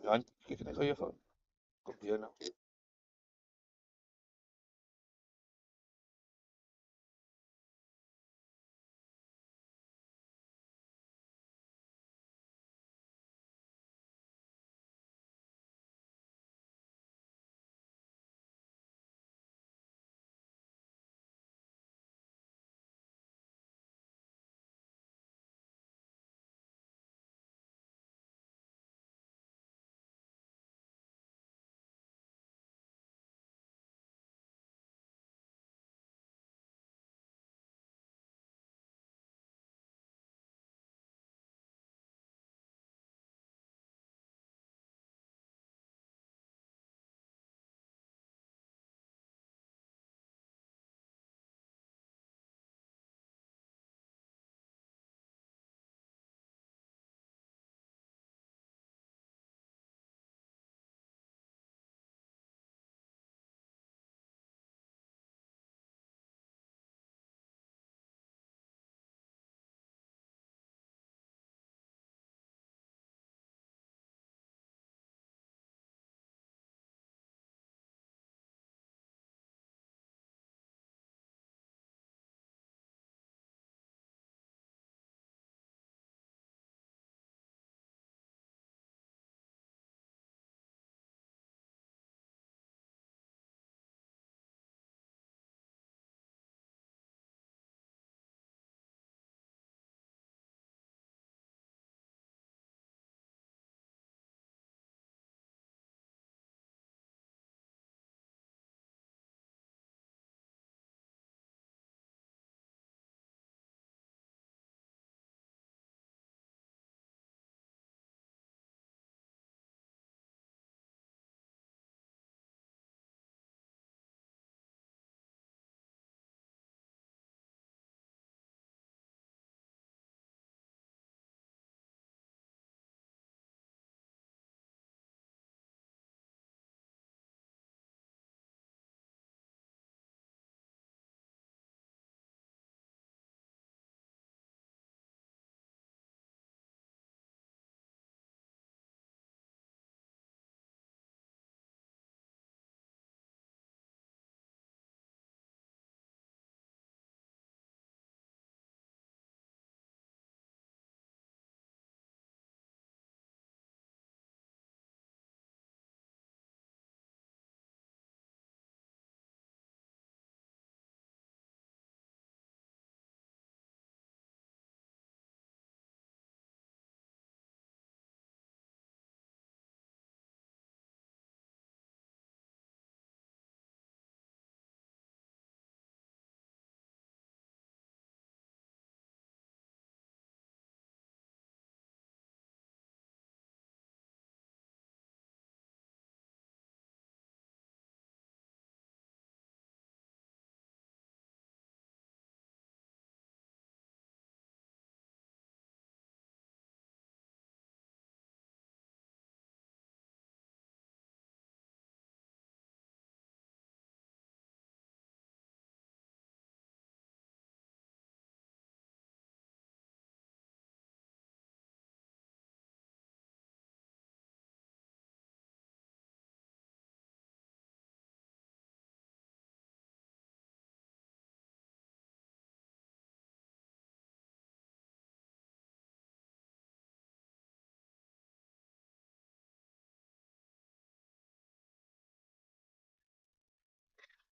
Ja, kijk, dan ga je van. Komt hier nou.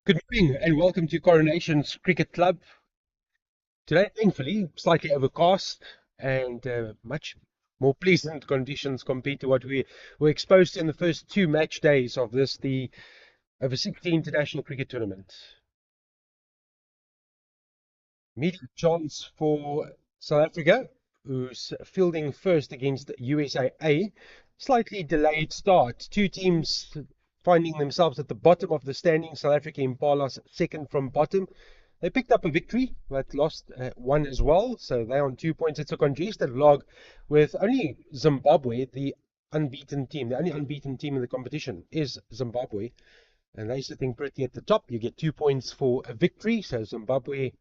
Good morning and welcome to Coronation's Cricket Club. Today, thankfully, slightly overcast and much more pleasant conditions compared to what we were exposed to in the first two match days of the Over-60 International Cricket Tournament. Immediate chance for South Africa, who's fielding first against USA. Slightly delayed start. Two teams finding themselves at the bottom of the standing. South Africa Impalas second from bottom. They picked up a victory, but lost one as well. So they're on 2 points. It's a congested log with only Zimbabwe, the unbeaten team. The only unbeaten team in the competition is Zimbabwe. And they're sitting pretty at the top. You get 2 points for a victory. So Zimbabwe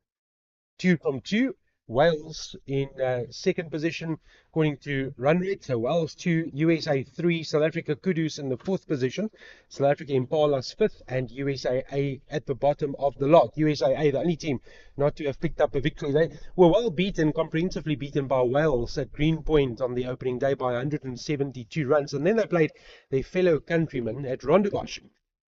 2 from 2. Wales in second position according to run rate. So Wales 2, USA 3, South Africa Kudus in the fourth position, South Africa Impalas fifth, and USA A at the bottom of the lot. USA A, the only team not to have picked up a victory. They were well beaten, comprehensively beaten by Wales at Greenpoint on the opening day by 172 runs. And then they played their fellow countrymen at Rondebosch.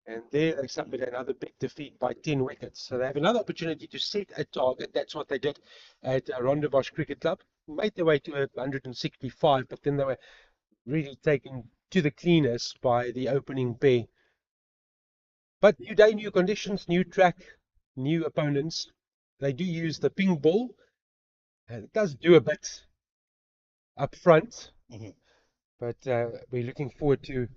And there they suffered another big defeat by 10 wickets. So they have another opportunity to set a target. That's what they did at Rondebosch Cricket Club. Made their way to 165, but then they were really taken to the cleaners by the opening pair. But new day, new conditions, new track, new opponents. They do use the ping ball. And it does do a bit up front. But we're looking forward to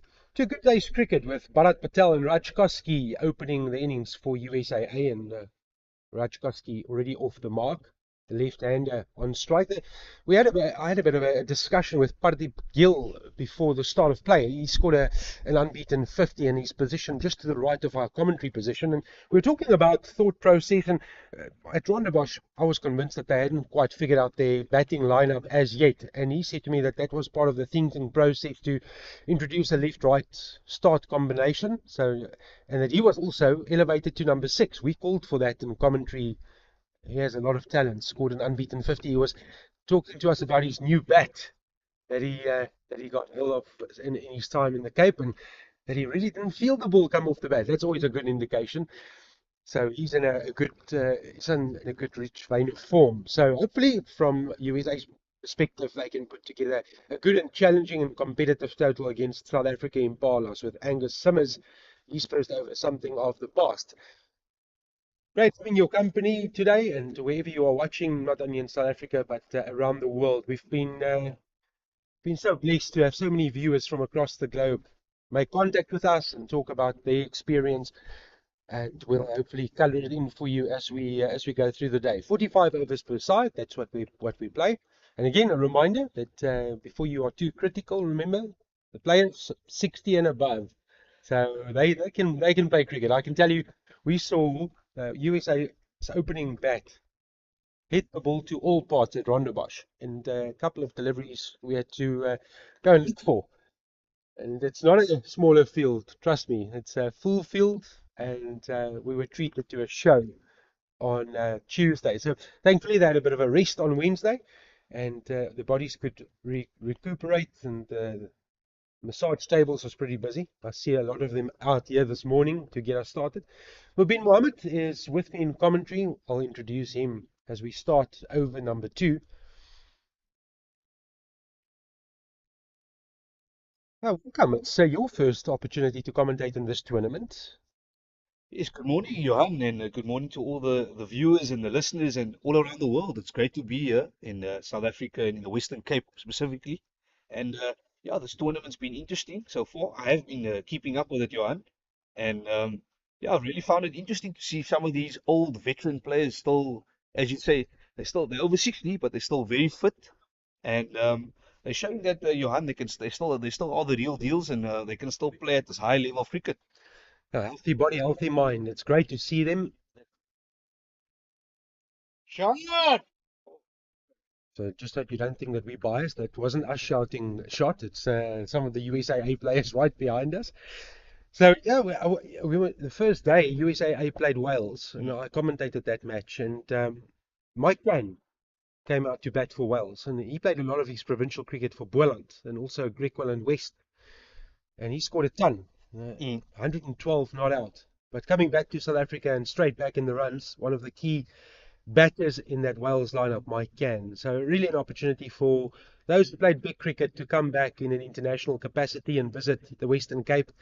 a good day's cricket with Parip Patel and Rajkowski opening the innings for USA A, and Rajkowski already off the mark, the left-hander on strike. I had a bit of a discussion with Parip Gil before the start of play. He scored an unbeaten 50 in his position just to the right of our commentary position, and we were talking about thought process. And at Rondebosch, I was convinced that they hadn't quite figured out their batting lineup as yet, and he said to me that was part of the thinking process to introduce a left-right start combination. So, and that he was also elevated to number 6. We called for that in commentary. He has a lot of talent, scored an unbeaten 50. He was talking to us about his new bat that he got hold of in his time in the Cape, and that he really didn't feel the ball come off the bat. That's always a good indication. So he's in a good rich vein of form. So hopefully from USA's perspective, they can put together a good and challenging and competitive total against South Africa Impalas with Angus Simmers. He's first over something of the past. Great having your company today, and wherever you are watching, not only in South Africa but around the world. We've been so blessed to have so many viewers from across the globe make contact with us and talk about their experience, and we'll hopefully color it in for you as we go through the day. 45 overs per side. That's what we play. And again, a reminder that before you are too critical, remember the players 60 and above, so they can play cricket. I can tell you, we saw USA's opening bat hit the ball to all parts at Rondebosch, and a couple of deliveries we had to go and look for. And it's not a smaller field, trust me. It's a full field, and we were treated to a show on Tuesday. So thankfully they had a bit of a rest on Wednesday, and the bodies could recuperate, and the massage tables was pretty busy. I see a lot of them out here this morning to get us started. Mubin Mohammed is with me in commentary. I'll introduce him as we start over number 2. Welcome. It's your first opportunity to commentate in this tournament. Yes, good morning, Johan, and good morning to all the viewers and the listeners and all around the world. It's great to be here in South Africa and in the Western Cape specifically. And yeah, this tournament's been interesting so far. I have been keeping up with it, Johan, and yeah, I've really found it interesting to see some of these old veteran players still, as you say, they're over 60, but they're still very fit, and they're showing that Johan, they still are the real deals, and they can still play at this high level of cricket. A healthy body, healthy mind. It's great to see them. Shot! So just that you don't think that we're biased, that wasn't us shouting shot. It's some of the USA players right behind us. So yeah, we were the first day USA played Wales, and I commentated that match. And Mike Mann came out to bat for Wales, and he played a lot of his provincial cricket for Boland and also Griqualand West, and he scored a ton. 112 not out. But coming back to South Africa and straight back in the runs, one of the key batters in that Wales lineup, Mike Cann. So really an opportunity for those who played big cricket to come back in an international capacity and visit the Western Cape,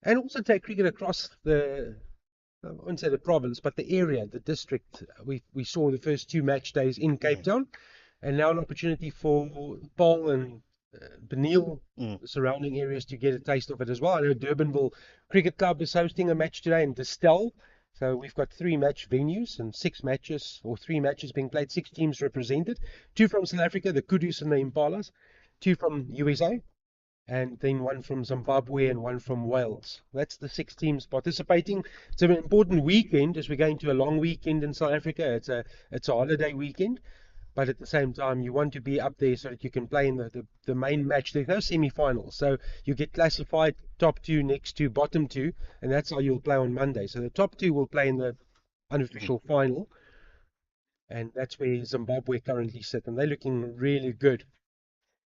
and also take cricket across I won't say the province, but the area, the district. We saw the first 2 match days in Cape Town, and now an opportunity for Paul and Benil, the surrounding areas, to get a taste of it as well. I know Durbanville Cricket Club is hosting a match today in Distel. So we've got 3 match venues and 6 matches, or 3 matches being played, 6 teams represented. 2 from South Africa, the Kudus and the Impalas. 2 from USA, and then 1 from Zimbabwe and 1 from Wales. That's the 6 teams participating. It's an important weekend as we're going to a long weekend in South Africa. It's a holiday weekend. but at the same time you want to be up there so that you can play in the main match. There's no semi-finals, so you get classified top two next to bottom two, and that's how you'll play on Monday. So the top two will play in the unofficial final, and that's where Zimbabwe currently sit, and they're looking really good.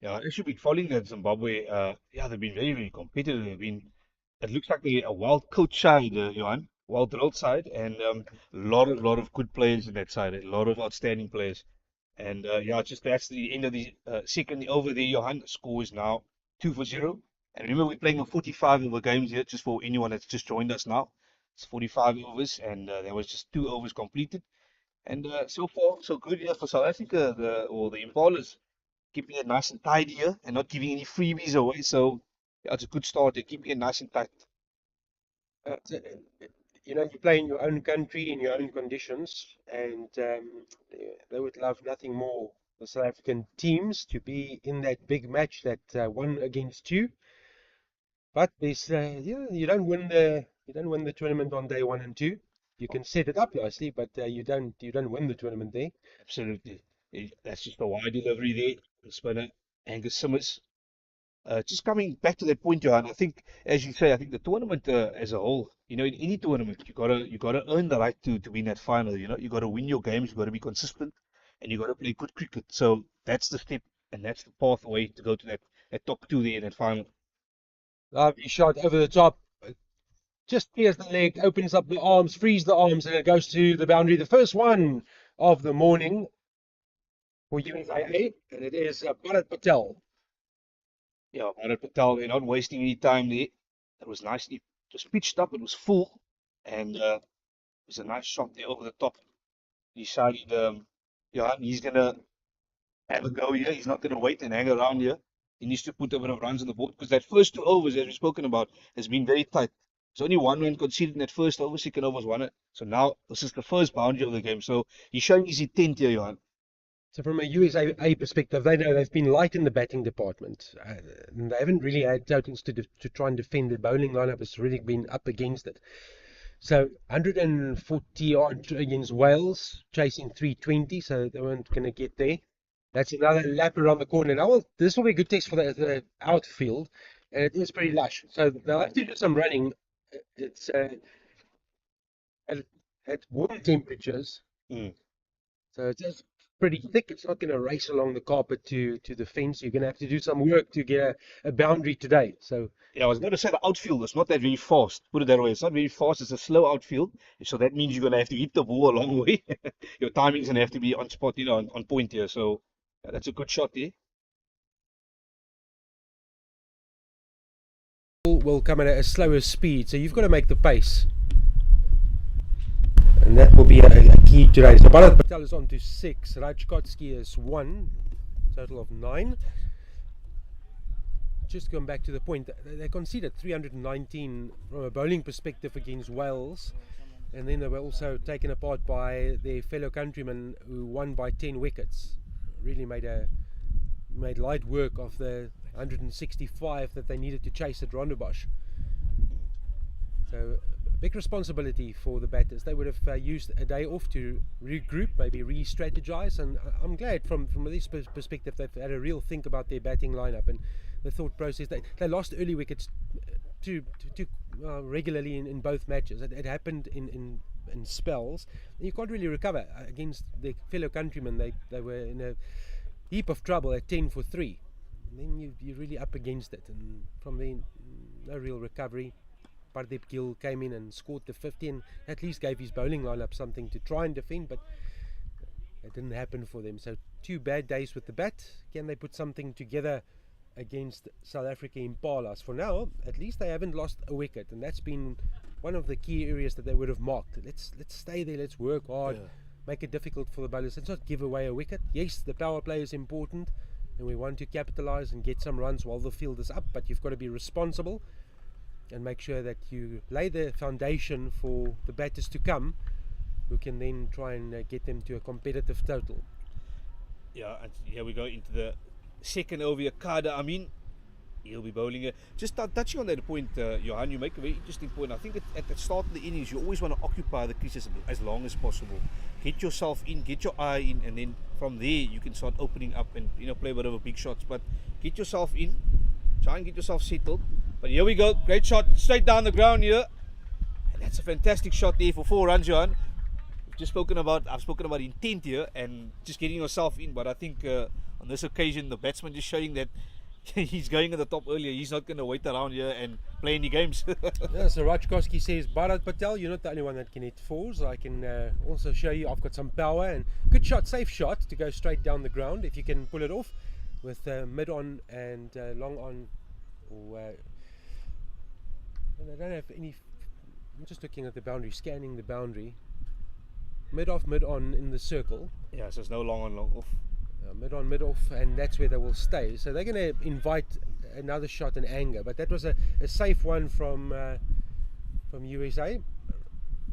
Yeah, I should be following that Zimbabwe. Yeah, they've been very, very competitive. It looks like they're a well coached side, Johan, well drilled side, and lot of good players in that side, a lot of outstanding players. And yeah, just that's the end of the second over there, Johan. The score is now 2-0. And remember, we're playing a 45 over games here, just for anyone that's just joined us now. It's 45 overs, and there was just 2 overs completed. And so far, so good here for South Africa, the Impalas keeping it nice and tidy here and not giving any freebies away. So yeah, it's a good start. They're keeping it nice and tight. So, you know, you play in your own country, in your own conditions, and they would love nothing more, the South African teams, to be in that big match, that 1 against 2. But there's, yeah, you don't win the tournament on day 1 and 2. You can set it up nicely, but you don't win the tournament there. Absolutely. That's just a wide delivery there. The spinner, Angus Simmers. Just coming back to that point, Johan, I think, as you say, I think the tournament as a whole, you know, in any tournament, you gotta earn the right to be in that final. You know, you gotta win your games, you gotta be consistent, and you gotta play good cricket. So that's the step, and that's the pathway to go to that top two there in that final. Lovely shot over the top. Just clears the leg, opens up the arms, frees the arms, and it goes to the boundary. The first one of the morning for USA, and it is Parip Patel. Yeah, Parip Patel, they're not wasting any time there. It was nicely just pitched up, it was full, and it was a nice shot there over the top. He decided, yeah, he's gonna have a go here. He's not gonna wait and hang around here. He needs to put a bit of runs on the board because that first 2 overs, as we've spoken about, has been very tight. There's only 1 run conceded in that first over, second over was won it. So now this is the first boundary of the game. So he's showing his intent here, Johan. So from a USA perspective, they know they've been light in the batting department. And they haven't really had totals to try and defend. The bowling lineup has really been up against it. So 140 odd against Wales, chasing 320, so they weren't going to get there. That's another lap around the corner. Now, this will be a good test for the outfield, and it is pretty lush. So they'll have to do some running. It's at warm temperatures. So it's just pretty thick. It's not going to race along the carpet to the fence. You're going to have to do some work to get a boundary today. So yeah, I was going to say the outfield is not that very fast. Put it that way. It's not very fast. It's a slow outfield. So that means you're going to have to hit the ball a long way. Your timing's going to have to be on spot, you know, on point here. So yeah, that's a good shot there. Will come at a slower speed. So you've got to make the pace. And that will be a key today. So Parip Patel is on to 6. Rajkotski is 1. Total of 9. Just going back to the point, they conceded 319 from a bowling perspective against Wales. And then they were also taken apart by their fellow countrymen who won by 10 wickets. Really made light work of the 165 that they needed to chase at Rondebosch. So big responsibility for the batters. They would have used a day off to regroup, maybe re-strategize, and I'm glad from this perspective they've had a real think about their batting lineup and the thought process. They lost early wickets too regularly in both matches. It happened in spells. You can't really recover against their fellow countrymen. They were in a heap of trouble at 10 for 3. And then you're really up against it, and from there, no real recovery. Parip Gil came in and scored the 50 and at least gave his bowling lineup something to try and defend, but it didn't happen for them. So 2 bad days with the bat. Can they put something together against South Africa Impalas? For now, at least they haven't lost a wicket, and that's been one of the key areas that they would have marked. Let's stay there, let's work hard, make it difficult for the bowlers. Let's not give away a wicket. Yes, the power play is important, and we want to capitalize and get some runs while the field is up, but you've got to be responsible and make sure that you lay the foundation for the batters to come, who can then try and get them to a competitive total. Yeah, and here we go into the second over here. Kada, I mean, He'll be bowling. Just touching on that point, Johan, you make a very interesting point. I think at the start of the innings, you always want to occupy the creases as long as possible. Get yourself in, get your eye in, and then from there you can start opening up and play a bit of a big shots. But get yourself in, try and get yourself settled. But here we go, great shot, straight down the ground here. And that's a fantastic shot there for 4 runs, Johan. I've spoken about intent here and just getting yourself in. But I think on this occasion, the batsman is showing that he's going at the top earlier. He's not going to wait around here and play any games. Yeah, so Rajkowski says, Parip Patel, you're not the only one that can hit 4s. I can also show you I've got some power, and good shot, safe shot to go straight down the ground if you can pull it off with mid on and long on. And I don't have any. I'm just looking at the boundary, scanning the boundary. Mid off, mid on in the circle. Yeah, so it's no long on, long off. Mid on, mid off, and that's where they will stay. So they're going to invite another shot in anger, but that was a safe one from USA.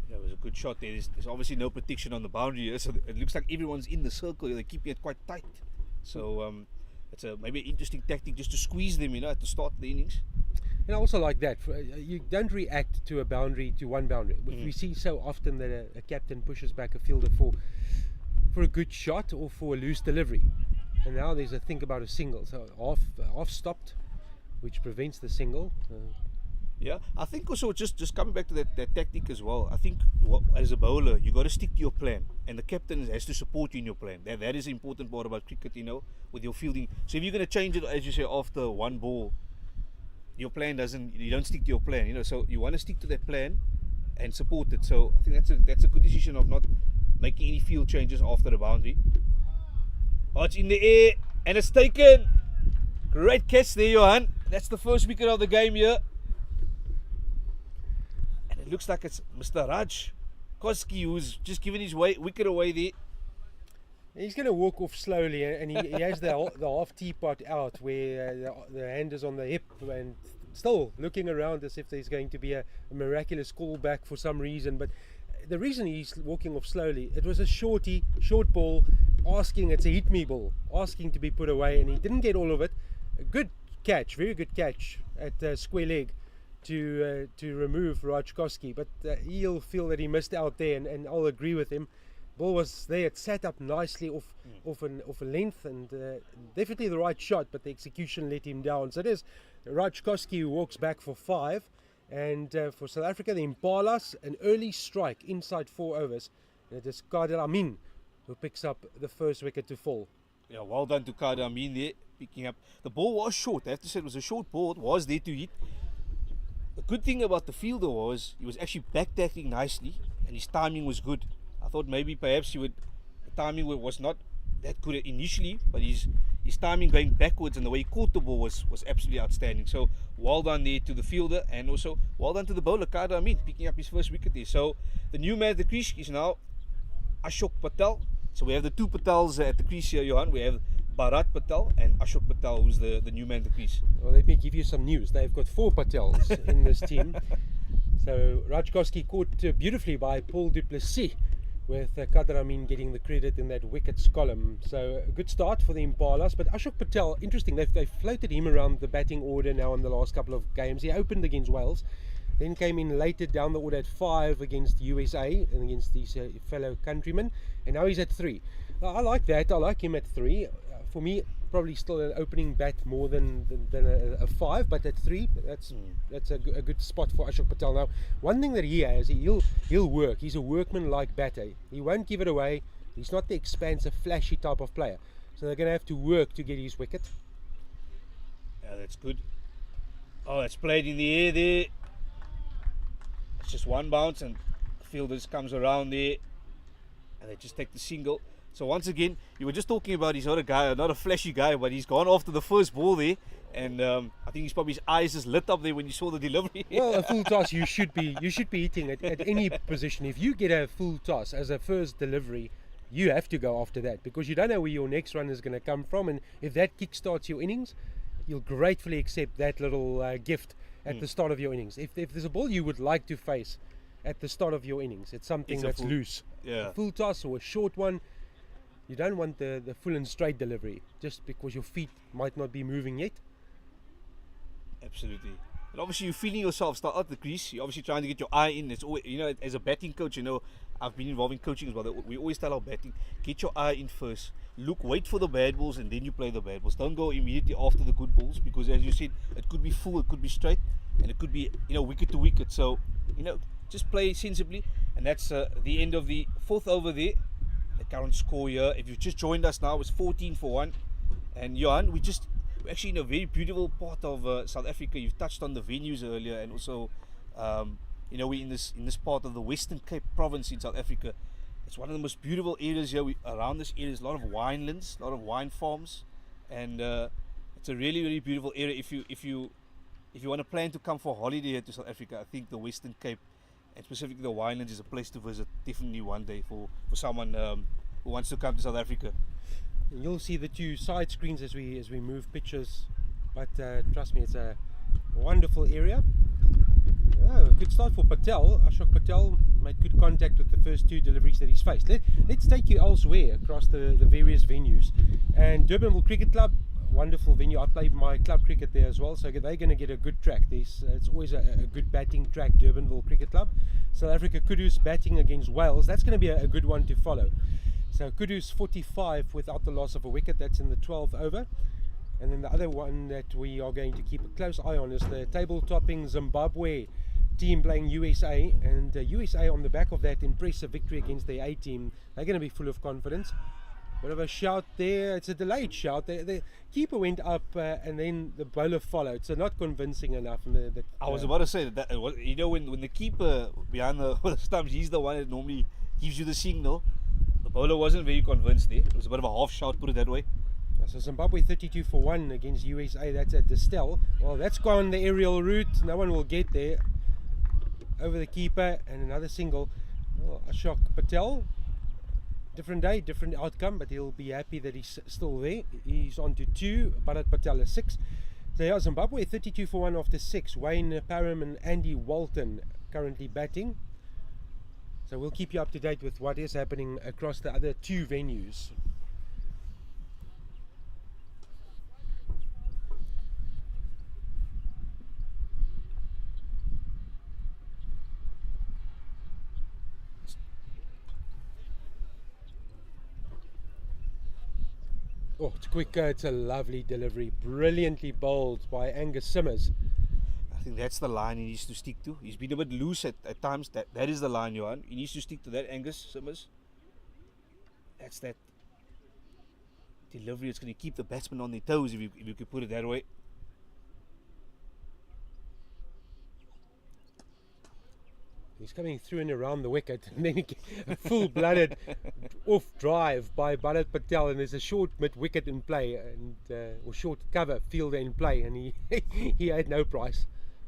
Yeah, it was a good shot there. There's obviously no protection on the boundary here, so it looks like everyone's in the circle. They're keeping it quite tight. So it's maybe an interesting tactic just to squeeze them, at the start of the innings. And I also like that. You don't react to one boundary. We see so often that a captain pushes back a fielder for a good shot or for a loose delivery. And now there's a think about a single. So off stopped, which prevents the single. Yeah, I think also just coming back to that tactic as well. I think as a bowler, you got to stick to your plan, and the captain has to support you in your plan. That is the important part about cricket, with your fielding. So if you're going to change it, as you say, after one ball, your plan you don't stick to your plan. So you want to stick to that plan and support it. So I think that's a good decision of not making any field changes after the boundary. Oh, it's in the air and it's taken. Great catch there, Johan. That's the first wicket of the game here. And it looks like it's Mr. Rajkowski who's just given his wicket away there. He's going to walk off slowly, and he has the half teapot out where the hand is on the hip and still looking around as if there's going to be a miraculous callback for some reason. But the reason he's walking off slowly, it was a short ball, it's a hit me ball, asking to be put away, and he didn't get all of it. A good catch, very good catch at square leg to remove Rajkowski, but he'll feel that he missed out there, and I'll agree with him. Ball was there, it sat up nicely off a length, and definitely the right shot, but the execution let him down. So it is Rajkowski who walks back for 5. And for South Africa, the Impalas, an early strike inside 4 overs. And it is Kader Amin who picks up the first wicket to fall. Yeah, well done to Kader Amin there, picking up. The ball was short. I have to say it was a short ball. It was there to hit. The good thing about the fielder was he was actually back-tacking nicely, and his timing was good. I thought maybe perhaps the timing was not that good initially, but his timing going backwards and the way he caught the ball was absolutely outstanding. So well done there to the fielder, and also well done to the bowler Kader Amin picking up his first wicket there. So the new man at the crease is now Ashok Patel. So we have the two Patels at the crease here, Johan. We have Parip Patel and Ashok Patel, who's the new man at the crease. Well, let me give you some news. They've got 4 Patels in this team. So Rajkowski caught beautifully by Paul du Plessis, with Kader Amin getting the credit in that wickets column. So a good start for the Impalas. But Ashok Patel, interesting, they've floated him around the batting order now in the last couple of games. He opened against Wales, then came in later down the order at 5 against USA and against his fellow countrymen, and now he's at 3. I like that. I like him at 3. For me, probably still an opening bat more than a 5, but at 3, that's a good spot for Ashok Patel. Now, one thing that he has, he'll work. He's a workman-like batter. He won't give it away. He's not the expansive, flashy type of player. So they're going to have to work to get his wicket. Yeah, that's good. Oh, it's played in the air there. It's just one bounce, and the fielder just comes around there, and they just take the single. So once again, you were just talking about he's not a flashy guy, but he's gone after the first ball there, and I think his eyes just lit up there when you saw the delivery. Well, a full toss you should be hitting at any position. If you get a full toss as a first delivery, you have to go after that, because you don't know where your next run is going to come from, and if that kickstarts your innings, you'll gratefully accept that little gift at the start of your innings. If there's a ball you would like to face at the start of your innings, it's something that's loose. Yeah. A full toss or a short one. You don't want the full and straight delivery, just because your feet might not be moving yet. Absolutely. And obviously you're feeling yourself start at the crease. You're obviously trying to get your eye in. It's always, as a batting coach, I've been involved in coaching as well. We always tell our batting, get your eye in first. Look, wait for the bad balls and then you play the bad balls. Don't go immediately after the good balls because, as you said, it could be full, it could be straight, and it could be, wicket to wicket. So, just play sensibly. And that's the end of the 4th over there. The current score here, if you've just joined us now, is 14 for 1. And Johan, we're actually in a very beautiful part of South Africa. You've touched on the venues earlier, and also, we're in this part of the Western Cape province in South Africa. It's one of the most beautiful areas here. Around this area, there's a lot of winelands, a lot of wine farms, and it's a really, really beautiful area. If you want to plan to come for holiday here to South Africa, I think the Western Cape, and specifically the winelands, is a place to visit definitely one day for someone who wants to come to South Africa. You'll see the 2 side screens as we move pictures, but trust me, it's a wonderful area. Oh, good start for Patel. Ashok Patel made good contact with the first 2 deliveries that he's faced. Let's take you elsewhere across the various venues. And Durbanville Cricket Club, wonderful venue. I played my club cricket there as well, so they're going to get a good track. It's always a good batting track, Durbanville Cricket Club. South Africa Kudus batting against Wales. That's going to be a good one to follow. So Kudus 45 without the loss of a wicket. That's in the 12th over. And then the other one that we are going to keep a close eye on is the table-topping Zimbabwe team playing USA. And USA, on the back of that impressive victory against their A team, they're going to be full of confidence. Bit of a shout there. It's a delayed shout. The keeper went up and then the bowler followed. So not convincing enough. And I was about to say that when the keeper behind the stumps, he's the one that normally gives you the signal. The bowler wasn't very convinced there. It was a bit of a half shout, put it that way. So Zimbabwe 32 for 1 against USA. That's at Distel. Well, that's gone the aerial route. No one will get there. Over the keeper and another single. Well, Ashok Patel. Different day, different outcome, but he'll be happy that he's still there. He's on to 2. Parip Patel is 6. So yeah, Zimbabwe 32 for 1 after 6. Wayne Parham and Andy Walton currently batting. So we'll keep you up to date with what is happening across the other 2 venues. Oh, it's quick. It's a lovely delivery. Brilliantly bowled by Angus Simmers. I think that's the line he needs to stick to. He's been a bit loose at times. That is the line, Johan. He needs to stick to that, Angus Simmers. That's that delivery. It's going to keep the batsman on their toes, if you could put it that way. He's coming through and around the wicket, and then a full-blooded off drive by Parip Patel, and there's a short mid-wicket in play, and or short cover fielder in play, and he had no price.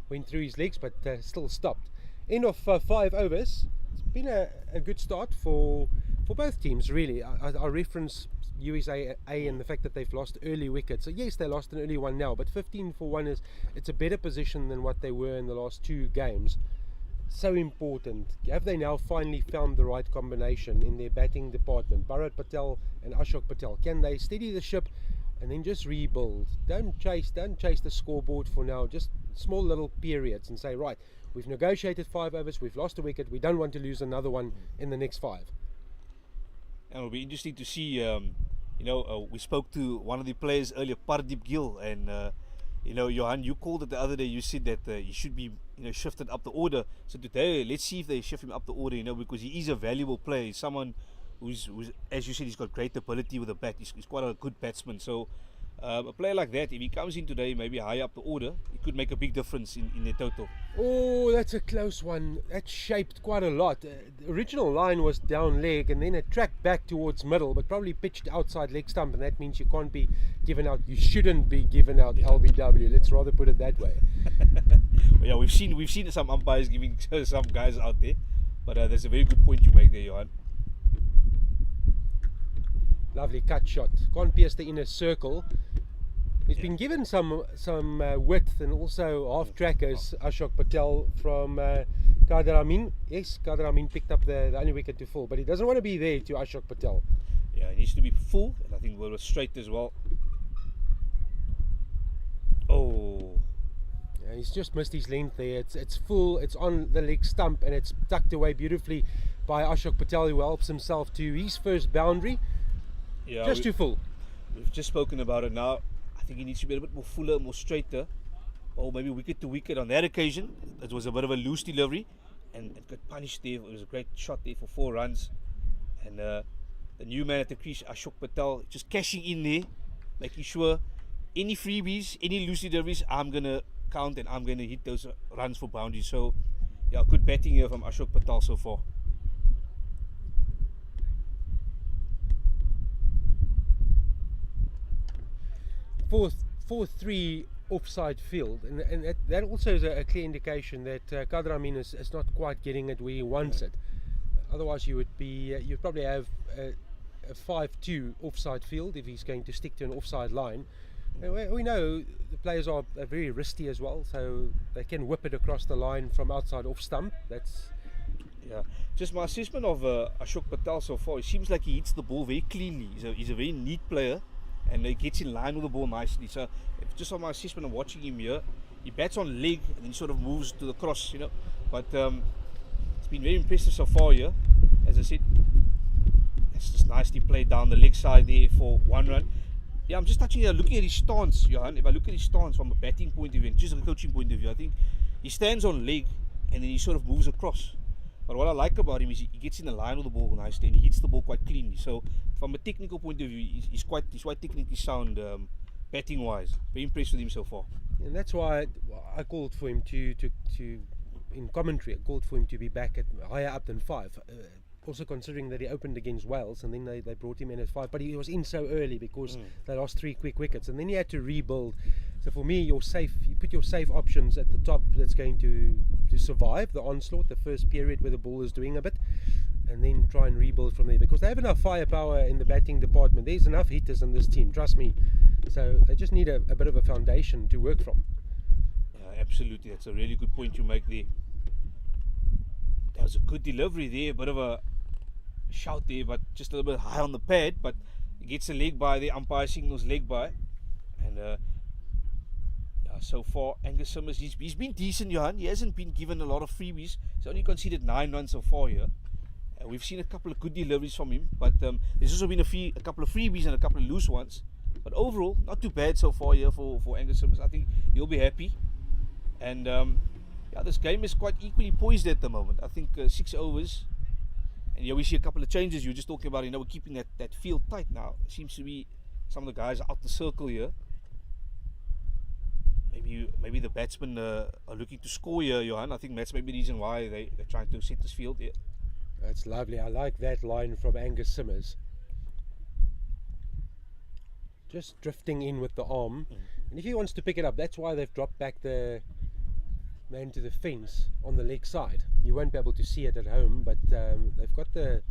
Went through his legs, but still stopped. End of 5 overs. It's been a good start for both teams, really. I reference USA A and the fact that they've lost early wickets. So yes, they lost an early one now, but 15 for 1 it's a better position than what they were in the last 2 games. So important. Have they now finally found the right combination in their batting department? Parip Patel and Ashok Patel. Can they steady the ship and then just rebuild? Don't chase the scoreboard for now. Just small little periods and say, right, we've negotiated 5 overs, we've lost a wicket, we don't want to lose another one in the next 5. And it'll be interesting to see. We spoke to one of the players earlier, Parip Gil, and Johan, you called it the other day. You said that he should be, shifted up the order. So today, let's see if they shift him up the order. Because he is a valuable player. He's someone who's as you said, he's got great ability with the bat. He's quite a good batsman. So a player like that, if he comes in today, maybe high up the order, it could make a big difference in the total. Oh, that's a close one. That shaped quite a lot. The original line was down leg and then it tracked back towards middle, but probably pitched outside leg stump, and that means you can't be given out. You shouldn't be given out LBW. Let's rather put it that way. Well, yeah, we've seen some umpires giving some guys out there, but that's a very good point you make there, Johan. Lovely cut shot. Can't pierce the inner circle. He's been given some width and also half trackers. Ashok Patel from Kader Amin. Yes, Kader Amin picked up the only wicket to full, but he doesn't want to be there to Ashok Patel. Yeah, he needs to be full, and I think we'll straight as well. Oh, He's just missed his length there. It's full. It's on the leg stump and it's tucked away beautifully by Ashok Patel, who helps himself to his first boundary. Yeah, Just too full. we've just spoken about it now. I think he needs to be a bit more fuller, more straighter, or maybe wicket to wicket. On that occasion, it was a bit of a loose delivery, and it got punished there. It was a great shot there for 4 runs, and the new man at the crease, Ashok Patel, just cashing in there, making sure any freebies, any loose deliveries, I'm gonna count and I'm gonna hit those runs for boundaries. So, yeah, good batting here from Ashok Patel so far. Fourth 4-3 offside field, and that also is a clear indication that Kader Amin is not quite getting it where he wants it. Otherwise, you'd probably have a 5-2 offside field if he's going to stick to an offside line. And we know the players are very wristy as well, so they can whip it across the line from outside off stump. That's Just my assessment of Ashok Patel so far. It seems like he hits the ball very cleanly. He's a very neat player, and he gets in line with the ball nicely. So, just on my assessment of watching him here, he bats on leg and then he sort of moves to the cross, But it's been very impressive so far here. As I said, it's just nicely played down the leg side there for 1 run. Yeah, I'm just touching here, looking at his stance, Johan. If I look at his stance from a batting point of view and just a coaching point of view, I think he stands on leg and then he sort of moves across. But what I like about him is he gets in the line with the ball nicely and he hits the ball quite cleanly. So from a technical point of view, he's quite technically sound batting wise. Very impressed with him so far. And that's why I called for him to in commentary. I called for him to be back at higher up than 5. Also considering that he opened against Wales and then they brought him in at 5, but he was in so early because they lost 3 quick wickets and then he had to rebuild. So for me, you put your safe options at the top that's going to survive the onslaught, the first period where the ball is doing a bit, and then try and rebuild from there, because they have enough firepower in the batting department. There's enough hitters in this team, trust me. So they just need a bit of a foundation to work from. Yeah, absolutely. That's a really good point you make there. That was a good delivery there, a bit of a shout there, but just a little bit high on the pad, but he gets a leg by, the umpire signals leg by, and so far Angus Simmers, he's been decent, Johan. He hasn't been given a lot of freebies. He's only conceded 9 runs so far here. We've seen a couple of good deliveries from him, but there's also been a couple of freebies and a couple of loose ones, but overall not too bad so far here for Angus Simmers. I think he'll be happy, and this game is quite equally poised at the moment. I think 6 overs. And we see a couple of changes. You were just talking about, we're keeping that field tight now. It seems to be some of the guys out the circle here. Maybe the batsmen are looking to score here, Johan. I think that's maybe the reason why they're trying to set this field here. That's lovely. I like that line from Angus Simmers. Just drifting in with the arm. And if he wants to pick it up, that's why they've dropped back the man to the fence on the leg side. You won't be able to see it at home, but they've got the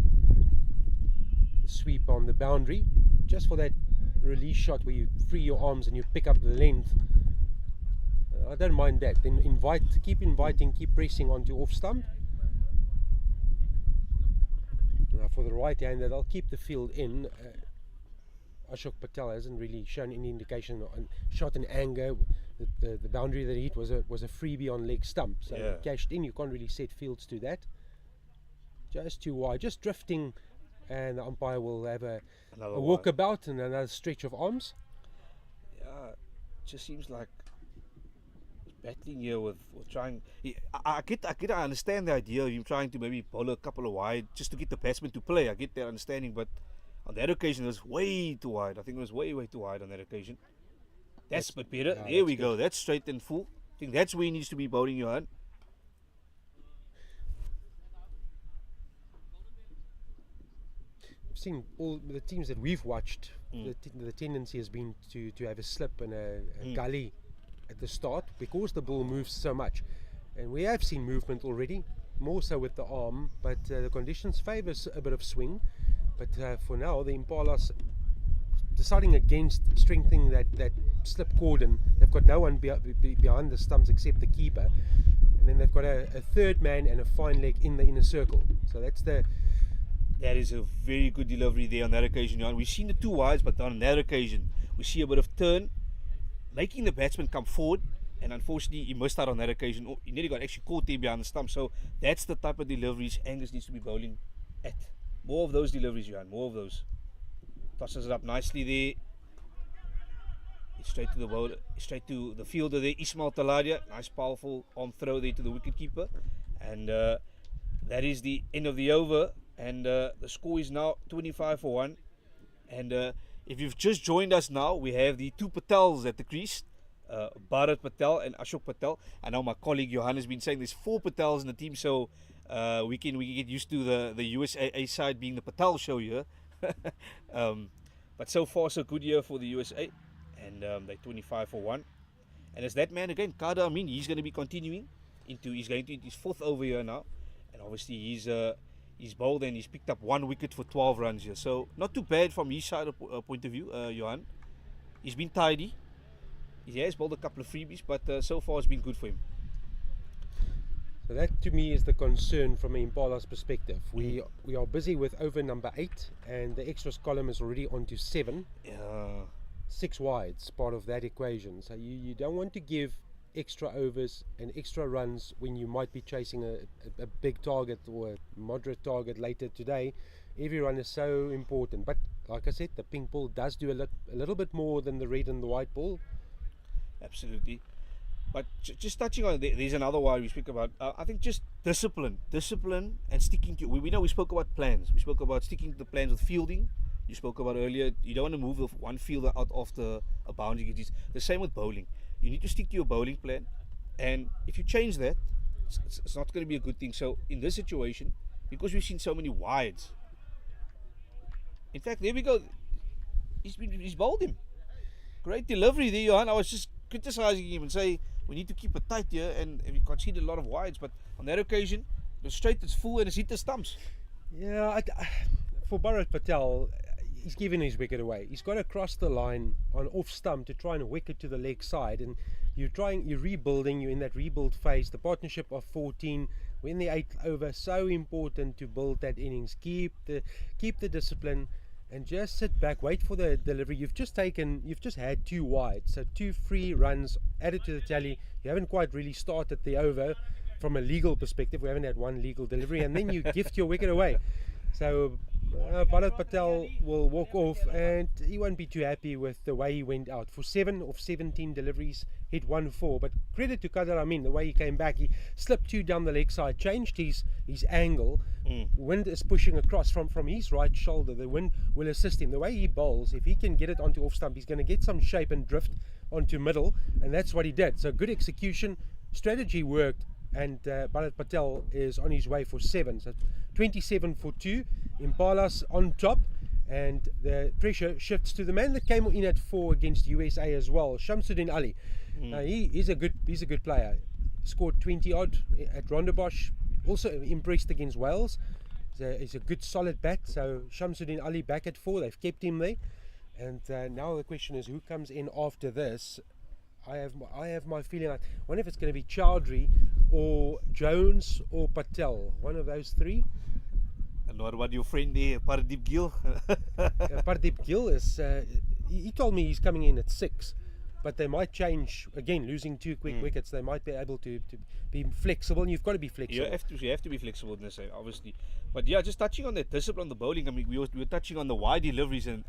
sweep on the boundary just for that release shot where you free your arms and you pick up the length. I don't mind that. Then keep inviting, keep pressing onto off stump. Now for the right hander, they'll keep the field in. Ashok Patel hasn't really shown any indication on shot in anger. The boundary that he hit was a freebie on leg stump, so cashed in. You can't really set fields to that. Just too wide, just drifting, and the umpire will have a walkabout and another stretch of arms. Yeah, it just seems like he's battling here with trying. I understand the idea of him trying to maybe bowl a couple of wide just to get the batsman to play. I get that understanding, but on that occasion it was way too wide. I think it was way too wide on that occasion. That's a bit better. Yeah, there we good. go. That's straight and full. I think that's where he needs to be bowling, Johan. I've seen all the teams that we've watched. The tendency has been to have a slip and a gully at the start because the ball moves so much. And we have seen movement already, more so with the arm, but the conditions favour a bit of swing. But for now, the Impalas deciding against strengthening that slip cordon. They've got no one behind the stumps except the keeper, and then they've got a third man and a fine leg in the inner circle. So that is a very good delivery there on that occasion, Johan. We've seen the 2 wides, but on that occasion we see a bit of turn, making the batsman come forward and unfortunately he missed out on that occasion. He nearly got actually caught there behind the stump. So that's the type of deliveries Angus needs to be bowling at. More of those deliveries, Johan, more of those. Tosses it up nicely there. It's straight to the bowler, straight to the fielder there, Ismail Talaria. Nice powerful arm throw there to the wicketkeeper. And that is the end of the over. And the score is now 25 for 1. And if you've just joined us now, we have the two Patels at the crease. Parip Patel and Ashok Patel. I know my colleague Johan has been saying there's 4 Patels in the team, so we can get used to the USA side being the Patel show here. But so far so good here for the USA, and they're 25 for 1. And as that man again, Kader Amin, he's going to be continuing he's going to his 4th over here now, and obviously he's bowled and he's picked up 1 wicket for 12 runs here, so not too bad from his side of point of view. Johan, he's been tidy. He has bowled a couple of freebies, but so far it's been good for him. So that to me is the concern from an Impalas perspective. We are busy with over number 8, and the extras column is already on to 7. 6 wides, part of that equation. So you don't want to give extra overs and extra runs when you might be chasing a big target or a moderate target later today. Every run is so important. But like I said, the pink ball does do a little bit more than the red and the white ball. Absolutely. But just touching on, there's another one we speak about. I think just discipline and sticking to. We know we spoke about plans. We spoke about sticking to the plans with fielding. You spoke about earlier. You don't want to move the one fielder out after a boundary. It's the same with bowling. You need to stick to your bowling plan, and if you change that, it's not going to be a good thing. So in this situation, because we've seen so many wides. In fact, there we go. He's bowled him. Great delivery there, Johan. I was just criticizing him and say we need to keep it tight here, and we conceded a lot of wides, but on that occasion the straight is full and it's hit the stumps. Yeah, for Parip Patel, he's given his wicket away. He's got to cross the line on off stump to try and wicket to the leg side, and you're rebuilding, you're in that rebuild phase. The partnership of 14, we're in the 8th over, so important to build that innings, keep the discipline, and just sit back, wait for the delivery. You've just had 2 wide, so 2 free runs added to the tally. You haven't quite really started the over from a legal perspective. We haven't had 1 legal delivery, and then you gift your wicket away. So Parip Patel will walk off, and he won't be too happy with the way he went out. For 7 of 17 deliveries, hit 1-4. But credit to Kader Amin, the way he came back, he slipped 2 down the leg side, changed his angle. Wind is pushing across from his right shoulder. The wind will assist him. The way he bowls, if he can get it onto off stump, he's going to get some shape and drift onto middle, and that's what he did. So good execution, strategy worked, and Parip Patel is on his way for 7. So 27 for 2. Impalas on top, and the pressure shifts to the man that came in at 4 against USA as well, Shamsudin Ali. He's a good player. Scored 20 odd at Rondebosch. Also impressed against Wales. He's a good solid bat. So Shamsudin Ali back at 4. They've kept him there, and now the question is who comes in after this. I have my feeling. I wonder if it's going to be Chowdhury or Jones or Patel. One of those 3. And what about your friend there, Parip Gil? Parip Gil is. He told me he's coming in at 6, but they might change again. Losing 2 quick wickets, they might be able to be flexible. And you've got to be flexible. You have to be flexible in this, obviously. But yeah, just touching on that discipline on the bowling. I mean, we were touching on the wide deliveries, and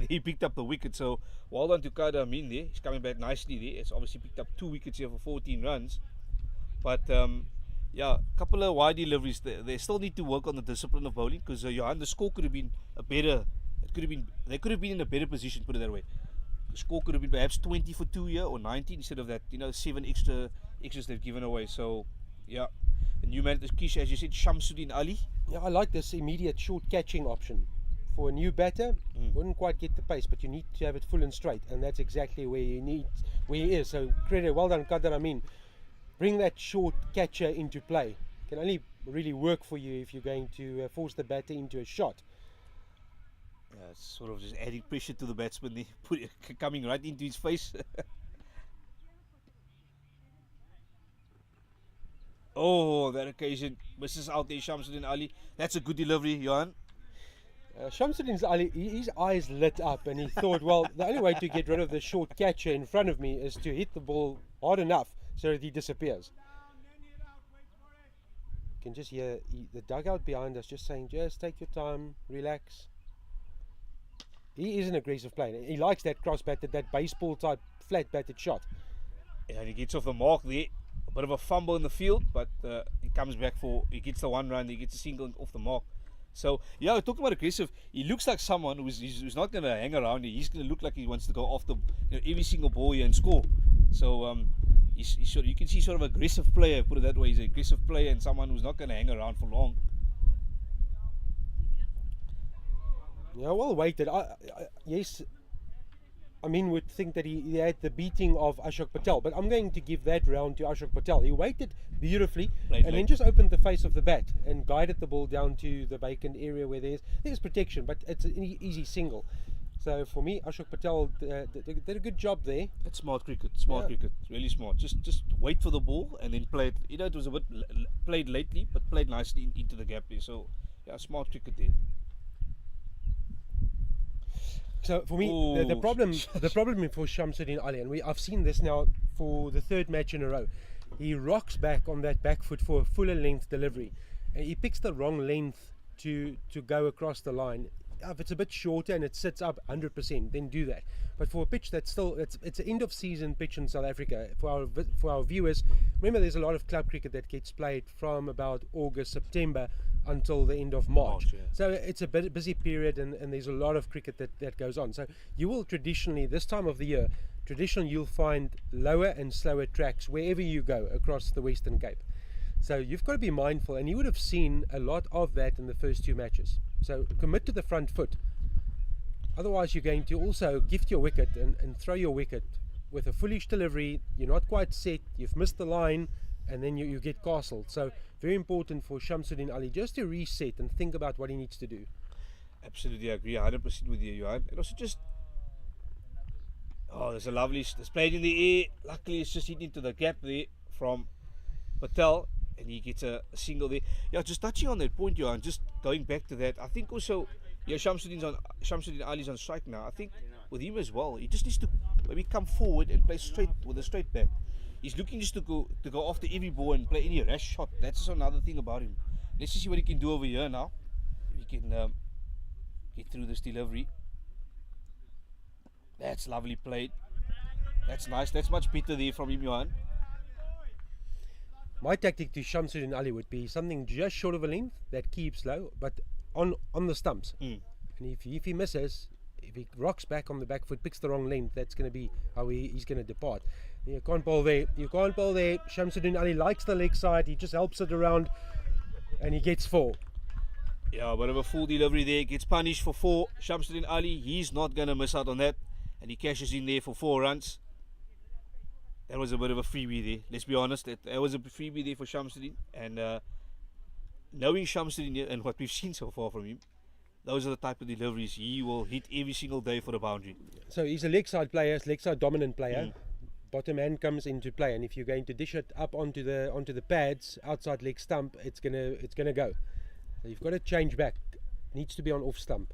he picked up the wicket. So well done to Kader Amin there. He's coming back nicely there. It's obviously picked up 2 wickets here for 14 runs. But yeah, a couple of wide deliveries. They still need to work on the discipline of bowling, because Johan, the score could have been they could have been in a better position. Put it that way. The score could have been perhaps 20 for 2 here or 19 instead of that. 7 extras they've given away. So yeah, the new man at the crease, as you said, Shamsudin Ali. Yeah, I like this immediate short catching option for a new batter. Wouldn't quite get the pace, but you need to have it full and straight, and that's exactly where he is. So credit, well done, Kader Amin. Bring that short catcher into play. Can only really work for you if you're going to force the batter into a shot. Yeah, it's sort of just adding pressure to the batsman there, coming right into his face. Oh, that occasion misses out there, Shamsudin Ali. That's a good delivery, Johan. Shamsudin Ali, his eyes lit up, and he thought, well, the only way to get rid of the short catcher in front of me is to hit the ball hard enough so that he disappears. You can just hear the dugout behind us just saying, just take your time, relax. He is an aggressive player. He likes that cross-batted, that baseball type flat-batted shot. Yeah, and he gets off the mark there. A bit of a fumble in the field, but he comes back he gets the 1 run, he gets a single off the mark. So, yeah, we're talking about aggressive. He looks like someone who's not going to hang around here. He's going to look like he wants to go after every single ball here and score. So, you can see sort of aggressive player, put it that way. He's an aggressive player and someone who's not going to hang around for long. Yeah, well weighted. Yes, I mean, would think that he had the beating of Ashok Patel, but I'm going to give that round to Ashok Patel. He waited beautifully then just opened the face of the bat and guided the ball down to the vacant area where there's protection, but it's an easy single. So for me, Ashok Patel did a good job there. It's smart cricket, cricket, really smart. Just wait for the ball and then play it. You know, it was a bit played lately, but played nicely into the gap there. So yeah, smart cricket there. So for me, the problem for Shamsudin Ali, and I've seen this now for the 3rd match in a row. He rocks back on that back foot for a fuller length delivery, and he picks the wrong length to go across the line. If it's a bit shorter and it sits up 100%, then do that. But for a pitch that's still it's an end of season pitch in South Africa. For our viewers, remember there's a lot of club cricket that gets played from about August, September until the end of March. Yeah. So it's a bit busy period, and there's a lot of cricket that goes on. So you will traditionally, this time of the year, you'll find lower and slower tracks wherever you go across the Western Cape. So you've got to be mindful, and you would have seen a lot of that in the first 2 matches. So commit to the front foot. Otherwise you're going to also gift your wicket and throw your wicket with a foolish delivery. You're not quite set, you've missed the line, and then you get castled. So very important for Shamsudin Ali just to reset and think about what he needs to do. Absolutely, I agree 100% with you, Johan. And also just, there's a lovely, it's played in the air. Luckily it's just hit into the gap there from Patel, and he gets a single there. Yeah, just touching on that point, Johan, just going back to that, I think also, Shamsudin Ali's on strike now. I think with him as well, he just needs to maybe come forward and play straight with a straight bat. He's looking just to go after every ball and play any rash shot. That's just another thing about him. Let's just see what he can do over here now. If he can get through this delivery. That's lovely played. That's nice. That's much better there from him, Johan. My tactic to Shamsudin Ali would be something just short of a length that keeps low, but on the stumps. And if he misses, if he rocks back on the back foot, picks the wrong length, that's going to be how he's going to depart. You can't bowl there. Shamsudin Ali likes the leg side. He just helps it around, and he gets 4. Yeah, a bit of a full delivery there. Gets punished for 4. Shamsudin Ali, he's not going to miss out on that, and he cashes in there for 4 runs. That was a bit of a freebie there. Let's be honest. That was a freebie there for Shamsudin. And knowing Shamsudin and what we've seen so far from him, those are the type of deliveries he will hit every single day for the boundary. So he's a leg side player, leg side dominant player. Bottom hand comes into play, and if you're going to dish it up onto the pads outside leg stump, it's gonna go. So you've got to change back. Needs to be on off stump.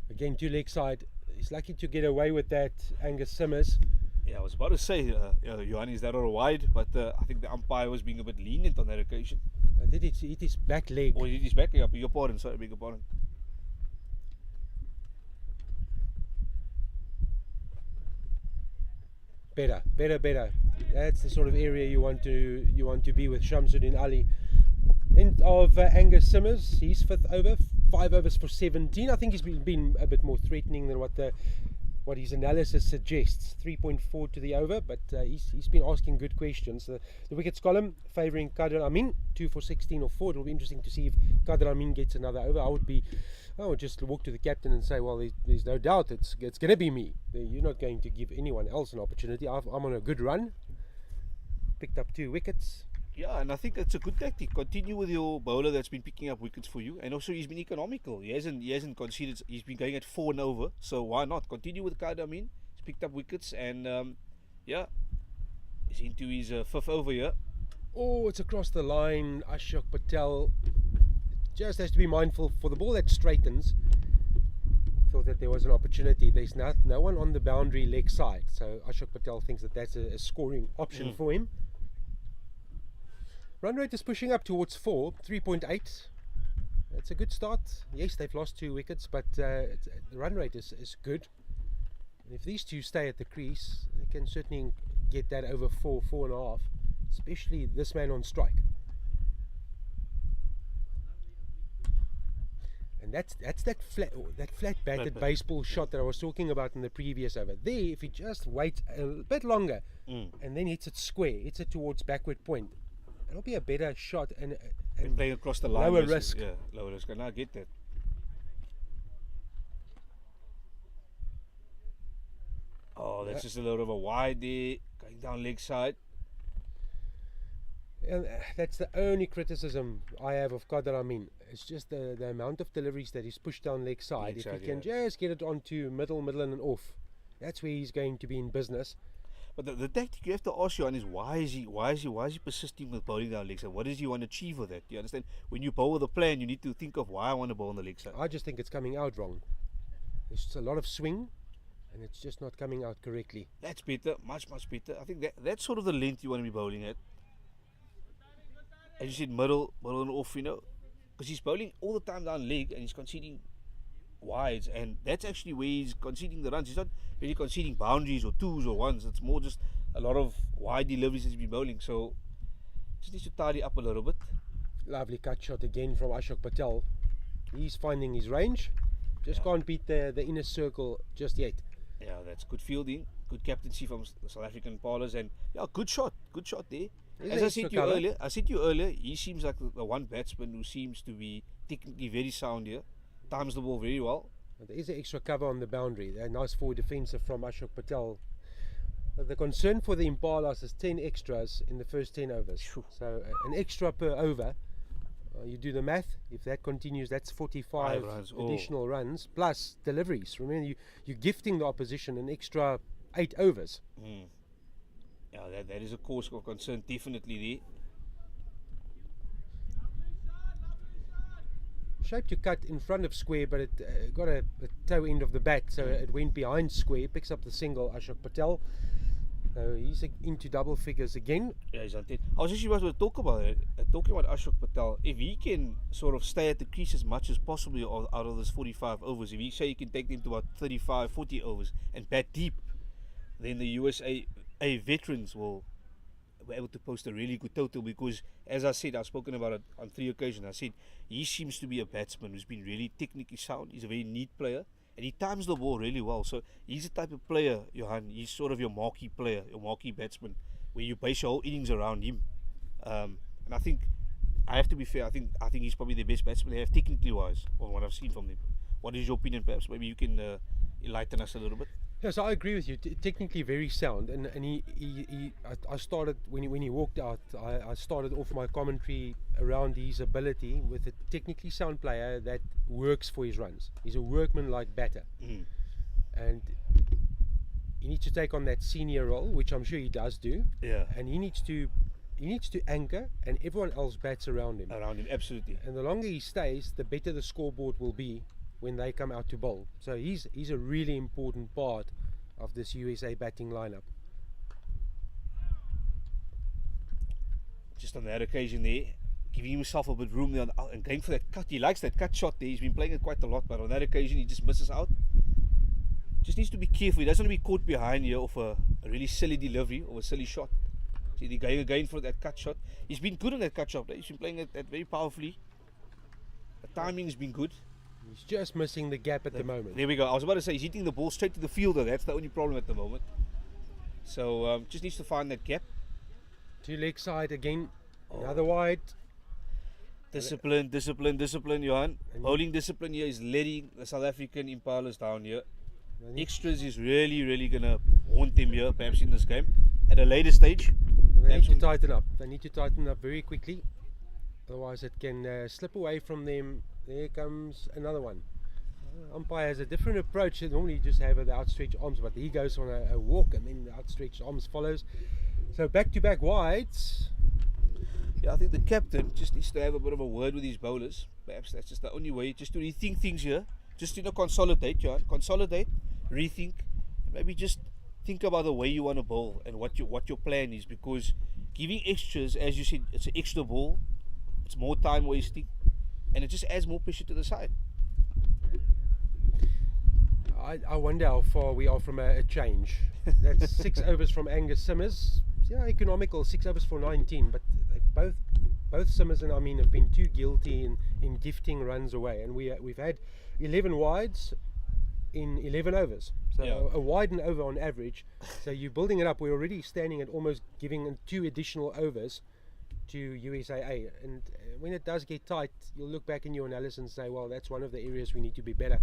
Again, 2 leg side. He's lucky to get away with that, Angus Simmers. Yeah, I was about to say, Johan, is that all wide? But I think the umpire was being a bit lenient on that occasion. Did he hit his back leg? Or he hit his back leg? I beg your pardon, sorry, I beg your pardon. Better. That's the sort of area you want to be with Shamsudin Ali. End of Angus Simmers, he's 5th over, 5 overs for 17. I think he's been a bit more threatening than what his analysis suggests. 3.4 to the over, but he's been asking good questions. The wickets column favouring Kader Amin, 2 for 16 or 4. It'll be interesting to see if Kader Amin gets another over. I would just walk to the captain and say, well, there's no doubt it's going to be me. You're not going to give anyone else an opportunity. I'm on a good run. Picked up 2 wickets. Yeah, and I think that's a good tactic. Continue with your bowler that's been picking up wickets for you, and also he's been economical. He hasn't conceded. He's been going at 4 and over, so why not continue with Kader Amin? He's picked up wickets, and he's into his 5th over here. Oh, it's across the line. Ashok Patel just has to be mindful for the ball that straightens. thought that there was an opportunity. There's no one on the boundary leg side, so Ashok Patel thinks that that's a scoring option for him. Run rate is pushing up towards 3.8. It's a good start. Yes, they've lost 2 wickets, but the run rate is good. And if these two stay at the crease, they can certainly get that over 4.5, especially this man on strike. And that's that flat batted baseball shot that I was talking about in the previous over. There, if he just waits a bit longer and then hits it square, hits it towards backward point, it'll be a better shot and playing across the line. Lower risk. Yeah, lower risk. And I get that. Oh, that's just a little of a wide there, going down leg side. And that's the only criticism I have of Kader Amin. It's just the amount of deliveries that he's pushed down leg side. If he can just get it onto middle and off, that's where he's going to be in business. But the tactic you have to ask Johan is why is he persisting with bowling down leg side? What does he want to achieve with that? You understand? When you bowl with a plan, you need to think of why I want to bowl on the leg side. I just think it's coming out wrong. There's just a lot of swing, and it's just not coming out correctly. That's better, much better. I think that's sort of the length you want to be bowling at. As you said, middle and off, you know, because he's bowling all the time down leg and he's conceding wides, and that's actually where he's conceding the runs. He's not really conceding boundaries or 2s or 1s. It's more just a lot of wide deliveries he's been bowling. So just needs to tidy up a little bit. Lovely cut shot again from Ashok Patel. He's finding his range. Just can't beat the inner circle just yet. Yeah, that's good fielding, good captaincy from the South African Impalas, and good shot there. As I said to you earlier, he seems like the one batsman who seems to be technically very sound here, times the ball very well. There is an extra cover on the boundary. A nice forward defensive from Ashok Patel. But the concern for the Impalas is 10 extras in the first 10 overs. So an extra per over. You do the math. If that continues, that's 45 additional runs plus deliveries. Remember, you're gifting the opposition an extra 8 overs. Yeah, that is a cause of concern, definitely there. Shape to cut in front of square, but it got a toe end of the bat, so it went behind square. Picks up the single, Ashok Patel. So he's into double figures again. Yeah, he's on 10. I was actually about to talk about it. Talking about Ashok Patel, if he can sort of stay at the crease as much as possible out of this 45 overs, if he say he can take them to about 35, 40 overs and bat deep, then the USA veterans will be able to post a really good total, because as I said, I've spoken about it on 3 occasions. I said he seems to be a batsman who's been really technically sound. He's a very neat player and he times the ball really well. So he's the type of player, Johan, he's sort of your marquee player, your marquee batsman, where you base your whole innings around him. And I think, I have to be fair, I think he's probably the best batsman they have technically wise, from what I've seen from them. What is your opinion? Perhaps maybe you can enlighten us a little bit. Yes, I agree with you. Technically very sound, and I started when he walked out. I started off my commentary around his ability with a technically sound player that works for his runs. He's a workman-like batter, and he needs to take on that senior role, which I'm sure he does do. Yeah. And he needs to anchor, and everyone else bats around him. Absolutely. And the longer he stays, the better the scoreboard will be when they come out to bowl. So he's a really important part of this USA batting lineup. Just on that occasion there, giving himself a bit of room there and going for that cut. He likes that cut shot there. He's been playing it quite a lot, but on that occasion he just misses out. Just needs to be careful. He doesn't want to be caught behind here of a really silly delivery or a silly shot. See, they're going again for that cut shot. He's been good on that cut shot. He's been playing it very powerfully. The timing's been good. He's just missing the gap at the moment. There we go. I was about to say he's hitting the ball straight to the fielder. That's the only problem at the moment. So just needs to find that gap. 2 leg side again. Another wide. Discipline, Johan. Bowling discipline here is letting the South African Impalas down here. Extras is really going to haunt them here, perhaps in this game. At a later stage. They need to tighten up. They need to tighten up very quickly. Otherwise it can slip away from them. There comes another one. Umpire has a different approach. They normally just have the outstretched arms, but he goes on a walk and then the outstretched arms follows. So back-to-back wides. Yeah, I think the captain just needs to have a bit of a word with his bowlers. Perhaps that's just the only way, just to rethink things here. just consolidate, Johan. Consolidate, rethink, and maybe just think about the way you want to bowl and what your plan is. Because giving extras, as you said, it's an extra ball. It's more time wasting, and it just adds more pressure to the side. I wonder how far we are from a change. That's 6 overs from Angus Simmers. Yeah, economical, 6 overs for 19, but they both Simmers and Amin have been too guilty in gifting runs away, and we've had 11 wides in 11 overs. So a wide and over on average. So you're building it up. We're already standing at almost giving 2 additional overs to USAA, and when it does get tight, you'll look back in your analysis and say, well, that's one of the areas we need to be better.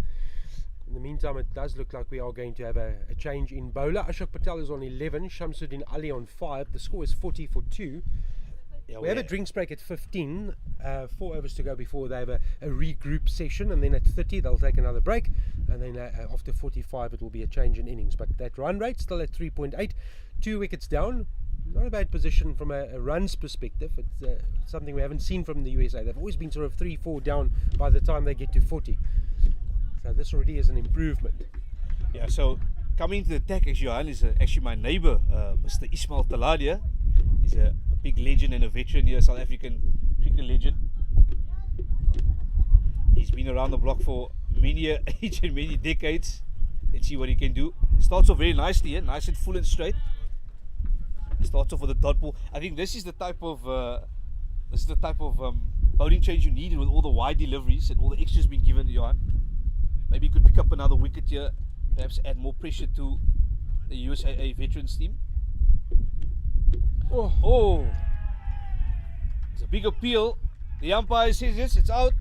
In the meantime, it does look like we are going to have a change in bowler. Ashok Patel is on 11, Shamsudin Ali on 5. The score is 40 for 2. We have a drinks break at 15, 4 overs to go before they have a regroup session, and then at 30 they'll take another break, and then after 45 it will be a change in innings. But that run rate still at 3.8, 2 wickets down. Not a bad position from a runs perspective. It's something we haven't seen from the USA. They've always been sort of 3-4 down by the time they get to 40. So this already is an improvement. Yeah, so coming to the attack, Johan, is actually my neighbour, Mr. Ismail Taladia. He's a big legend and a veteran here, South African cricket legend. He's been around the block for many age and many decades. Let's see what he can do. Starts off very nicely, nice and full and straight. Starts off with a dot ball. I think this is the type of bowling change you needed with all the wide deliveries and all the extras being given, Johan. Maybe you could pick up another wicket here, perhaps add more pressure to the USAA veterans team. Oh, it's a big appeal. The umpire says yes, it's out.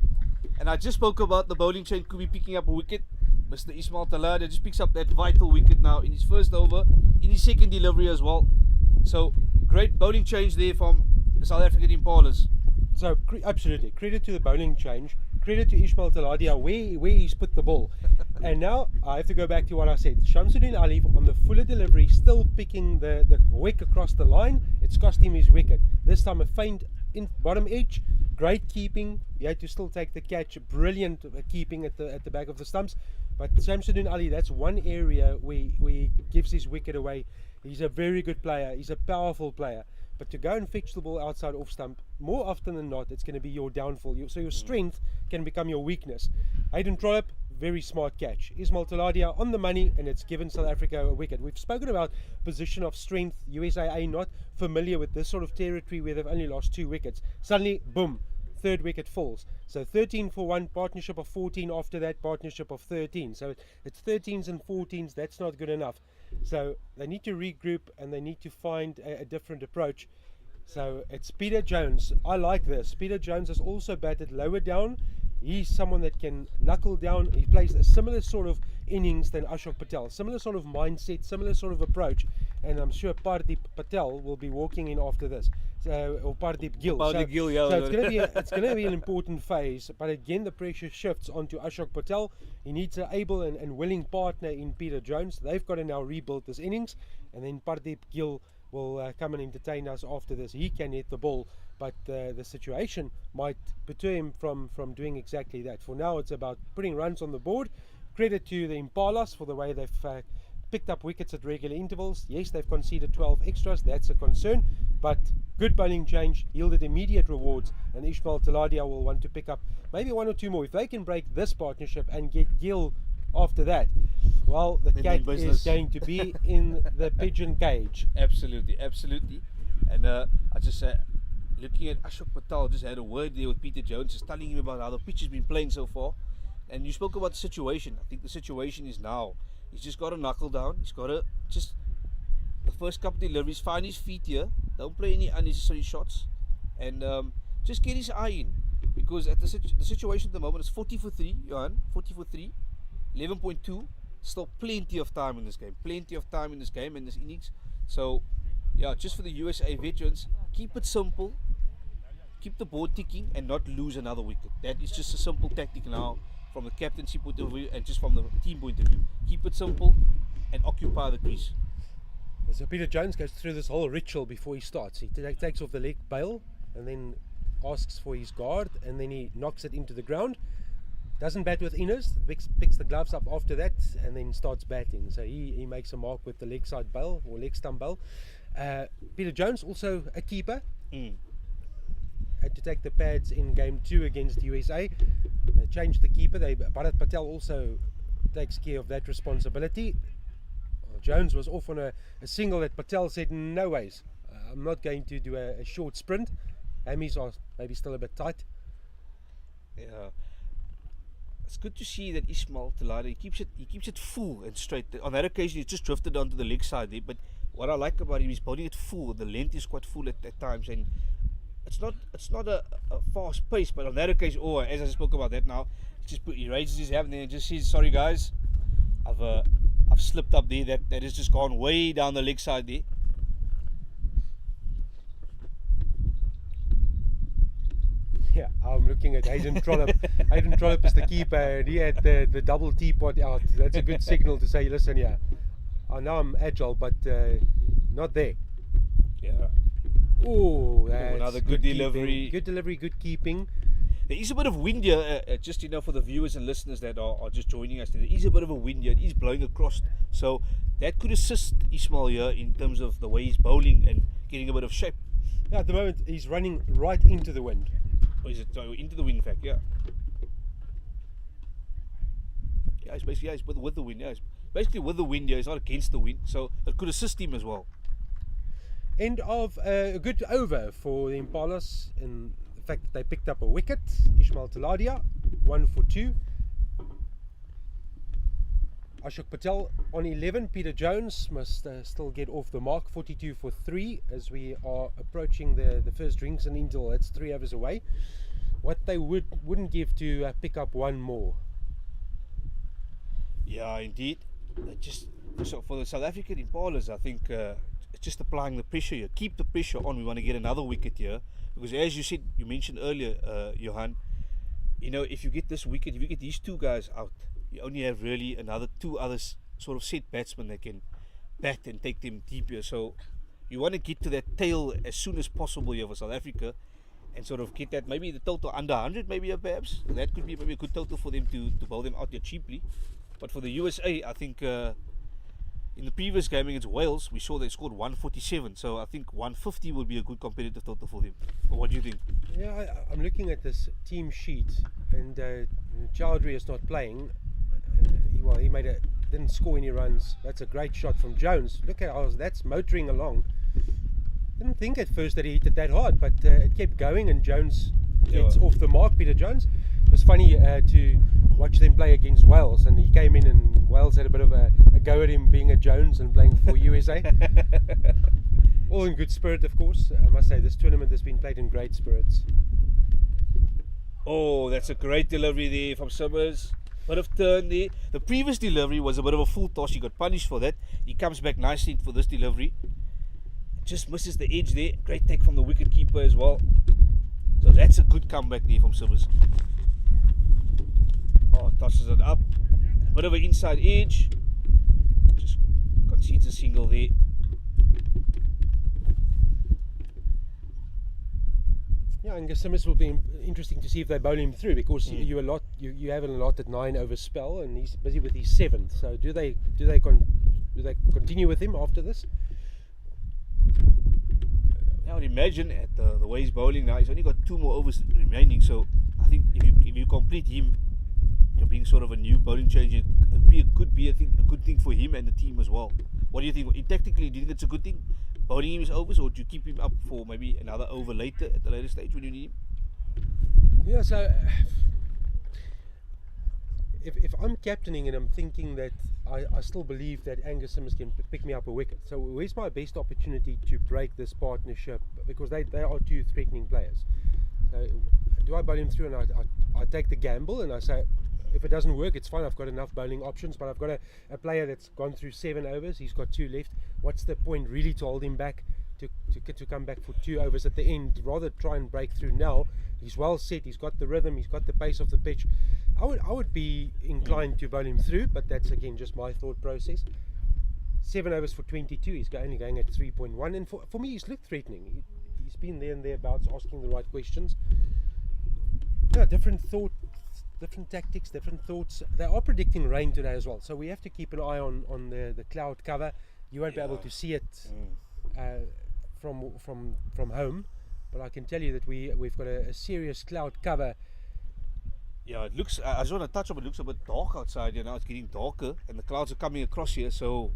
And I just spoke about the bowling change could be picking up a wicket. Mr. Ismail Talada just picks up that vital wicket now in his first over, in his second delivery as well. So great bowling change there from the South African Impalas. So absolutely, credit to the bowling change, credit to Ismail Taladia where he's put the ball. And now I have to go back to what I said. Shamsudin Ali on the fuller delivery, still picking the wick across the line. It's cost him his wicket. This time a feint in bottom edge, great keeping. He had to still take the catch. Brilliant keeping at the back of the stumps. But Shamsudin Ali, that's one area where he gives his wicket away. He's a very good player. He's a powerful player. But to go and fetch the ball outside off stump, more often than not, it's going to be your downfall. So your strength can become your weakness. Hayden Trollope, very smart catch. Ismail Taladia on the money, and it's given South Africa a wicket. We've spoken about position of strength. USAA not familiar with this sort of territory where they've only lost 2 wickets. Suddenly, boom, 3rd wicket falls. So 13 for 1, partnership of 14 after that, partnership of 13. So it's 13s and 14s, that's not good enough. So they need to regroup and they need to find a different approach. So it's Peter Jones. I like this. Peter Jones has also batted lower down. He's someone that can knuckle down. He plays a similar sort of innings than Ashok Patel. Similar sort of mindset, similar sort of approach. And I'm sure Parip Patel will be walking in after this. Or Parip Gil. Gil, yeah. So it's going to be an important phase. But again, the pressure shifts onto Ashok Patel. He needs an able and willing partner in Peter Jones. They've got to now rebuild this innings. And then Parip Gil will come and entertain us after this. He can hit the ball, but the situation might deter him from doing exactly that. For now, it's about putting runs on the board. Credit to the Impalas for the way they've picked up wickets at regular intervals. Yes, they've conceded 12 extras. That's a concern, but good bowling change yielded immediate rewards, and Ismail Taladia will want to pick up maybe 1 or 2 more. If they can break this partnership and get Gil after that, well, the cat is going to be in the pigeon cage. Absolutely. And I just looking at Ashok Patel, just had a word there with Peter Jones, just telling him about how the pitch has been playing so far. And you spoke about the situation. I think the situation is now, he's just got to knuckle down. He's got to just, the first couple of deliveries, find his feet here. Don't play any unnecessary shots. And just get his eye in. Because at the situation at the moment is 40 for 3, Johan, 40 for 3, 11.2. Still plenty of time in this game. In this innings. So, yeah, just for the USA veterans, keep it simple. Keep the board ticking and not lose another wicket. That is just a simple tactic now from the captaincy point of view and just from the team point of view. Keep it simple and occupy the crease. So Peter Jones goes through this whole ritual before he starts. He takes off the leg bail and then asks for his guard, and then he knocks it into the ground. doesn't bat with inners, picks the gloves up after that, and then starts batting. So he makes a mark with the leg side bowl or leg stump bowl. Peter Jones, also a keeper, had to take the pads in game 2 against USA. They changed the keeper. Parip Patel also takes care of that responsibility. Jones was off on a single that Patel said, no ways, I'm not going to do a short sprint. Hammies are maybe still a bit tight. Yeah. It's good to see that Ismail Talada, he keeps it full and straight. On that occasion, he just drifted onto the leg side there. But what I like about him, he's bowling it full. The length is quite full at times, and it's not a fast pace. But on that occasion, as I spoke about that now, he raises his hand and just says, "Sorry guys, I've slipped up there. That has just gone way down the leg side there." Yeah, I'm looking at Hayden Trollope. Hayden Trollope is the keeper, and he had the double teapot out. That's a good signal to say, listen, yeah, I know I'm agile, but not there. Yeah. Oh, that's another good delivery. Keeping. Good delivery, good keeping. There is a bit of wind here, just for the viewers and listeners that are just joining us. There is a bit of a wind here. It is blowing across, so that could assist Ismail here in terms of the way he's bowling and getting a bit of shape. Yeah, at the moment he's running right into the wind. Or is it into the wind? In fact, yeah. Yeah, it's basically it's with the wind. Yeah, it's basically with the wind. Yeah, it's not against the wind, so it could assist him as well. End of a good over for the Impalas in the fact that they picked up a wicket. Ismail Talada, 1 for 2. Ashok Patel on 11. Peter Jones must still get off the mark, 42 for 3, as we are approaching the first drinks and interval. That's 3 overs away. What they wouldn't give to pick up one more. Yeah, indeed. So for the South African Impalas, I think it's just applying the pressure here. Keep the pressure on. We want to get another wicket here, because as you mentioned earlier, Johan, if you get this wicket, if you get these 2 guys out, you only have really another 2 others sort of set batsmen that can bat and take them deep here. So you want to get to that tail as soon as possible here for South Africa, and sort of get that, maybe the total under 100 maybe perhaps. That could be maybe a good total for them to bowl them out here cheaply. But for the USA, I think in the previous game against Wales, we saw they scored 147. So I think 150 will be a good competitive total for them. Or what do you think? Yeah, I'm looking at this team sheet, and Chowdhury is not playing. He didn't score any runs. That's a great shot from Jones. Look at how that's motoring along. Didn't think at first that he hit it that hard, but it kept going, and Jones gets off the mark. Peter Jones. It was funny to watch them play against Wales, and he came in and Wales had a bit of a go at him being a Jones and playing for USA. All in good spirit, of course. I must say this tournament has been played in great spirits. Oh, that's a great delivery there from Simmers. Bit of turn there. The previous delivery was a bit of a full toss. He got punished for that. He comes back nicely for this delivery. Just misses the edge there. Great take from the wicket keeper as well. So that's a good comeback there from Simmers. Oh, tosses it up. A bit of an inside edge. Just concedes a single there. Yeah, and Simmers will be interesting to see if they bowl him through, because you have a lot at 9 over spell, and he's busy with his 7th. So do they continue with him after this? I would imagine at the way he's bowling now, he's only got 2 more overs remaining. So I think if you complete him, you're being sort of a new bowling change. It could be a good thing for him and the team as well. What do you think? Tactically, do you think it's a good thing, bowling him his overs, or do you keep him up for maybe another over later at the later stage when you need him? Yeah, so if I'm captaining and I'm thinking that I still believe that Angus Simmers can pick me up a wicket, so where's my best opportunity to break this partnership, because they are 2 threatening players. So do I bowl him through, and I take the gamble and I say, if it doesn't work, it's fine, I've got enough bowling options, but I've got a player that's gone through 7 overs, he's got 2 left. What's the point really to hold him back, to come back for 2 overs at the end? Rather try and break through now. He's well set, he's got the rhythm, he's got the pace of the pitch. I would be inclined to bowl him through, but that's again just my thought process. 7 overs for 22, he's only going at 3.1, and for me he's looked threatening. He's been there and thereabouts, asking the right questions. Yeah, different thought different tactics, different thoughts. They are predicting rain today as well, so we have to keep an eye on the cloud cover. You won't be able to see it from home, but I can tell you that we've got a serious cloud cover. Yeah, it looks, I just want to touch on it, looks a bit dark outside, you know, it's getting darker and the clouds are coming across here, so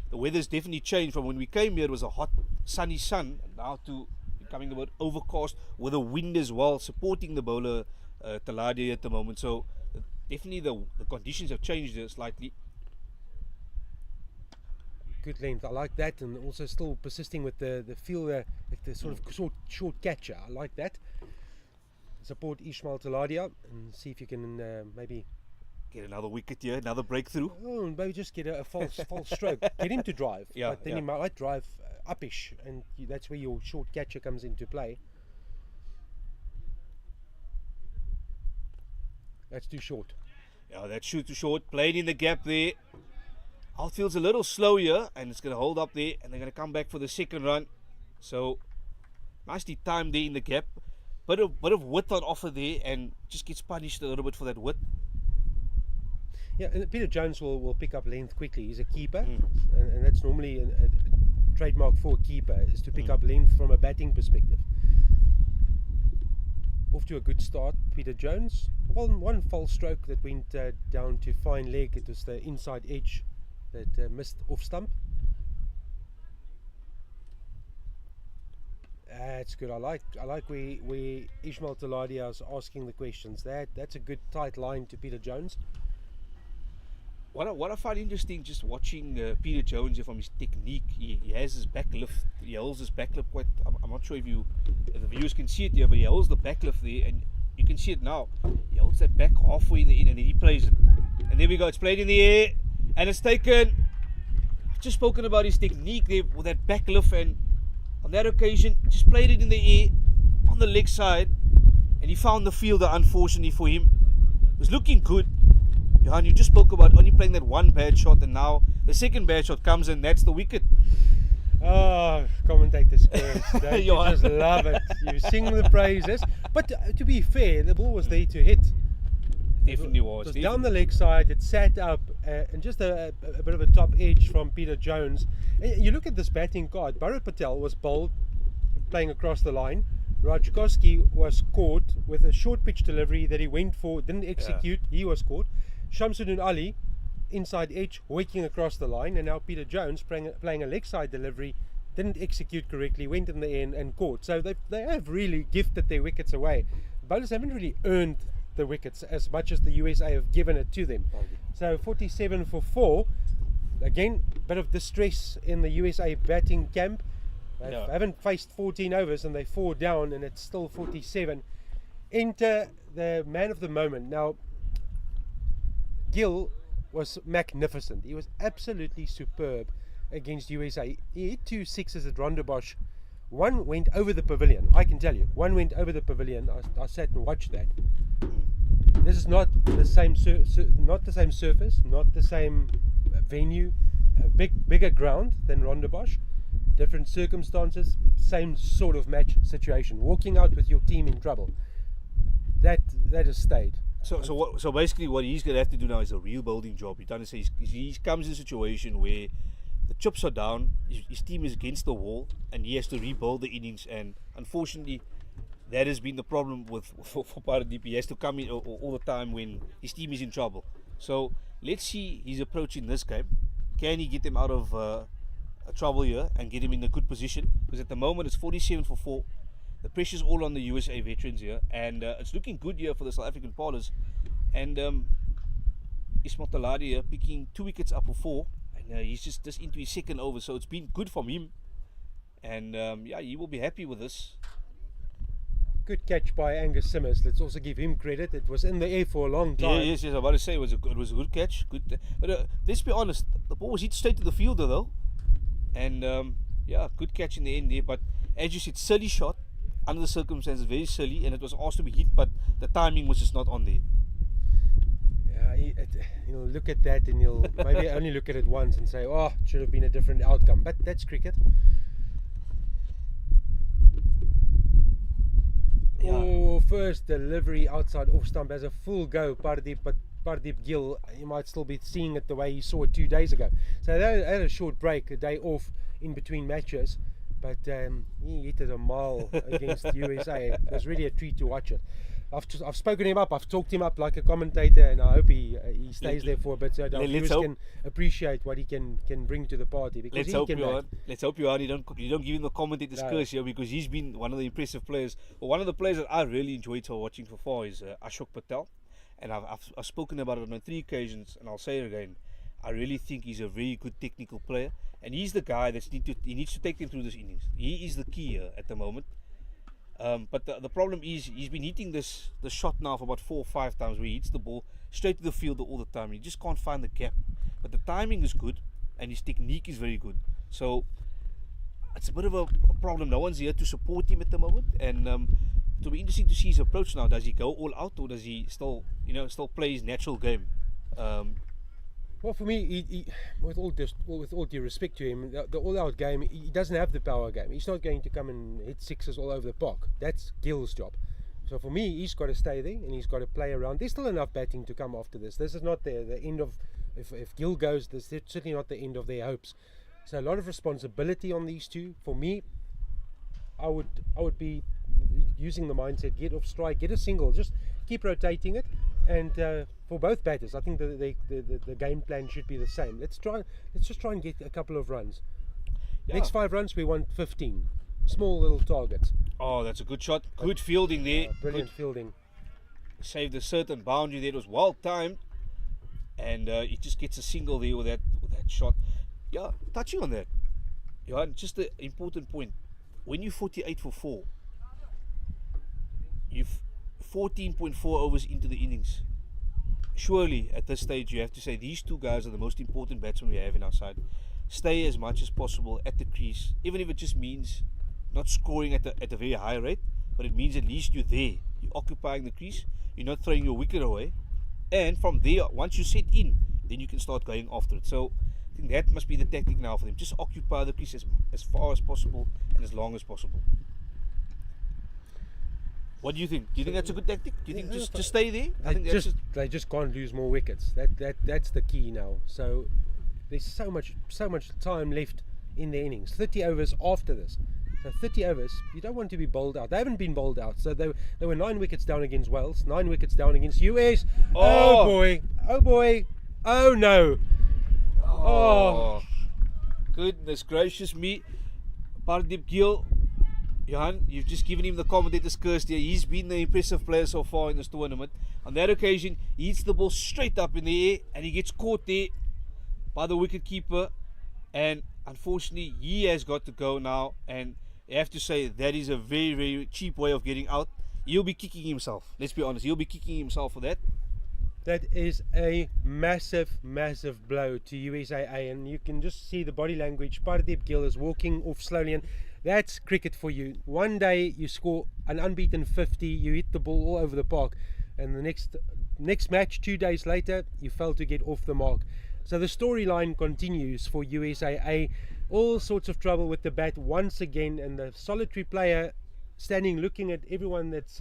the weather's definitely changed. From when we came here, it was a hot, sunny sun, and now to becoming a bit overcast with a wind as well, supporting the bowler Talade at the moment, so definitely the conditions have changed here slightly. Good length, I like that, and also still persisting with the fielder, with the sort of short catcher. I like that. Support Ismail Taladia and see if you can maybe Get another wicket here, another breakthrough. Oh, maybe just get a false stroke. Get him to drive, but then he might drive upish, and that's where your short catcher comes into play. That's too short. Yeah, that's too short. Played in the gap there. Outfield's a little slow here, and it's going to hold up there, and they're going to come back for the second run. So, nicely timed there in the gap. Bit of width on offer there, and just gets punished a little bit for that width. Yeah, and Peter Jones will pick up length quickly. He's a keeper, and that's normally a trademark for a keeper, is to pick up length from a batting perspective. Off to a good start, Peter Jones. One false stroke that went down to fine leg. It was the inside edge that missed off stump. That's good. I like where Ismail Taladia is asking the questions. That's a good tight line to Peter Jones. What I find interesting just watching Peter Jones here from his technique, he has his back lift, he holds his back lift quite, I'm not sure if the viewers can see it here, but he holds the back lift there, and you can see it now. He holds that back halfway in the end, and then he plays it. And there we go, it's played in the air, and it's taken. I've just spoken about his technique there with that back lift, and on that occasion, just played it in the air, on the leg side, and he found the fielder, unfortunately for him. It was looking good. Johan, you just spoke about only playing that one bad shot, and now the second bad shot comes, and that's the wicket. Oh, commentators, don't you just love it? You sing the praises. But to be fair, the ball was there to hit. Definitely was. It was down the leg side, it sat up, and just a bit of a top edge from Peter Jones. And you look at this batting card, Parip Patel was bowled, playing across the line. Rajkowski was caught with a short pitch delivery that he went for, didn't execute, he was caught. Shamsudin Ali, inside edge, hoiking across the line, and now Peter Jones playing a leg side delivery, didn't execute correctly, went in the air and caught. So they have really gifted their wickets away. Bowlers haven't really earned the wickets as much as the USA have given it to them. So 47 for 4. Again, bit of distress in the USA batting camp. They haven't faced 14 overs and they're 4 down, and it's still 47. Enter the man of the moment. Now, Gil was magnificent. He was absolutely superb against USA. He hit 2 sixes at Rondebosch. One went over the pavilion, I can tell you. One went over the pavilion. I sat and watched that. This is not the same not the same surface, not the same venue, a bigger ground than Rondebosch. Different circumstances, same sort of match situation. Walking out with your team in trouble. That has stayed. So basically what he's going to have to do now is a real building job. He comes in a situation where the chips are down, his team is against the wall, and he has to rebuild the innings. And unfortunately, that has been the problem for Paradeep. He has to come in all the time when his team is in trouble. So let's see his approach in this game. Can he get them out of trouble here and get him in a good position? Because at the moment it's 47 for 4. The pressure's all on the USA veterans here, and it's looking good here for the South African bowlers. And Ismail Taladia here picking 2 wickets up for 4, and he's just into his second over, so it's been good from him. And he will be happy with this. Good catch by Angus Simmers. Let's also give him credit. It was in the air for a long time. Yes. I'm about to say it was a good catch. But let's be honest, the ball was hit straight to the fielder though, and good catch in the end there. But as you said, silly shot. Under the circumstances, very silly, and it was asked to be hit, but the timing was just not on there. Yeah, he'll look at that and he'll maybe only look at it once and say, "Oh, it should have been a different outcome." But that's cricket. first delivery outside off stump has a full go, Parip, but Parip Gil, you might still be seeing it the way you saw it 2 days ago. So they had a short break, a day off in between matches, but he hit it a mile against USA. It was really a treat to watch it. I've spoken him up, I've talked him up like a commentator, and I hope he stays there for a bit so our viewers can appreciate what he can bring to the party. Because let's hope, Johan, you don't give him the commentator's curse here, because he's been one of the impressive players. Well, one of the players that I really enjoyed watching so far is Ashok Patel, and I've spoken about it on 3 occasions, and I'll say it again. I really think he's a very good technical player, and he's the guy that he needs to take them through this innings. He is the key here at the moment. But the problem is he's been hitting this shot now for about 4 or 5 times, where he hits the ball straight to the field all the time. He just can't find the gap. But the timing is good and his technique is very good. So it's a bit of a problem. No one's here to support him at the moment, and it'll be interesting to see his approach now. Does he go all out, or does he still play his natural game? Well, for me, he, with all due respect to him, the all-out game, he doesn't have the power game. He's not going to come and hit sixes all over the park. That's Gil's job. So for me, he's got to stay there and he's got to play around. There's still enough batting to come after this. This is not the end of, if Gil goes, this is certainly not the end of their hopes. So a lot of responsibility on these two. For me, I would be using the mindset, get off strike, get a single, just keep rotating it. And for both batters, I think the game plan should be the same. Let's just try and get a couple of runs. Yeah. Next 5 runs, we want 15. Small little targets. Oh, that's a good shot. Good fielding there. Brilliant fielding. Saved a certain boundary there. It was well timed, and he just gets a single there with that shot. Yeah, touching on that. Yeah, just an important point. When you're 48 for 4, you've 14.4 overs into the innings. Surely at this stage you have to say these 2 guys are the most important batsmen we have in our side. Stay as much as possible at the crease, even if it just means not scoring at a very high rate, but it means at least you're there, you're occupying the crease, you're not throwing your wicket away, and from there, once you set in, then you can start going after it. So I think that must be the tactic now for them. Just occupy the crease as far as possible and as long as possible. What do you think? Do you think that's a good tactic? Do you think just stay there? I think they just can't lose more wickets. That's the key now. So there's so much time left in the innings. 30 overs after this. So 30 overs, you don't want to be bowled out. They haven't been bowled out. So they were 9 wickets down against Wales, 9 wickets down against US. Oh boy! Oh boy! Oh no! Oh, goodness gracious me! Parip Gil. Johan, you've just given him the commentator's curse there. He's been the impressive player so far in this tournament. On that occasion, he hits the ball straight up in the air and he gets caught there by the wicketkeeper. And unfortunately, he has got to go now. And you have to say that is a very, very cheap way of getting out. He'll be kicking himself. Let's be honest. He'll be kicking himself for that. That is a massive, massive blow to USAA. And you can just see the body language. Parip Gil is walking off slowly. And that's cricket for you. One day you score an unbeaten 50, you hit the ball all over the park, and the next match 2 days later you fail to get off the mark. So the storyline continues for USAA. All sorts of trouble with the bat once again, and the solitary player standing looking at everyone that's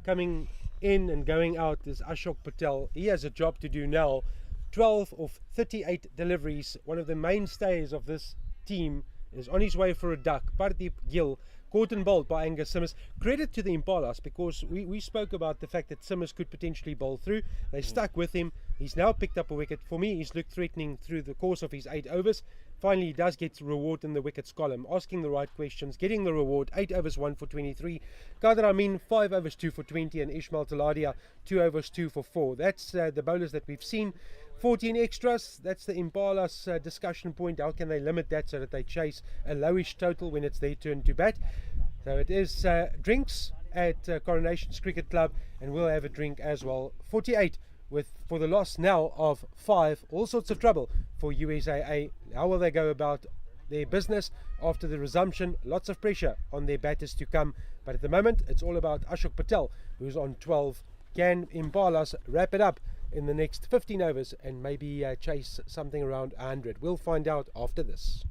coming in and going out is Ashok Patel. He has a job to do now. 12 of 38 deliveries, one of the mainstays of this team, is on his way for a duck. Parip Gil, caught and bowled by Angus Simmers. Credit to the Impalas, because we spoke about the fact that Simmers could potentially bowl through. They stuck with him. He's now picked up a wicket. For me, he's looked threatening through the course of his 8 overs. Finally, he does get reward in the wickets column, asking the right questions, getting the reward. 8 overs, 1 for 23. Kader Amin, 5 overs, 2 for 20, and Ismail Taladia, 2 overs, 2 for 4. That's the bowlers that we've seen. 14 extras, that's the Impalas discussion point. How can they limit that so that they chase a lowish total when it's their turn to bat? So it is drinks at Coronation Cricket Club, and we'll have a drink as well. 48 for the loss now of 5. All sorts of trouble for USAA. How will they go about their business after the resumption? Lots of pressure on their batters to come, but at the moment it's all about Ashok Patel, who's on 12. Can Impalas wrap it up in the next 15 overs and maybe chase something around 100? We'll find out after this.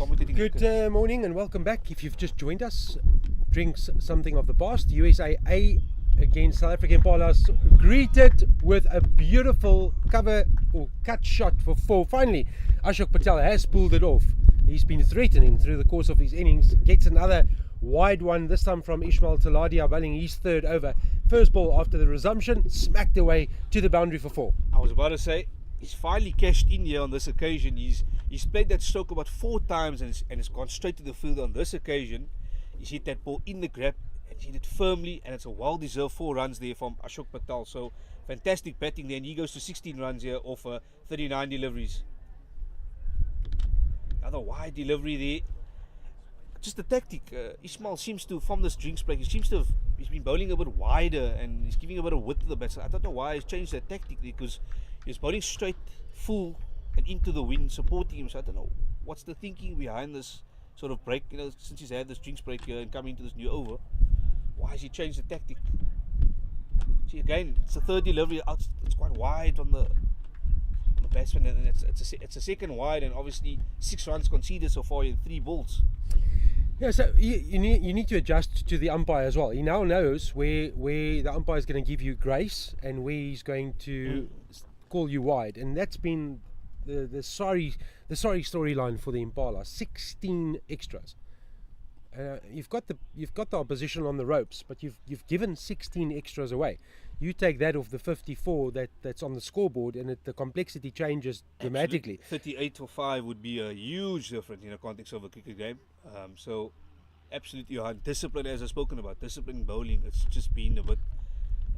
commentating. Good morning and welcome back. If you've just joined us, drinks something of the past. USA A against South African Impalas, greeted with a beautiful cover or cut shot for 4. Finally, Ashok Patel has pulled it off. He's been threatening through the course of his innings. Gets another wide one, this time from Ismail Taladia, bowling his 3rd over. First ball after the resumption, smacked away to the boundary for 4. I was about to say, he's finally cashed in here on this occasion. He's played that stroke about 4 times and it's gone straight to the field on this occasion. He's hit that ball in the grab and hit it firmly, and it's a well-deserved 4 runs there from Ashok Patel. So fantastic batting there, and he goes to 16 runs here off 39 deliveries. Another wide delivery there. Just the tactic. Ismail seems to, from this drinks break, he's been bowling a bit wider and he's giving a bit of width to the bats. I don't know why he's changed that tactic there, because he's bowling straight, full, and into the wind, supporting him. So I don't know what's the thinking behind this sort of break. You know, since he's had this drinks break here and coming into this new over, why has he changed the tactic? See, again, it's the 3rd delivery out. It's quite wide on the batsman, and it's a second wide, and obviously 6 runs conceded so far in 3 balls. Yeah, so you need to adjust to the umpire as well. He now knows where the umpire is going to give you grace and where he's going to call you wide, and that's been the sorry storyline for the Impala. 16 extras. You've got the opposition on the ropes, but you've given 16 extras away. You take that off the 54 that's on the scoreboard, and the complexity changes dramatically. 38 for 5 would be a huge difference in the context of a cricket game. So absolutely, Johan, discipline, as I've spoken about, discipline in bowling. It's just been a bit.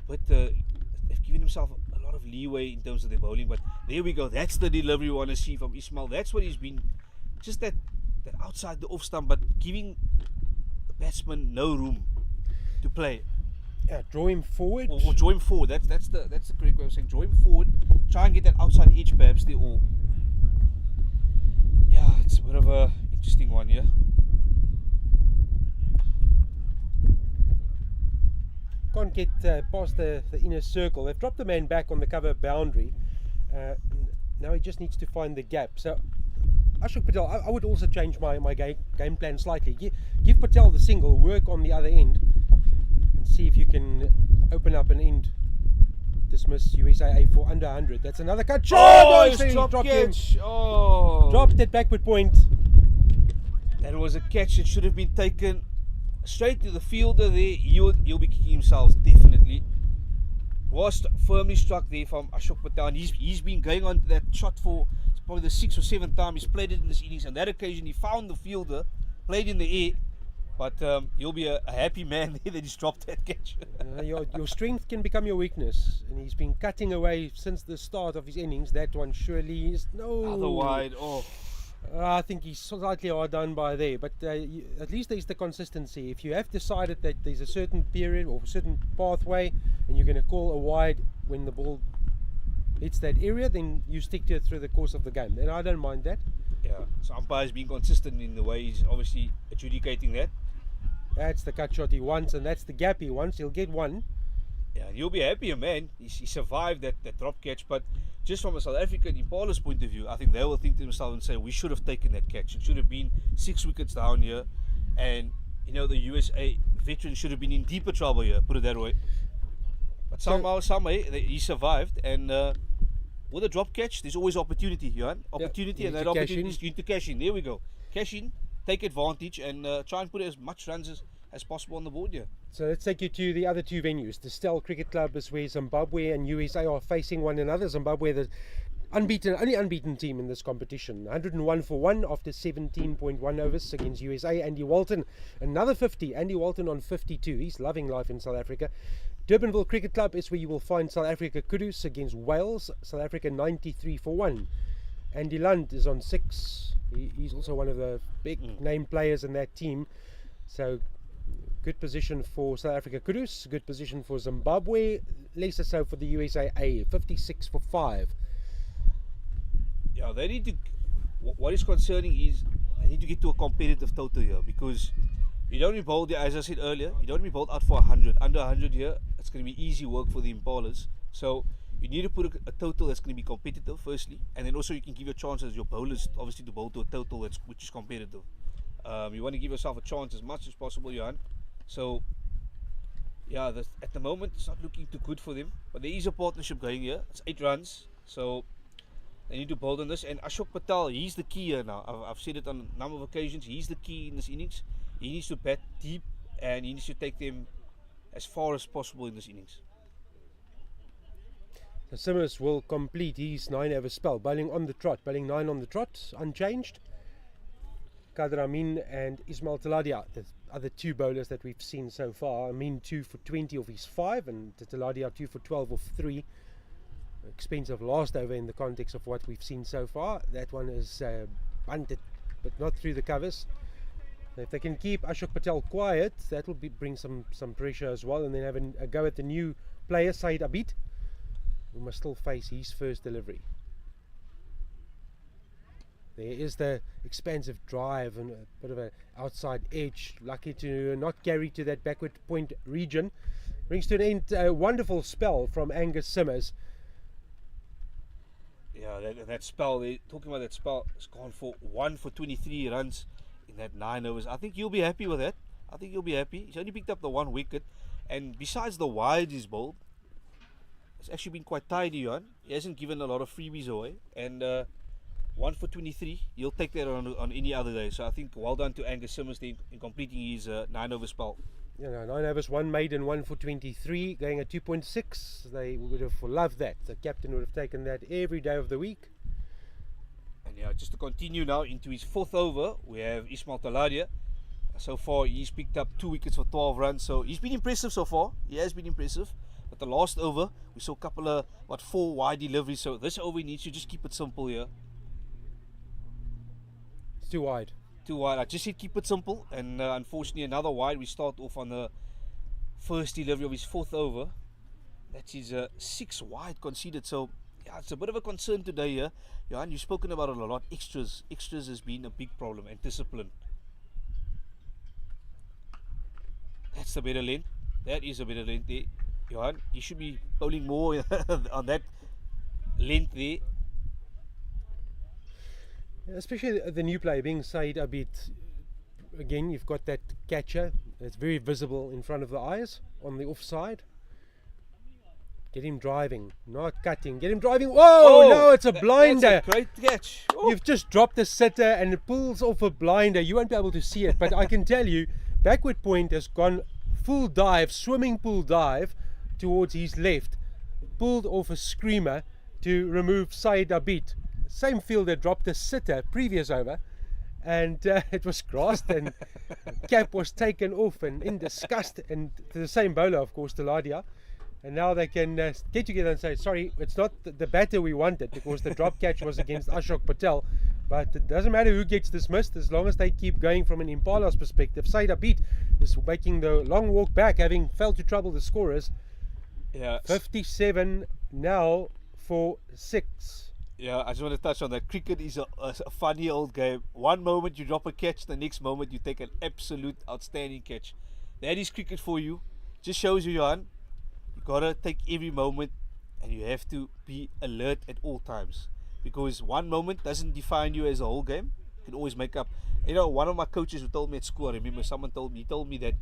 They've given himself a lot of leeway in terms of their bowling, but there we go. That's the delivery we want to see from Ismail. That's what he's been, just that outside the off stump, but giving the batsman no room to play. Yeah, draw him forward. Or draw him forward. That's the correct way of saying. Draw him forward. Try and get that outside edge, perhaps. They all. Yeah, it's a bit of a interesting one here. Can't get past the inner circle. They've dropped the man back on the cover boundary. Now he just needs to find the gap. So Ashok Patel, I would also change my game plan slightly. Give Patel the single, work on the other end, and see if you can open up an end. Dismiss USA for under 100. That's another cut shot. Oh, it's dropped catch. Oh, dropped at backward point. That was a catch. It should have been taken straight to the fielder there. He'll be kicking himself, definitely. Was firmly struck there from Ashok Patel, and he's been going on to that shot for probably the 6th or 7th time he's played it in this innings. On that occasion, he found the fielder, played in the air, but he'll be a happy man there that he's dropped that catch. Your strength can become your weakness, and he's been cutting away since the start of his innings. That one surely is Other wide. Oh. I think he's slightly hard done by there, but at least there's the consistency. If you have decided that there's a certain period or a certain pathway and you're going to call a wide when the ball hits that area, then you stick to it through the course of the game. And I don't mind that. Yeah, so umpire's being consistent in the way he's obviously adjudicating that. That's the cut shot he wants, and that's the gap he wants. He'll get one. Yeah, he'll be happier, man. He survived that drop catch, but just from a South African Impala's point of view, I think they will think to themselves and say, we should have taken that catch. It should have been 6 wickets down here, and you know, the USA veteran should have been in deeper trouble here, put it that way. But somehow, he survived, and with a drop catch, there's always opportunity, Johan. Opportunity, yeah, and that opportunity is to cash in. There we go. Cash in, take advantage, and try and put as much runs as possible on the board here. So let's take you to the other 2 venues. The Stell Cricket Club is where Zimbabwe and USA are facing one another. Zimbabwe, the only unbeaten team in this competition. 101 for 1 after 17.1 overs against USA. Andy Walton, another 50. Andy Walton on 52. He's loving life in South Africa. Durbanville Cricket Club is where you will find South Africa Kudus against Wales. South Africa 93 for 1. Andy Lund is on 6. He's also one of the big name players in that team. So good position for South Africa Kudus, good position for Zimbabwe, lesser so for the USA A, 56 for 5. Yeah, they need to. What is concerning is they need to get to a competitive total here, because you don't be bowled, as I said earlier, you don't be bowled out for 100. Under 100 here, it's going to be easy work for the Impalas. So you need to put a total that's going to be competitive, firstly, and then also you can give your chances your bowlers, obviously, to bowl to a total which is competitive. You want to give yourself a chance as much as possible, Johan. So, yeah, at the moment it's not looking too good for them, but there is a partnership going here. It's 8 runs, so they need to bowl on this. And Ashok Patel, he's the key here now. I've said it on a number of occasions. He's the key in this innings. He needs to bat deep, and he needs to take them as far as possible in this innings. So Simmers will complete his 9-over spell, bowling on the trot, bowling 9 on the trot, unchanged. Kader Amin and Ismail Taladia, the other 2 bowlers that we've seen so far. Amin 2 for 20 of his 5, and Taladia 2 for 12 of 3. Expensive last over in the context of what we've seen so far. That one is bunted, but not through the covers. If they can keep Ashok Patel quiet, that will bring some pressure as well, and then have a go at the new player, Saeed Abid, who must still face his first delivery. There is the expansive drive and a bit of an outside edge, lucky to not carry to that backward point region. Brings to an end a wonderful spell from Angus Simmers. Yeah, that spell, talking about that spell, it's gone for 1 for 23 runs in that 9 overs. I think you'll be happy with that. I think you'll be happy. He's only picked up the 1 wicket, and besides the wides he's bowled, it's actually been quite tidy, Johan. He hasn't given a lot of freebies away, and 1 for 23, you'll take that on any other day. So I think well done to Angus Simmers in completing his 9-over spell. You know, 9 overs, 1 maiden, 1 for 23, going at 2.6. They would have loved that. The captain would have taken that every day of the week. And yeah, just to continue now into his 4th over, we have Ismail Taladia. So far, he's picked up 2 wickets for 12 runs. So he's been impressive so far. He has been impressive. But the last over, we saw a couple of 4 wide deliveries. So this over, he needs to just keep it simple here. It's too wide. Too wide. I just said keep it simple, and unfortunately another wide. We start off on the first delivery of his 4th over. That's his 6 wide conceded. So yeah, it's a bit of a concern today here. Johan, you've spoken about it a lot. Extras has been a big problem, and discipline. That's the better length. That is a better length there. Johan, you should be bowling more on that length there. Especially the new player being Saeed Abid. Again, you've got that catcher. It's very visible in front of the eyes on the offside. Get him driving, not cutting. Get him driving. Whoa, no, it's a blinder. That's a great catch. Oh. You've just dropped the sitter and it pulls off a blinder. You won't be able to see it, but I can tell you, backward point has gone full dive, swimming pool dive towards his left. Pulled off a screamer to remove Saeed Abid. Same fielder dropped the sitter previous over, and it was grasped and cap was taken off and in disgust, and to the same bowler, of course, Taladia. And now they can get together and say, sorry, it's not the batter we wanted, because the drop catch was against Ashok Patel. But it doesn't matter who gets dismissed as long as they keep going from an Impalas perspective. Saeed Abid is making the long walk back, having failed to trouble the scorers. Yeah. 57 now for 6. Yeah, I just want to touch on that. Cricket is a funny old game. One moment you drop a catch, the next moment you take an absolute outstanding catch. That is cricket for you. Just shows you, Johan, you gotta take every moment, and you have to be alert at all times, because one moment doesn't define you as a whole game. You can always make up. You know, one of my coaches who told me at school, I remember someone told me that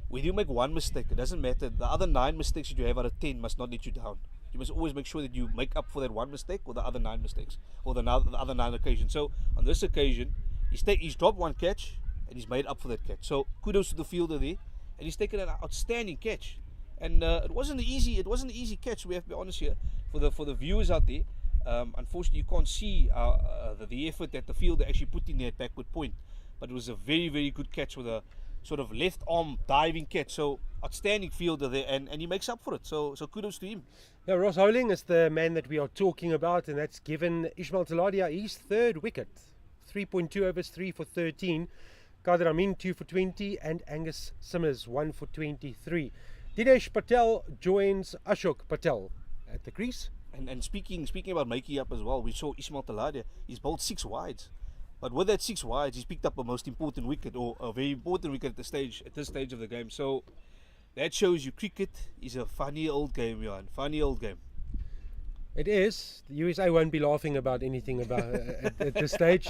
when you make one mistake, it doesn't matter. The other 9 mistakes that you have out of 10 must not let you down. You must always make sure that you make up for that one mistake or the other 9 mistakes, or the other 9 occasions. So on this occasion, he's dropped 1 catch and he's made up for that catch. So kudos to the fielder there, and he's taken an outstanding catch. And it wasn't an easy catch. We have to be honest here for the viewers out there. Unfortunately, you can't see the effort that the fielder actually put in there at backward point, but it was a very, very good catch with a sort of left arm diving catch. So outstanding fielder there, and he makes up for it. So kudos to him. Yeah, Ross Howling is the man that we are talking about, and that's given Ismail Taladia his 3rd wicket. 3.2 overs, 3 for 13. Kader Amin 2 for 20, and Angus Simmers 1 for 23. Dinesh Patel joins Ashok Patel at the crease. And speaking about making up as well, we saw Ismail Taladia. He's bowled 6 wides. But with that 6 wides, he's picked up a most important wicket, or a very important wicket at this stage of the game. So that shows you cricket is a funny old game, Johan. Funny old game. It is. The USA won't be laughing about anything about at this stage.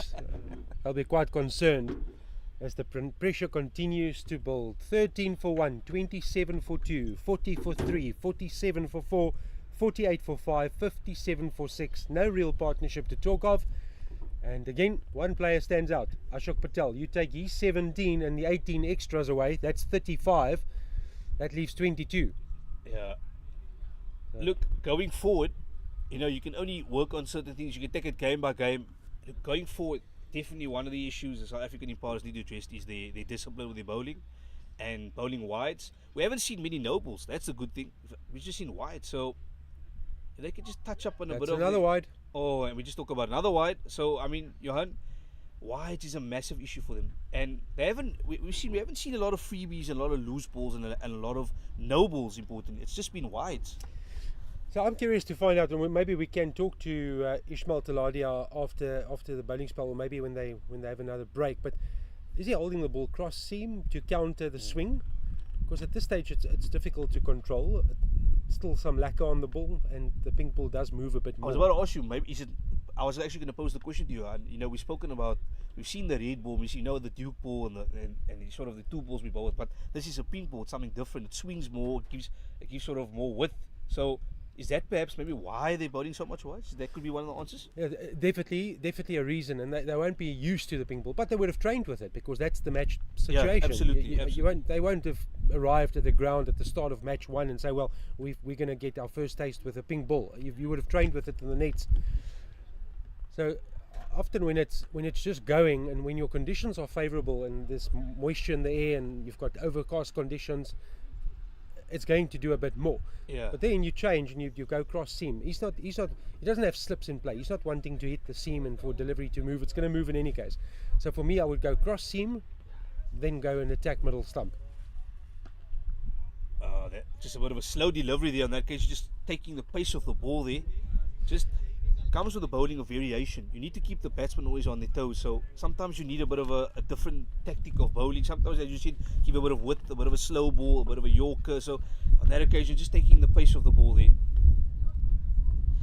They'll be quite concerned as the pressure continues to build. 13 for 1, 27 for 2, 40 for 3, 47 for 4, 48 for 5, 57 for 6. No real partnership to talk of. And again, one player stands out, Ashok Patel. You take his 17 and the 18 extras away, that's 35. That leaves 22. Yeah. Look, going forward, you can only work on certain things. You can take it game by game. Look, going forward, definitely one of the issues the South African Impalas need to address is their discipline with their bowling and bowling wides. We haven't seen many no balls. That's a good thing. We've just seen wide. So they can just touch up on a That's bit of another wide. Oh, and we just talk about another wide. So I mean, Johan, wides is a massive issue for them, and they haven't. We haven't seen a lot of freebies and a lot of loose balls and a lot of no balls. Importantly, it's just been wides. So I'm curious to find out, and maybe we can talk to Ismail Taladia after the bowling spell, or maybe when they have another break. But is he holding the ball cross seam to counter the swing? Because at this stage it's difficult to control. Still some lacquer on the ball, and the pink ball does move a bit more. I was about to ask you, maybe is it? I was actually going to pose the question to you. And we've seen the red ball, we see the Duke ball, and sort of the two balls we bowl with. But this is a pink ball. It's something different. It swings more. It gives sort of more width. So is that perhaps maybe why they're bowling so much wide? That could be one of the answers. Yeah, definitely a reason, and they won't be used to the pink ball, but they would have trained with it because that's the match situation. Yeah, absolutely. They won't have arrived at the ground at the start of match one and say, well, we're going to get our first taste with a pink ball. You would have trained with it in the nets. So often when it's just going, and when your conditions are favourable and there's moisture in the air and you've got overcast conditions, it's going to do a bit more. Yeah. But then you change and you go cross seam. He doesn't have slips in play. He's not wanting to hit the seam and for delivery to move. It's going to move in any case. So for me, I would go cross seam, then go and attack middle stump. Just a bit of a slow delivery there in that case, just taking the pace of the ball there. Just comes with the bowling of variation. You need to keep the batsman always on their toes. So sometimes you need a bit of a different tactic of bowling. Sometimes, as you said, keep a bit of width, a bit of a slow ball, a bit of a Yorker. So on that occasion, just taking the pace of the ball there.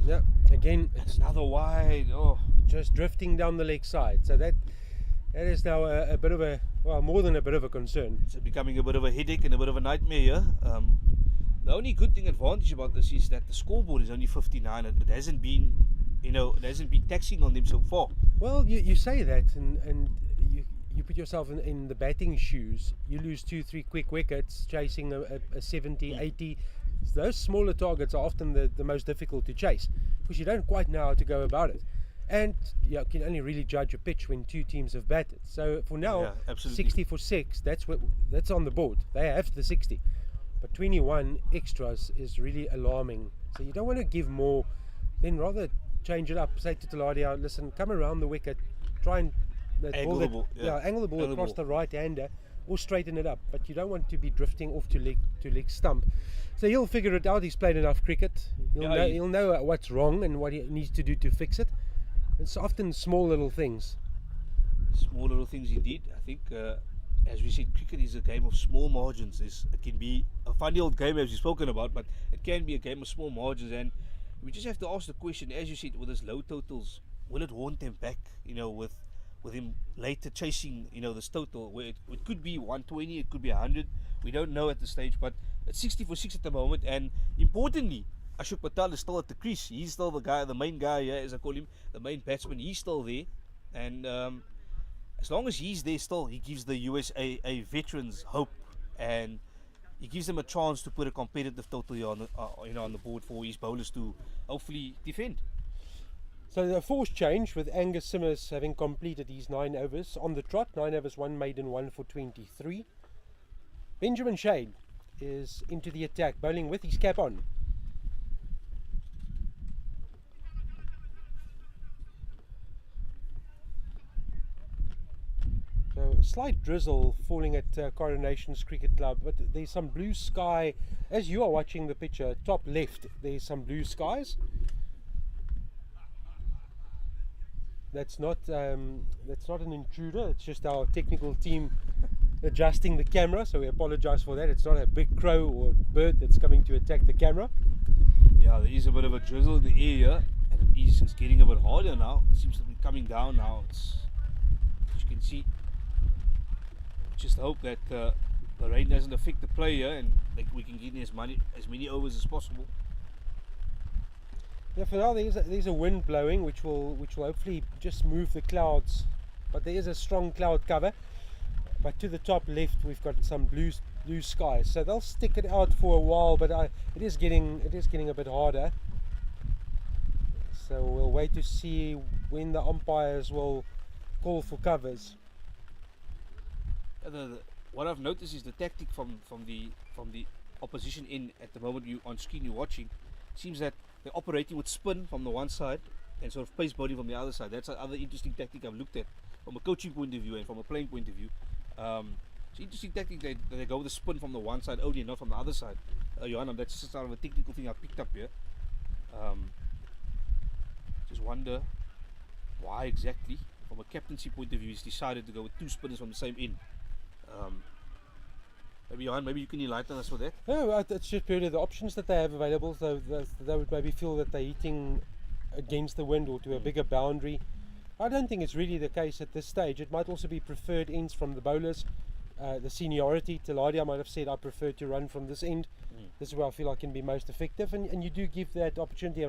Yeah, again, it's another wide. Oh, just drifting down the leg side. So that is now a bit of a, well, more than a bit of a concern. It's becoming a bit of a headache and a bit of a nightmare here. The only good advantage about this is that the scoreboard is only 59. It hasn't been, it hasn't been taxing on them so far. Well, you say that, and you put yourself in the batting shoes. You lose 2-3 quick wickets chasing a 70, 80. Those smaller targets are often the most difficult to chase because you don't quite know how to go about it. And you can only really judge a pitch when two teams have batted. So for now, 60 for 6, that's on the board. They have the 60. But 21 extras is really alarming. So you don't want to give more, then rather change it up. Say to Taladia, listen, come around the wicket, try and angle the ball across the right-hander, or straighten it up. But you don't want to be drifting off to leg stump. So he'll figure it out. He's played enough cricket. He'll know what's wrong and what he needs to do to fix it. It's often small little things. Small little things indeed. I think, as we said, cricket is a game of small margins. It can be a funny old game as we've spoken about, but it can be a game of small margins. And we just have to ask the question, as you said, with his low totals, will it haunt them back, with him later chasing, this total, where it could be 120, it could be 100. We don't know at this stage, but it's 60 for 6 at the moment. And importantly, Ashok Patel is still at the crease. He's still the main guy, as I call him, the main batsman. He's still there. And as long as he's there still, he gives the USA veterans hope, and he gives them a chance to put a competitive total on the board for his bowlers to hopefully defend. So the force change with Angus Simmers having completed his 9 overs on the trot. 9 overs, 1 maiden, 1 for 23. Benjamin Shade is into the attack, bowling with his cap on. So slight drizzle falling at Coronation's Cricket Club, but there's some blue sky. As you are watching the picture, top left, there's some blue skies. That's not an intruder. It's just our technical team adjusting the camera. So we apologize for that. It's not a big crow or a bird that's coming to attack the camera. Yeah, there is a bit of a drizzle in the air, and it's getting a bit harder now. It seems to be coming down now. It's, as you can see, just hope that the rain doesn't affect the player and like we can get in as many overs as possible. Yeah, for now there's a wind blowing, which will hopefully just move the clouds. But there is a strong cloud cover. But to the top left, we've got some blue skies, so they'll stick it out for a while. But it is getting a bit harder. So we'll wait to see when the umpires will call for covers. What I've noticed is the tactic from the opposition in at the moment you on screen you're watching seems that they're operating with spin from the one side and sort of pace bowling from the other side. That's another interesting tactic I've looked at from a coaching point of view and from a playing point of view. It's an interesting tactic that they go with the spin from the one side only, not from the other side. Johanna, that's just sort of a technical thing I picked up here. Just wonder why exactly, from a captaincy point of view, he's decided to go with two spinners from the same end. Maybe Johan, maybe you can enlighten us with that. No, it's just purely the options that they have available. So they would maybe feel that they're hitting against the wind or to a bigger boundary. I don't think it's really the case at this stage. It might also be preferred ends from the bowlers. The seniority, Taladia might have said, I prefer to run from this end. This is where I feel I can be most effective, and you do give that opportunity.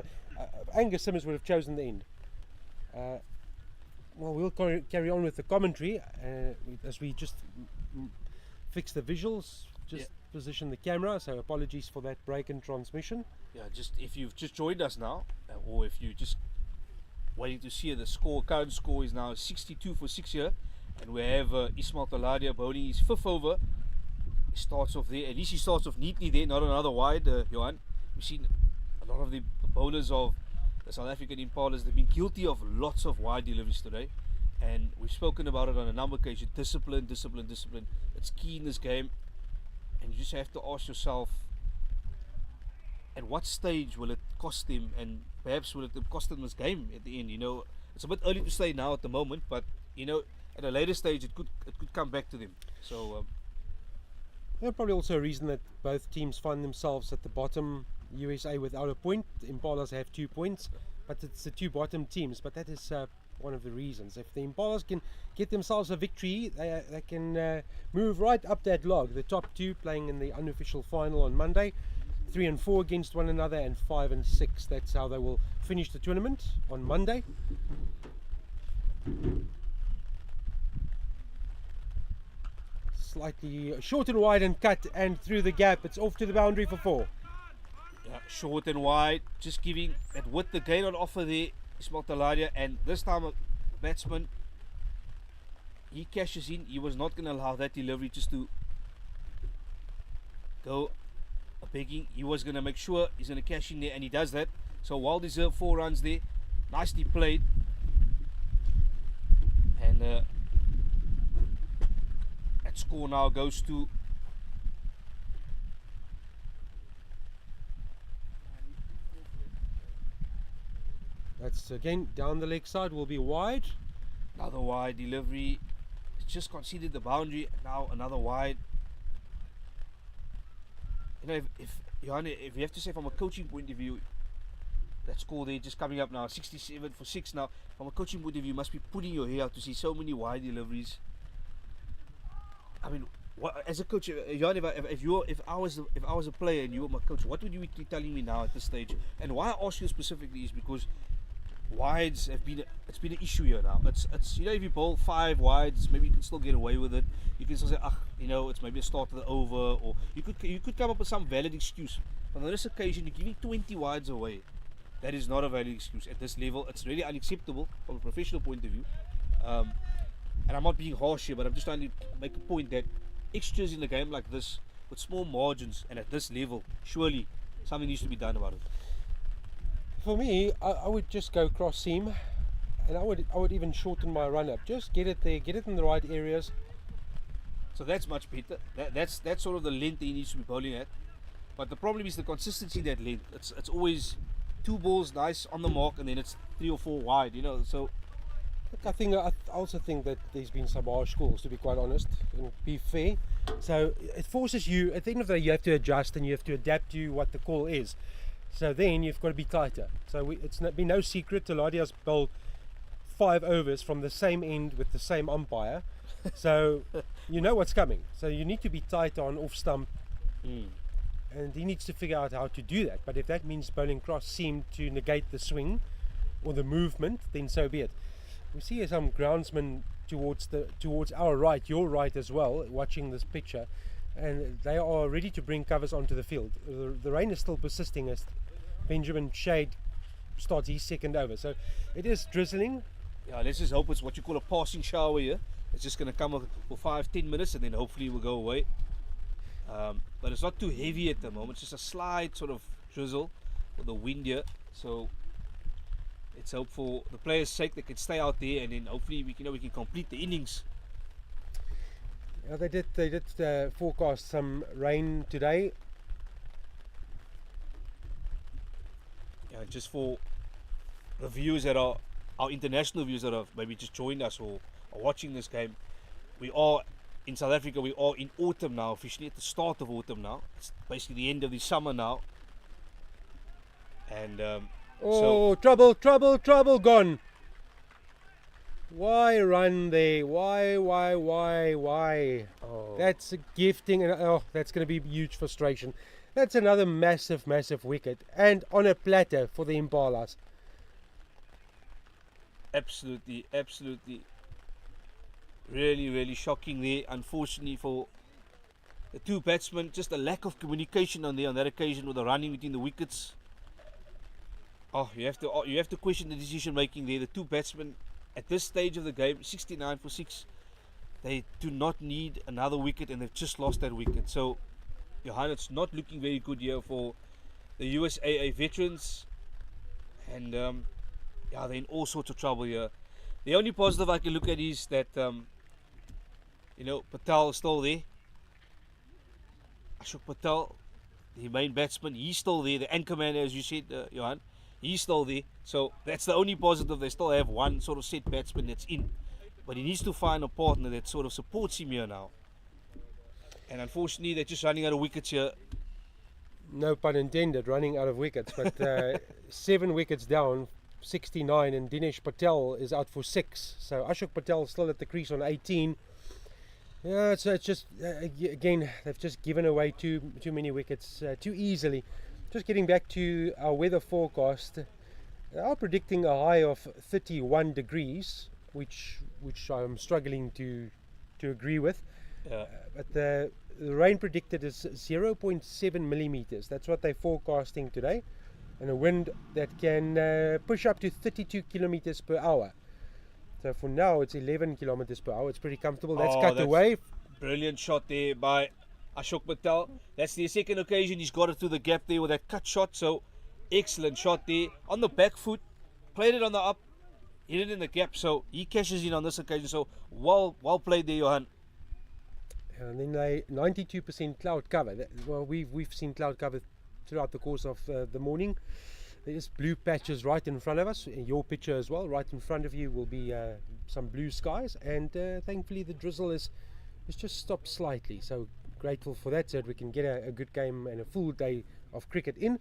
Angus Simmons would have chosen the end. Well, we'll carry on with the commentary as we just fix the visuals, position the camera, so apologies for that break in transmission. Yeah, just if you've just joined us now, or if you just waiting to see the score, current score is now 62 for 6 here, and we have Ismail Taladia bowling his fifth over. He starts off there, at least he starts off neatly there, not another wide, Johan. We've seen a lot of the bowlers of the South African Impalas, they've been guilty of lots of wide deliveries today, and we've spoken about it on a number of occasions. Discipline. It's key in this game, and you just have to ask yourself, at what stage will it cost them, and perhaps will it cost them this game at the end? You know, it's a bit early to say now at the moment, but you know, at a later stage it could come back to them. So yeah, probably also a reason that both teams find themselves at the bottom. USA without a point, Impalas have 2 points, but it's the two bottom teams. But that is one of the reasons. If the Impalas can get themselves a victory, they can move right up that log. The top two playing in the unofficial final on Monday, 3 and 4 against one another, and 5 and 6. That's how they will finish the tournament on Monday. Slightly short and wide and cut and through the gap. It's off to the boundary for 4. Yeah, short and wide, just giving that width again on offer there, Ismail Taladia, and this time a batsman, he cashes in. He was not going to allow that delivery just to go a begging. He was going to make sure he's going to cash in there, and he does that. So well deserved 4 runs there, nicely played, and that score now goes to that's again down the leg side, will be wide. another wide delivery. It's just conceded the boundary. Now another wide. You know, if Johanna, if you have to say from a coaching point of view, that score there just coming up now, 67 for 6 now. From a coaching point of view, you must be putting your hair out to see so many wide deliveries. I mean, as a coach, Johanna, if I was a player and you were my coach, what would you be telling me now at this stage? And why I ask you specifically is because wides have been it's been an issue here now. It's you know, if you bowl 5 wides, maybe you can still get away with it. You can still say, you know, it's maybe a start of the over, or you could come up with some valid excuse. But on this occasion, you're giving 20 wides away. That is not a valid excuse at this level. It's really unacceptable from a professional point of view. And I'm not being harsh here, but I'm just trying to make a point that extras in a game like this, with small margins and at this level, surely something needs to be done about it. For me, I would just go cross seam, and I would even shorten my run up. Just get it there, get it in the right areas. So that's much better. That's sort of the length he needs to be bowling at. But the problem is the consistency in that length. It's always 2 balls nice on the mark, and then it's 3 or 4 wide. You know, so. I also think that there's been some harsh calls, to be quite honest, and be fair. So it forces you, at the end of the day, you have to adjust and you have to adapt to what the call is. So then you've got to be tighter. So it's been no secret. Teladia's bowled 5 overs from the same end with the same umpire. So you know what's coming. So you need to be tight on off stump. And he needs to figure out how to do that. But if that means bowling cross seam to negate the swing or the movement, then so be it. We see some groundsmen towards our right, your right as well, watching this picture, and they are ready to bring covers onto the field. The rain is still persisting as Benjamin Shade starts his second over. So it is drizzling. Yeah, let's just hope it's what you call a passing shower here. It's just going to come for 5-10 minutes and then hopefully it will go away. But it's not too heavy at the moment. It's just a slight sort of drizzle with the wind here. So let's hope for the players' sake they can stay out there, and then hopefully we can complete the innings. Yeah, they did forecast some rain today. Yeah, just for the viewers that are our international viewers that have maybe just joined us or are watching this game, we are in South Africa. We are in autumn now, officially at the start of autumn now. It's basically the end of the summer now, and Oh, trouble, gone. Why run there? Why? Oh. That's a gifting, and that's going to be huge frustration. That's another massive wicket, and on a platter for the Impalas. Absolutely, really shocking there. Unfortunately for the two batsmen, just a lack of communication on that occasion with the running between the wickets. Oh, you have to question the decision making there. The two batsmen at this stage of the game, 69 for 6, they do not need another wicket, and they've just lost that wicket. So, Johan, it's not looking very good here for the USAA veterans, and yeah, they're in all sorts of trouble here. The only positive I can look at is that Patel is still there. Ashok Patel, the main batsman, he's still there. The anchorman, as you said, Johan, he's still there. So that's the only positive. They still have one sort of set batsman that's in, but he needs to find a partner that sort of supports him here now. And unfortunately, they're just running out of wickets here. No pun intended, running out of wickets. But 7 wickets down, 69, and Dinesh Patel is out for 6. So Ashok Patel still at the crease on 18. Yeah, so it's just again they've just given away too many wickets too easily. Just getting back to our weather forecast, they are predicting a high of 31 degrees, which I'm struggling to agree with. Yeah. But the rain predicted is 0.7 millimeters. That's what they're forecasting today, and a wind that can push up to 32 kilometers per hour. So for now it's 11 kilometers per hour. It's pretty comfortable. That's cut away. Brilliant shot there by Ashok Patel. That's the second occasion he's got it through the gap there with that cut shot. So excellent shot there on the back foot. Played it on the up, hit it in the gap. So he cashes in on this occasion. So well played there, Johan. And then 92% cloud cover. Well, we've seen cloud cover throughout the course of the morning. There's blue patches right in front of us. In your picture as well, right in front of you will be some blue skies, and thankfully the drizzle is just stopped slightly. So grateful for that, so that we can get a good game and a full day of cricket in.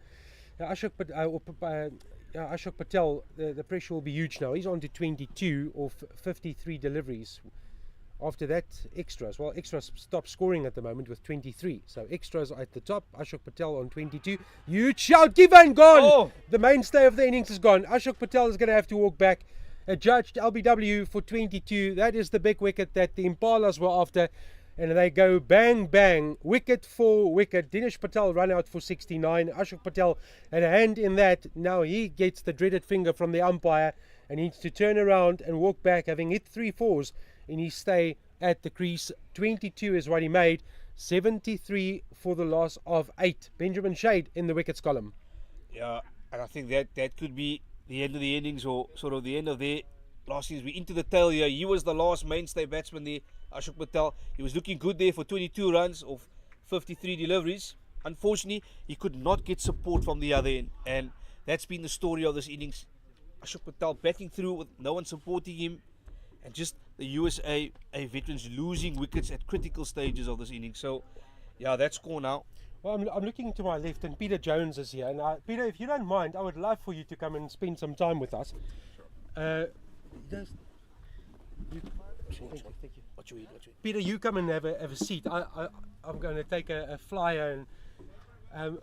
Ashok Patel, the pressure will be huge now. He's on to 22 of 53 deliveries. After that, extras. Well, extras stop scoring at the moment with 23. So extras at the top. Ashok Patel on 22. Huge shout. Given gone. Oh. The mainstay of the innings is gone. Ashok Patel is going to have to walk back. Adjudged LBW for 22. That is the big wicket that the Impalas were after. And they go bang, bang. Wicket for wicket. Dinesh Patel run out for 69. Ashok Patel had a hand in that. Now he gets the dreaded finger from the umpire and needs to turn around and walk back, having hit 3 fours in his stay at the crease. 22 is what he made. 73 for the loss of 8. Benjamin Shade in the wickets column. Yeah, and I think that could be the end of the innings, or sort of the end of their last innings. We're into the tail here. He was the last mainstay batsman there, Ashok Patel. He was looking good there for 22 runs of 53 deliveries. Unfortunately, he could not get support from the other end, and that's been the story of this innings. Ashok Patel batting through with no one supporting him, and just the USA veterans losing wickets at critical stages of this innings. So, yeah, that score now. Well, I'm looking to my left, and Peter Jones is here. And Peter, if you don't mind, I would love for you to come and spend some time with us. Does, you, thank you. What you eat? Peter, you come and have a seat. I'm going to take a flyer. And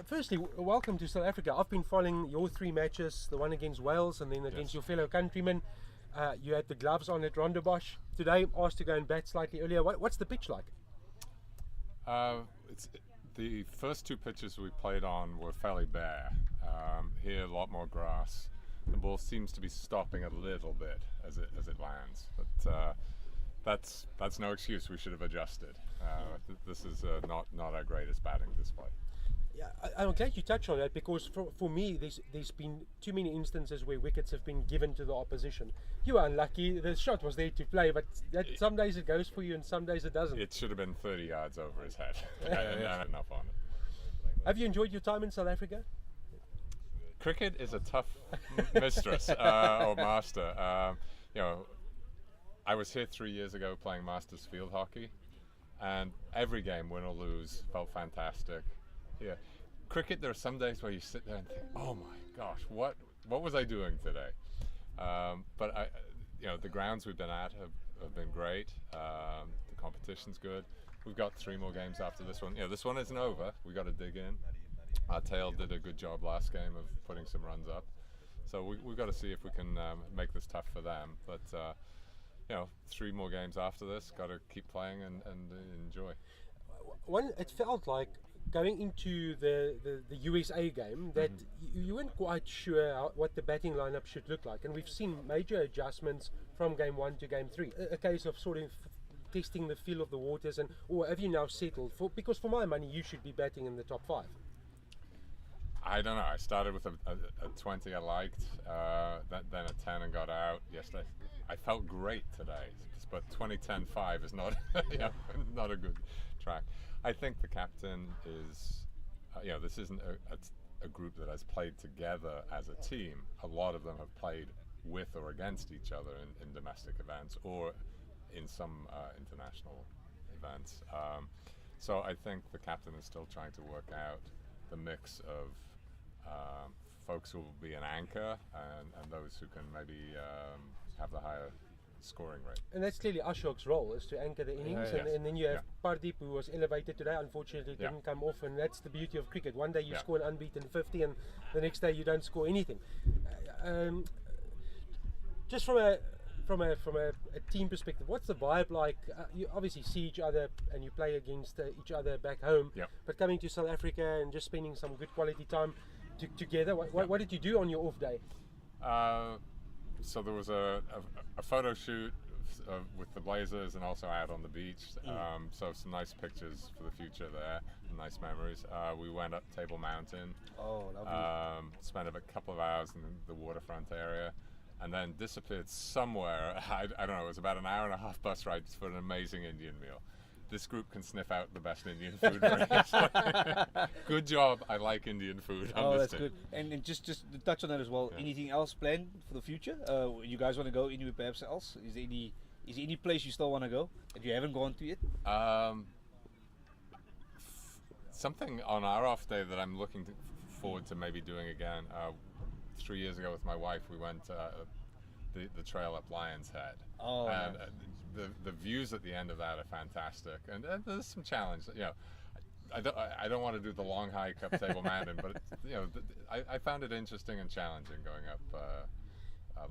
firstly, welcome to South Africa. I've been following your 3 matches, the one against Wales and then against your fellow countrymen. You had the gloves on at Rondebosch. Today, asked to go and bat slightly earlier. What's the pitch like? The first 2 pitches we played on were fairly bare. Here, a lot more grass. The ball seems to be stopping a little bit as it lands, but that's no excuse. We should have adjusted. This is not our greatest batting display. Yeah, I'm glad you touched on that, because for me, there's been too many instances where wickets have been given to the opposition. You were unlucky. The shot was there to play, but some days it goes for you and some days it doesn't. It should have been 30 yards over his head. Not enough on it. Have you enjoyed your time in South Africa? Cricket is a tough mistress or master. I was here 3 years ago playing Masters field hockey, and every game, win or lose, felt fantastic. Yeah, cricket. There are some days where you sit there and think, "Oh my gosh, what was I doing today?" But the grounds we've been at have been great. The competition's good. We've got 3 more games after this one. This one isn't over. We got to dig in. Our tail did a good job last game of putting some runs up, so we've got to see if we can make this tough for them. But 3 more games after this. Got to keep playing and enjoy. It felt like going into the USA game that you weren't quite sure what the batting lineup should look like, and we've seen major adjustments from game 1 to game 3. A case of sort of testing the feel of the waters, or have you now settled because for my money you should be batting in the top 5? I don't know. I started with a 20 I liked, then a 10 and got out yesterday. I felt great today, but 20-10-5 is not not a good track. I think the captain is, this isn't a group that has played together as a team. A lot of them have played with or against each other in domestic events or in some international events. So I think the captain is still trying to work out the mix of folks who will be an anchor and those who can maybe have the higher scoring rate. And that's clearly Ashok's role, is to anchor the innings. And then you have Parip, who was elevated today, unfortunately didn't come off, and that's the beauty of cricket. One day you score an unbeaten 50 and the next day you don't score anything. Just from a team perspective, what's the vibe like? You obviously see each other and you play against each other back home, but coming to South Africa and just spending some good quality time together, what did you do on your off day? So there was a photo shoot with the Blazers and also out on the beach. So some nice pictures for the future there, nice memories. We went up Table Mountain. Oh, lovely. Spent a couple of hours in the waterfront area, and then disappeared somewhere. I don't know. It was about an hour and a half bus ride for an amazing Indian meal. This group can sniff out the best Indian food very easily. Good job. I like Indian food. That's good. And just to touch on that as well, anything else planned for the future? You guys want to go anywhere perhaps else? Is there any place you still want to go that you haven't gone to yet? Something on our off day that I'm looking forward to maybe doing again. 3 years ago with my wife, we went the trail up Lion's Head. And the views at the end of that are fantastic, and there's some challenge. I don't want to do the long hike up Table Mountain, but I found it interesting and challenging going up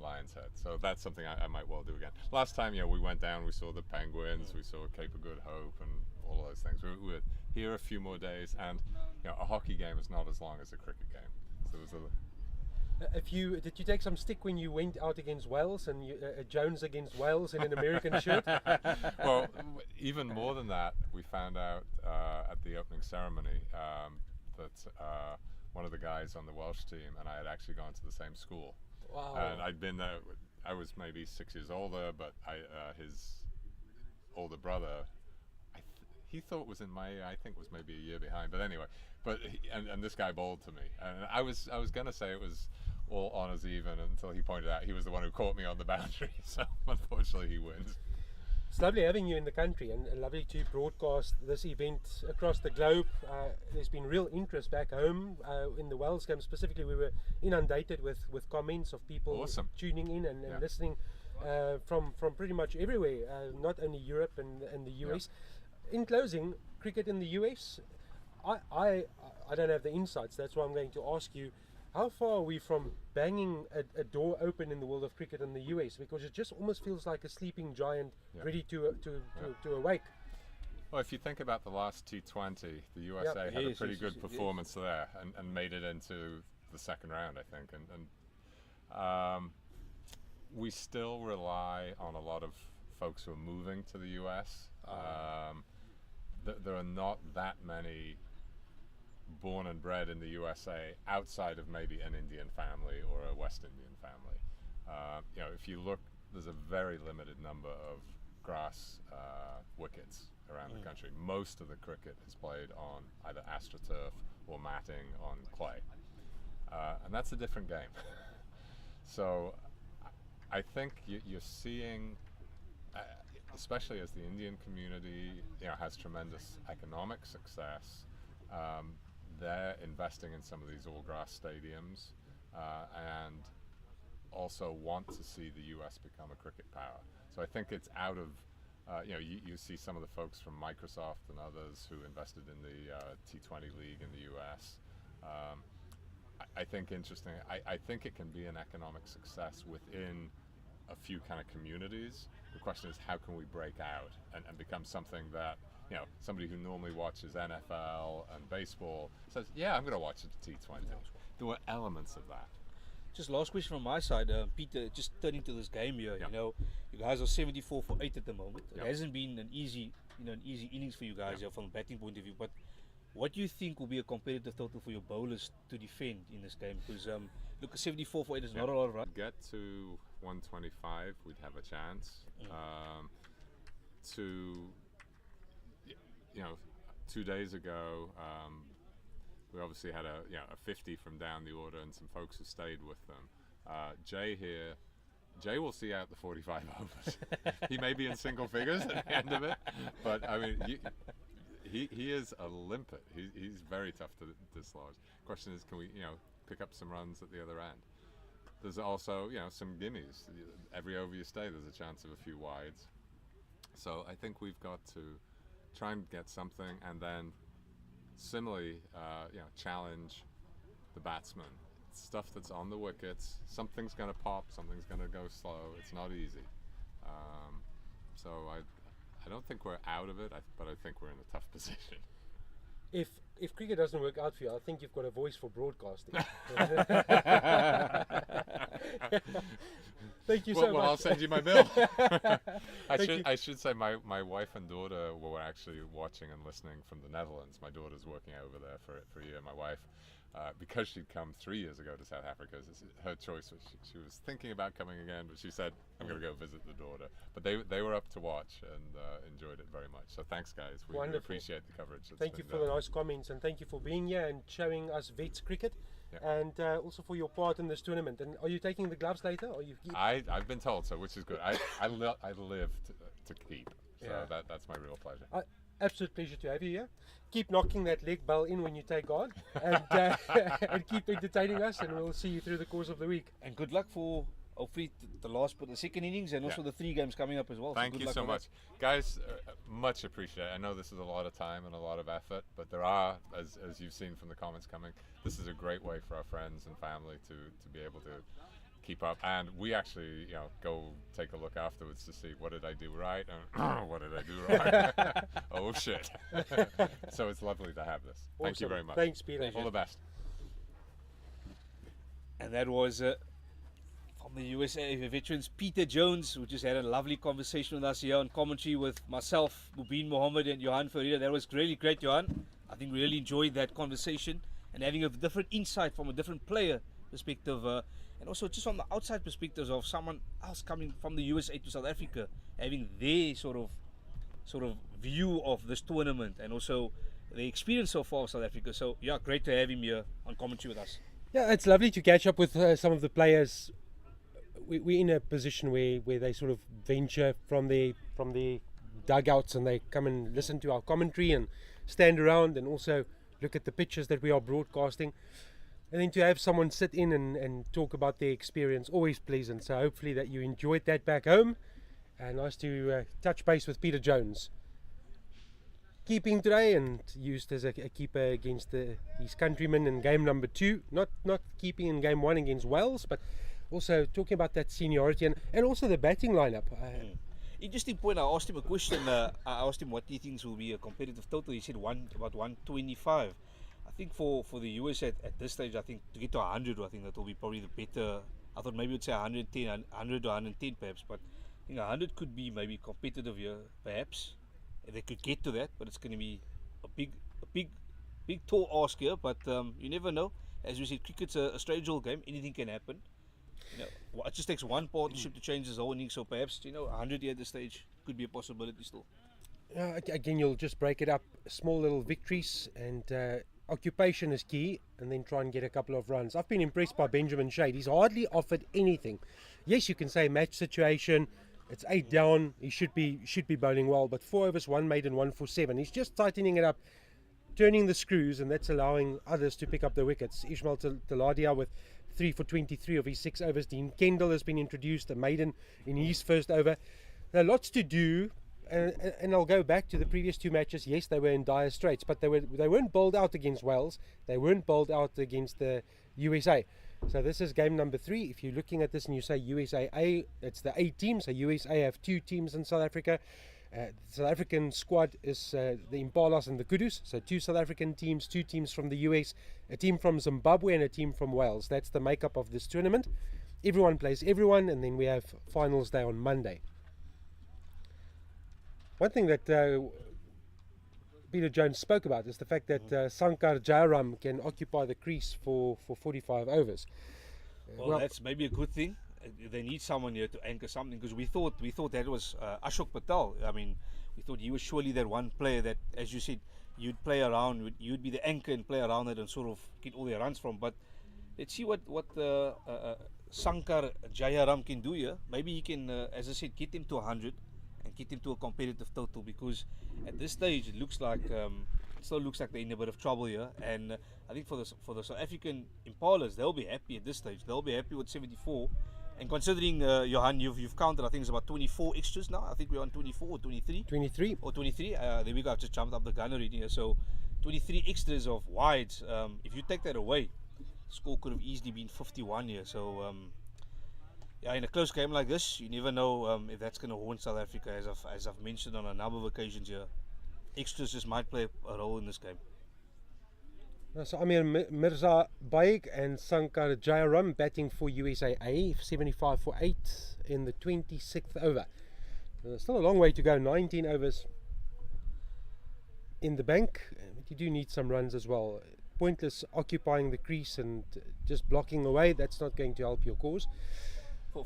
Lion's Head. So that's something I might well do again. Last time, we went down, we saw the penguins, we saw Cape of Good Hope, and all of those things. We were here a few more days, and a hockey game is not as long as a cricket game. So there was did you take some stick when you went out against Wales and Jones against Wales in an American shirt? Well, even more than that, we found out at the opening ceremony that one of the guys on the Welsh team and I had actually gone to the same school. Wow. And I'd been there. I was maybe 6 years older, but his older brother, he thought was in my, I think was maybe a year behind. But anyway, and this guy bowled to me, and I was gonna say it was all honours even until he pointed out he was the one who caught me on the boundary. So unfortunately, he wins. It's lovely having you in the country and lovely to broadcast this event across the globe. There's been real interest back home in the Wales game specifically. We were inundated with comments of people Awesome. tuning in and Yeah. listening from pretty much everywhere, not only Europe and the US. In closing, cricket in the US, I don't have the insights. That's why I'm going to ask you, how far are we from banging a door open in the world of cricket in the US? Because it just almost feels like a sleeping giant Yeah. ready to awake. Well, if you think about the last T20, the USA had a Yes, pretty yes, good yes, performance there and made it into the second round, I think. And we still rely on a lot of folks who are moving to the US. There are not that many born and bred in the USA outside of maybe an Indian family or a West Indian family. If you look, there's a very limited number of grass wickets around the country. Most of the cricket is played on either AstroTurf or matting on clay, and that's a different game. So I think you're seeing, especially as the Indian community has tremendous economic success, they're investing in some of these all-grass stadiums and also want to see the US become a cricket power. So I think it's out of, you see some of the folks from Microsoft and others who invested in the T20 league in the US. I think interesting, I think it can be an economic success within a few kind of communities. The question is, how can we break out and become something that, somebody who normally watches NFL and baseball says, yeah, I'm going to watch the T20. There were elements of that. Just last question from my side, Peter. Just turning to this game here, Yeah. you guys are 74 for 8 at the moment. Yeah. It hasn't been an easy innings for you guys here from a batting point of view. But what do you think will be a competitive total for your bowlers to defend in this game? Because look, 74 for 8 is not a lot, right? Get to 125, we'd have a chance. You know, 2 days ago, we obviously had a 50 from down the order and some folks who stayed with them. Jay will see out the 45 overs. He may be in single figures at the end of it, but I mean, he is a limpet. He's very tough to dislodge. Question is, can we pick up some runs at the other end? There's also some gimmies. Every over you stay, there's a chance of a few wides. So I think we've got to try and get something, and then similarly, challenge the batsman. Stuff that's on the wickets. Something's going to pop. Something's going to go slow. It's not easy. So I don't think we're out of it, but I think we're in a tough position. If cricket doesn't work out for you, I think you've got a voice for broadcasting. Thank you so much. Well, I'll send you my bill. I should say my wife and daughter were actually watching and listening from the Netherlands. My daughter's working over there for a year. My wife, because she'd come 3 years ago to South Africa, her choice was she was thinking about coming again, but she said, I'm going to go visit the daughter. But they were up to watch and enjoyed it very much. So thanks, guys. We appreciate the coverage. Thank you for the nice comments, and thank you for being here and showing us Vets cricket, and also for your part in this tournament. And are you taking the gloves later? Or I've been told so, which is good. I live to keep, so that's my real pleasure. Absolute pleasure to have you here. Keep knocking that leg ball in when you take guard, and and keep entertaining us, and we'll see you through the course of the week. And good luck for hopefully the second innings, and also the 3 games coming up as well. Thank you so much, guys. Much appreciated. I know this is a lot of time and a lot of effort, but there are, as you've seen from the comments coming, this is a great way for our friends and family to be able to keep up, and we actually go take a look afterwards to see what did I do right and what did I do wrong. Oh shit. So it's lovely to have this. Awesome. Thank you very much. Thanks, Peter. All the best. And that was from the USA veterans, Peter Jones, who just had a lovely conversation with us here on commentary with myself, Mubin Mohammed, and Johan Ferreira. That was really great, Johan. I think we really enjoyed that conversation and having a different insight from a different player perspective, and also just from the outside perspectives of someone else coming from the USA to South Africa, having their sort of view of this tournament and also the experience so far of South Africa. So yeah, great to have him here on commentary with us. Yeah, it's lovely to catch up with some of the players we're in a position where they sort of venture from the dugouts and they come and listen to our commentary and stand around and also look at the pictures that we are broadcasting. And then to have someone sit in and talk about their experience, always pleasant. So hopefully that you enjoyed that back home. Nice to touch base with Peter Jones. Keeping today and used as a keeper against his countrymen in game number 2. Not keeping in game 1 against Wales, but also talking about that seniority and also the batting lineup. Interesting point. I asked him a question. I asked him what he thinks will be a competitive total. He said about 125. I think for the US at this stage, I think to get to 100, I think that will be probably the better. I thought maybe it would say 110, 100 to 110 perhaps, but I think 100 could be maybe competitive here, perhaps. They could get to that, but it's going to be a big tall ask here. But you never know. As we said, cricket's a strange old game. Anything can happen. It just takes one partnership to change this whole innings. So perhaps 100 here at this stage could be a possibility still. Again, you'll just break it up, small little victories, and occupation is key, and then try and get a couple of runs. I've been impressed by Benjamin Shade. He's hardly offered anything. Yes, you can say match situation. It's 8 down. He should be bowling well, but 4 overs, 1 maiden, 1 for 7. He's just tightening it up, turning the screws, and that's allowing others to pick up the wickets. Ismail Taladia with 3 for 23 of his 6 overs. Dean Kendall has been introduced, a maiden in his first over. There are lots to do, and I'll go back to the previous 2 matches. Yes, they were in dire straits, but they weren't bowled out against Wales. They weren't bowled out against the USA. So this is game number 3. If you're looking at this and you say USA A, it's the A team. So USA have 2 teams in South Africa. The South African squad is the Impalas and the Kudus. So 2 South African teams, 2 teams from the US, a team from Zimbabwe and a team from Wales. That's the makeup of this tournament. Everyone plays everyone, and then we have finals day on Monday. One thing that Peter Jones spoke about is the fact that Sankar Jayaram can occupy the crease for 45 overs. Well, that's maybe a good thing. They need someone here to anchor something, because we thought that was Ashok Patel. I mean, we thought he was surely that one player that, as you said, you'd play around, you'd be the anchor and play around it and sort of get all their runs from. But let's see what Sankar Jayaram can do here. Maybe he can, as I said, get him to 100 and get him to a competitive total, because at this stage it looks like it still looks like they're in a bit of trouble here. And I think for the South African Impalas, they'll be happy at this stage. They'll be happy with 74. And considering, Johan, you've counted, I think it's about 24 extras now. I think we're on 24 or 23. 23. Or 23. There we go. I just jumped up the gun already here. So 23 extras of wides. If you take that away, the score could have easily been 51 here. So in a close game like this, you never know if that's going to haunt South Africa. As I've mentioned on a number of occasions here, extras just might play a role in this game. So Amir Mirza Baig and Sankar Jayaram batting for USA A, 75 for 8 in the 26th over. Still a long way to go, 19 overs in the bank, but you do need some runs as well. Pointless occupying the crease and just blocking away, that's not going to help your cause.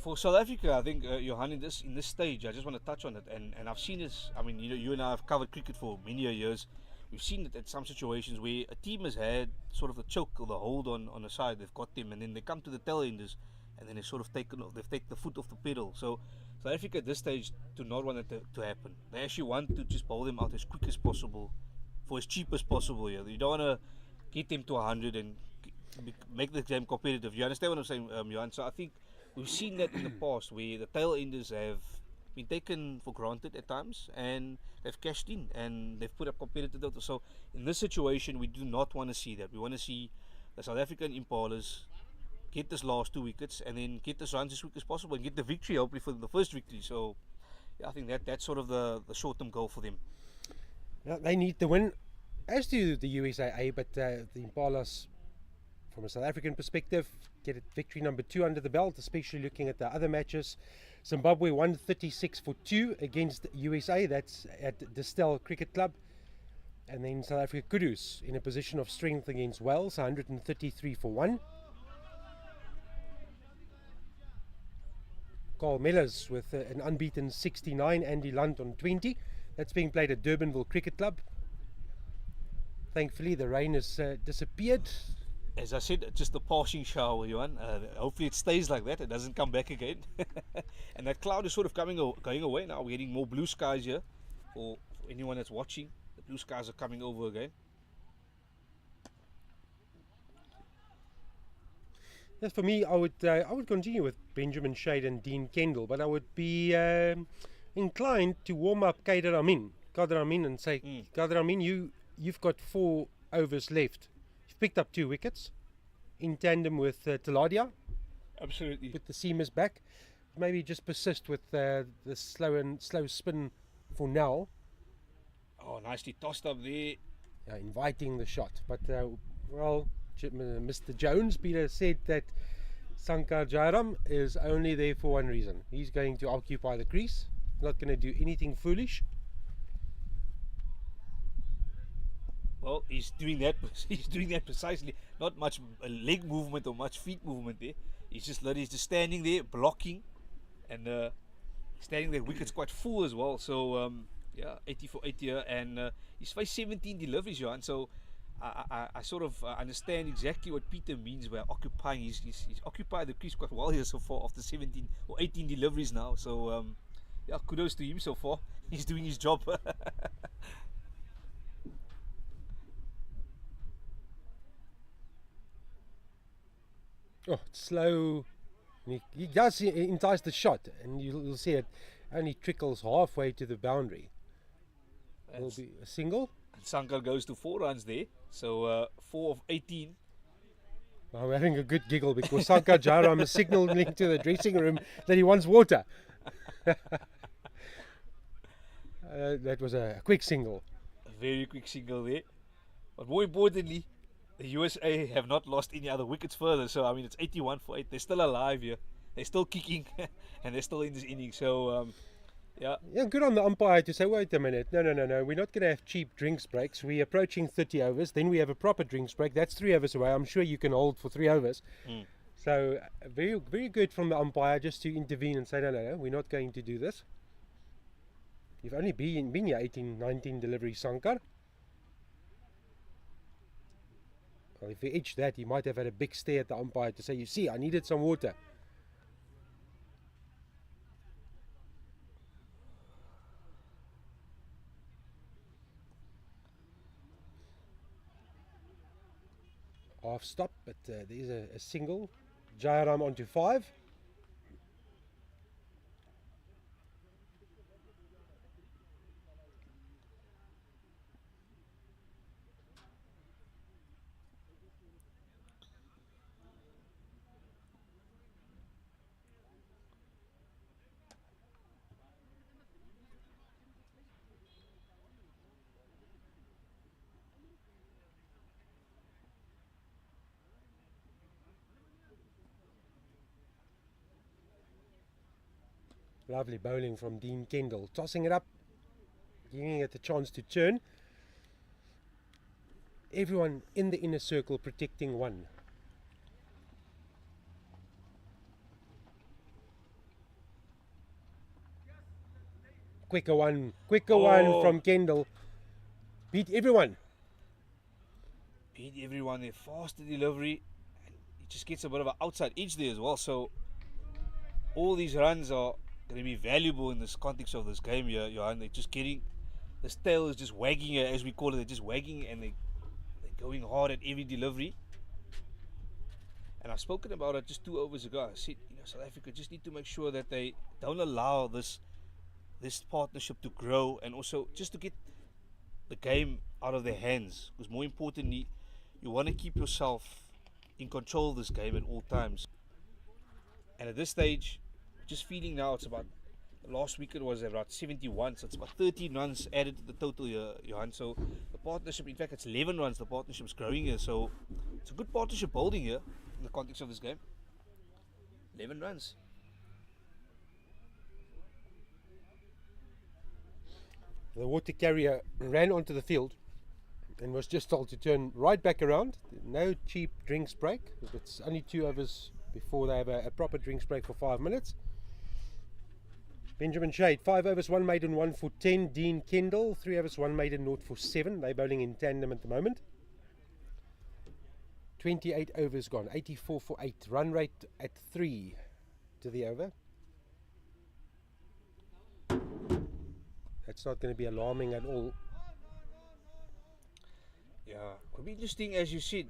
For South Africa, I think, Johan, in this stage, I just want to touch on it, and I've seen this. I mean, you and I have covered cricket for many years. We've seen it at some situations where a team has had sort of the choke or the hold on the side. They've got them, and then they come to the tail enders, and then they've sort of taken the foot off the pedal. So South Africa at this stage do not want it to happen. They actually want to just bowl them out as quick as possible, for as cheap as possible here. You don't want to get them to 100 and make the game competitive. You understand what I'm saying, Johan? So I think we've seen that in the past where the tail enders have been taken for granted at times, and they've cashed in and they've put up competitive data. So in this situation, we do not want to see that. We want to see the South African Impalas get this last 2 wickets and then get this runs as quick as possible and get the victory, hopefully for the first victory. So I think that's sort of the short-term goal for them. They need the win, as do the USAA, but the Impalas, from a South African perspective, get victory number 2 under the belt, especially looking at the other matches. Zimbabwe 136 for 2 against USA, that's at Distel Cricket Club. And then South Africa Kudus in a position of strength against Wales, 133 for 1. Carl Mellors with an unbeaten 69, Andy Lunt on 20. That's being played at Durbanville Cricket Club. Thankfully the rain has disappeared As I said, just a passing shower, Johan. Hopefully it stays like that. It doesn't come back again. And that cloud is sort of going away now. We're getting more blue skies here. For anyone that's watching, the blue skies are coming over again. As for me, I would continue with Benjamin Shade and Dean Kendall, but I would be inclined to warm up Kader Amin and say, Kader Amin, you've got 4 overs left. You've picked up 2 wickets in tandem with Taladia. Absolutely. With the seamers back. Maybe just persist with the slow spin for now. Oh, nicely tossed up there. Inviting the shot. But, Mr. Jones, Peter, said that Sankar Jairam is only there for one reason. He's going to occupy the crease. Not going to do anything foolish. Well, he's doing that. He's doing that precisely. Not much leg movement or much feet movement there. He's just standing there, blocking, and standing there. Wicket's quite full as well. So 80 for 80 here, and he's faced 17 deliveries, Johan. So I sort of understand exactly what Peter means by occupying. He's occupied the crease quite well here so far after 17 or 18 deliveries now. So kudos to him so far. He's doing his job. Oh, slow. He does entice the shot, and you'll see it only trickles halfway to the boundary. Will be a single. And Sankar goes to 4 runs there, so 4 of 18. I'm having a good giggle because Sankar Jairam is signalling to the dressing room that he wants water. That was a quick single. A very quick single there. But more importantly, the USA have not lost any other wickets further. So, I mean, it's 81 for 8. They're still alive here. They're still kicking and they're still in this inning. So, yeah, good on the umpire to say, wait a minute. No. We're not going to have cheap drinks breaks. We're approaching 30 overs. Then we have a proper drinks break. That's 3 overs away. I'm sure you can hold for 3 overs. So, very, very good from the umpire just to intervene and say, no, we're not going to do this. You've only been here 18, 19 deliveries, Sankar. Well, if he edged that, he might have had a big stare at the umpire to say, you see, I needed some water. Half stop, but there's a single. Jairam onto 5. Lovely bowling from Dean Kendall. Tossing it up, giving it a chance to turn. Everyone in the inner circle protecting 1. Quicker one from Kendall. Beat everyone. Beat everyone there. Faster delivery. And he just gets a bit of an outside edge there as well. So, all these runs are going to be valuable in this context of this game here, Johan. They're just getting, this tail is just wagging, as we call it. They're just wagging and they're going hard at every delivery. And I've spoken about it just 2 overs ago. I said, South Africa just need to make sure that they don't allow this partnership to grow, and also just to get the game out of their hands. Because more importantly, you want to keep yourself in control of this game at all times. And at this stage, just feeling now, it's about, last week it was about 71, so it's about 13 runs added to the total here, Johan. So the partnership, in fact, it's 11 runs, the partnership's growing here. So it's a good partnership holding here in the context of this game. 11 runs. The water carrier ran onto the field and was just told to turn right back around. No cheap drinks break. It's only 2 overs before they have a proper drinks break for 5 minutes. Benjamin Shade, 5 overs, 1 maiden, 1 for 10. Dean Kendall, 3 overs, 1 maiden, 0 for 7. They're bowling in tandem at the moment. 28 overs gone, 84 for 8, run rate at 3 to the over. That's not going to be alarming at all. Yeah, could be interesting as you said.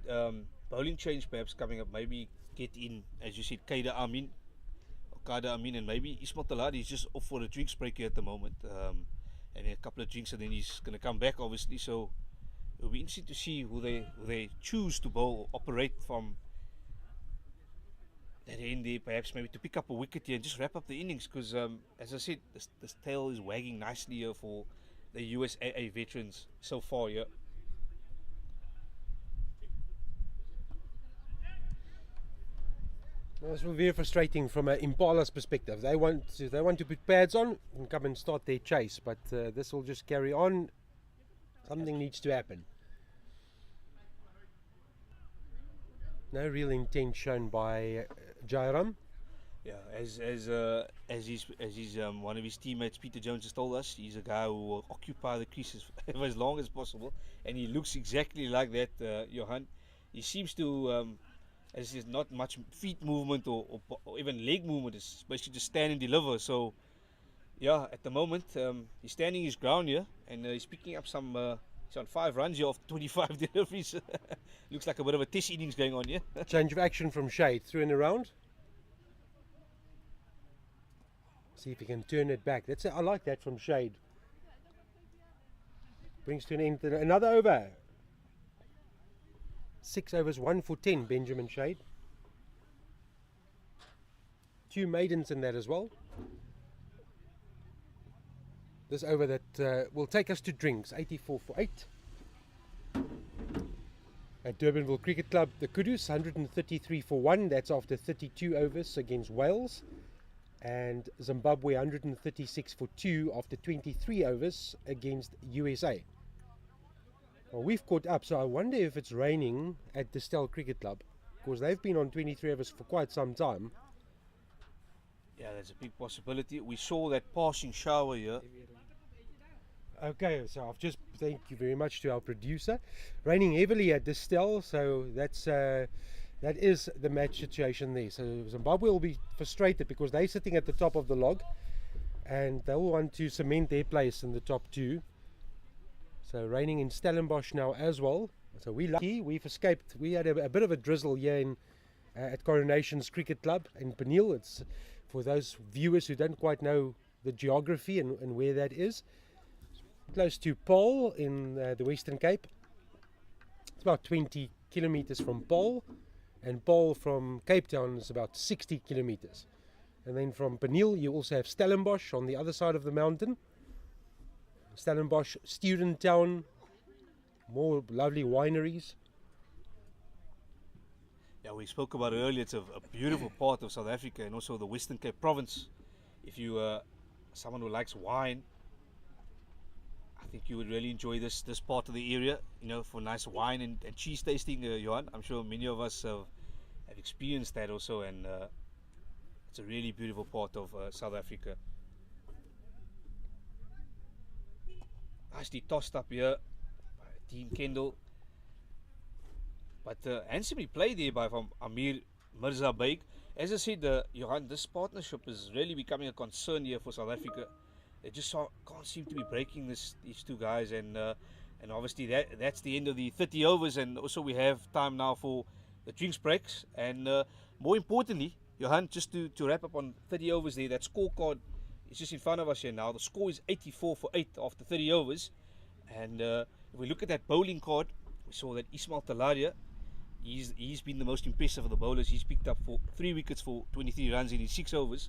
Bowling change perhaps coming up. Maybe get in, as you said, Kada Amin, and maybe Ismail Taladi is just off for a drinks break here at the moment. And a couple of drinks, and then he's going to come back, obviously. So it'll be interesting to see who they choose to bowl, operate from that end there, perhaps maybe to pick up a wicket here and just wrap up the innings. Because as I said, this tail is wagging nicely here for the USAA veterans so far here. This will be very frustrating from an Impalas perspective. They want to put pads on and come and start their chase, but this will just carry on. Something needs to happen. No real intent shown by Jairam. Yeah, as he's one of his teammates, Peter Jones, has told us, he's a guy who will occupy the creases for as long as possible, and he looks exactly like that, Johan. He seems to, as there's not much feet movement or even leg movement, it's basically just stand and deliver. So, yeah, at the moment, he's standing his ground here, and he's picking up some. He's on 5 runs here off 25 deliveries. Looks like a bit of a test innings going on here. Change of action from Shade, through and around. See if he can turn it back. I like that from Shade. Brings to an end another over. 6 overs, 1 for 10, Benjamin Shade. 2 maidens in that as well. This over that will take us to drinks, 84 for 8. At Durbanville Cricket Club, the Kudus, 133 for 1. That's after 32 overs against Wales. And Zimbabwe, 136 for 2 after 23 overs against USA. Well, we've caught up, so I wonder if it's raining at Distel Cricket Club, because they've been on 23 overs for quite some time. Yeah, there's a big possibility. We saw that passing shower here. Okay, so thank you very much to our producer. Raining heavily at Distel, so that is the match situation there. So Zimbabwe will be frustrated because they're sitting at the top of the log, and they'll want to cement their place in the top 2. So raining in Stellenbosch now as well. So we're lucky, we've escaped. We had a bit of a drizzle here at Coronation's Cricket Club in Peniel. It's for those viewers who don't quite know the geography and where that is. Close to Paarl in the Western Cape. It's about 20 kilometers from Paarl, and Paarl from Cape Town is about 60 kilometers. And then from Peniel you also have Stellenbosch on the other side of the mountain. Stellenbosch, student town, more lovely wineries. Yeah, we spoke about it earlier. It's a beautiful part of South Africa, and also the Western Cape province. If you someone who likes wine, I think you would really enjoy this part of the area, for nice wine and cheese tasting, Johan. I'm sure many of us have experienced that also, and it's a really beautiful part of South Africa. Nicely tossed up here by Dean Kendall, but handsomely played there from Amir Mirza Baig. As I said, Johan, this partnership is really becoming a concern here for South Africa. They just can't seem to be breaking these two guys, and obviously that's the end of the 30 overs, and also we have time now for the drinks breaks, and more importantly, Johan, just to wrap up on 30 overs there, that scorecard is just in front of us here now. The score is 84 for 8 after 30 overs, and if we look at that bowling card, we saw that Ismail Talaria, he's been the most impressive of the bowlers. He's picked up 3 wickets for 23 runs in his 6 overs,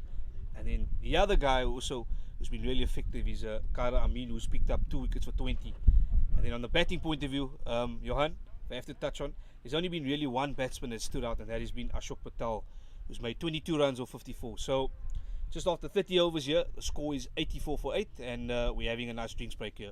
and then the other guy also who's been really effective is Kara Amin, who's picked up 2 wickets for 20. And then on the batting point of view, Johan, if I have to touch on, there's only been really one batsman that stood out, and that has been Ashok Patel, who's made 22 runs or 54. So just after 30 overs here, the score is 84 for 8, and we're having a nice drinks break here.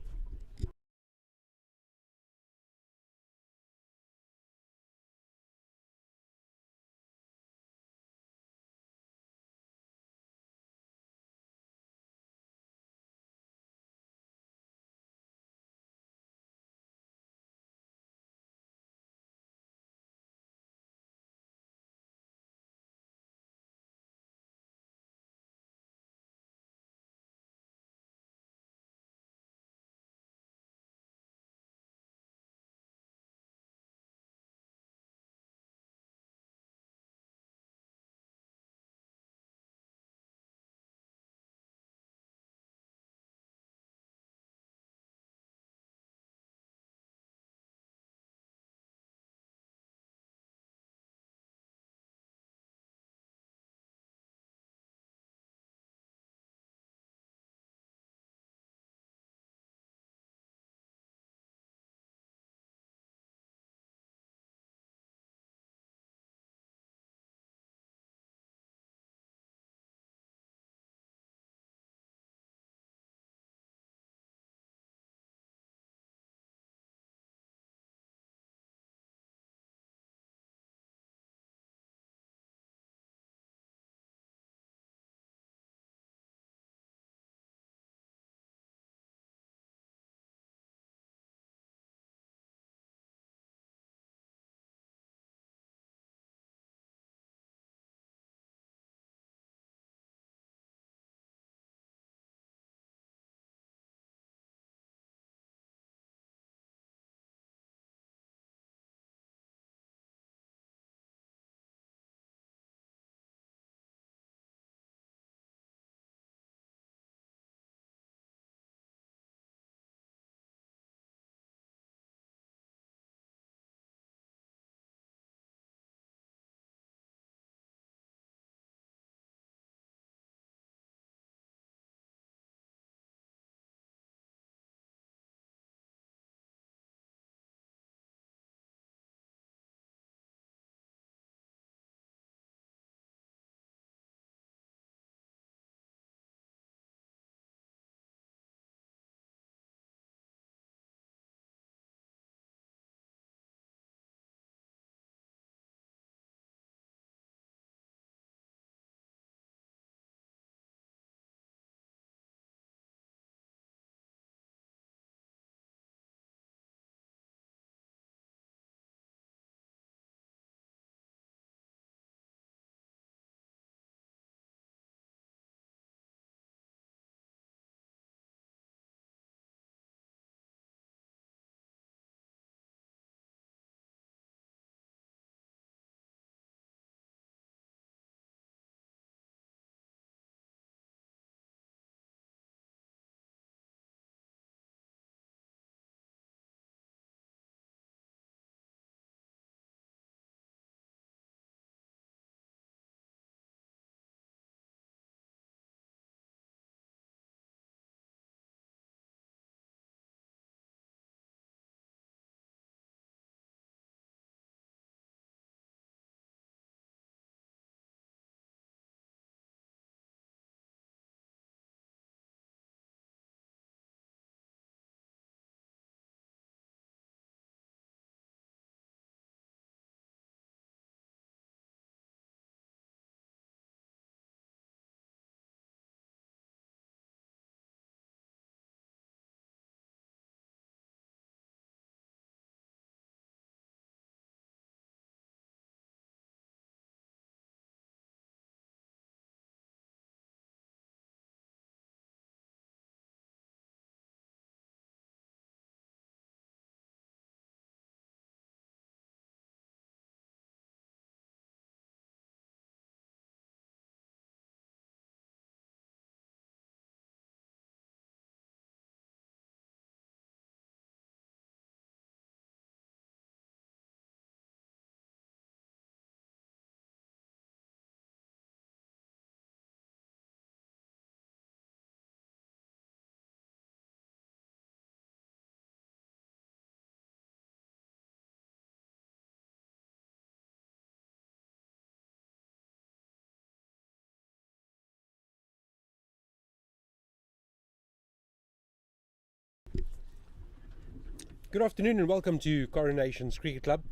Good afternoon and welcome to Coronation's Cricket Club.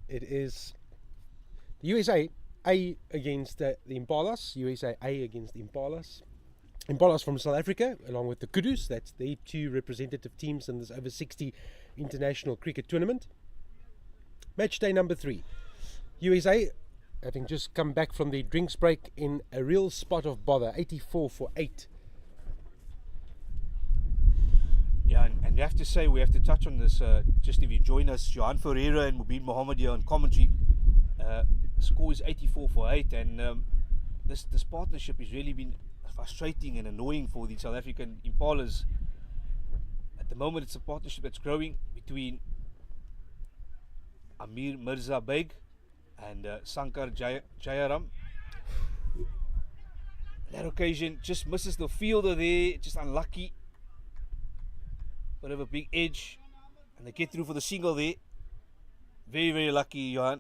It is the USA A against the Impalas. USA A against the Impalas. Impalas from South Africa, along with the Kudus. That's the two representative teams in this over-60 international cricket tournament. Match day number 3. USA, having just come back from the drinks break in a real spot of bother, 84 for 8. Yeah, and we have to touch on this. Just if you join us, Johan Ferreira and Mubin Mohammed here on commentary. The score is 84 for 8, and this partnership has really been frustrating and annoying for the South African Impalas. At the moment, it's a partnership that's growing between Amir Mirza Beg and Sankar Jayaram. That occasion just misses the fielder there, just unlucky. Bit of a big edge, and they get through for the single there. Very, very lucky, Johan.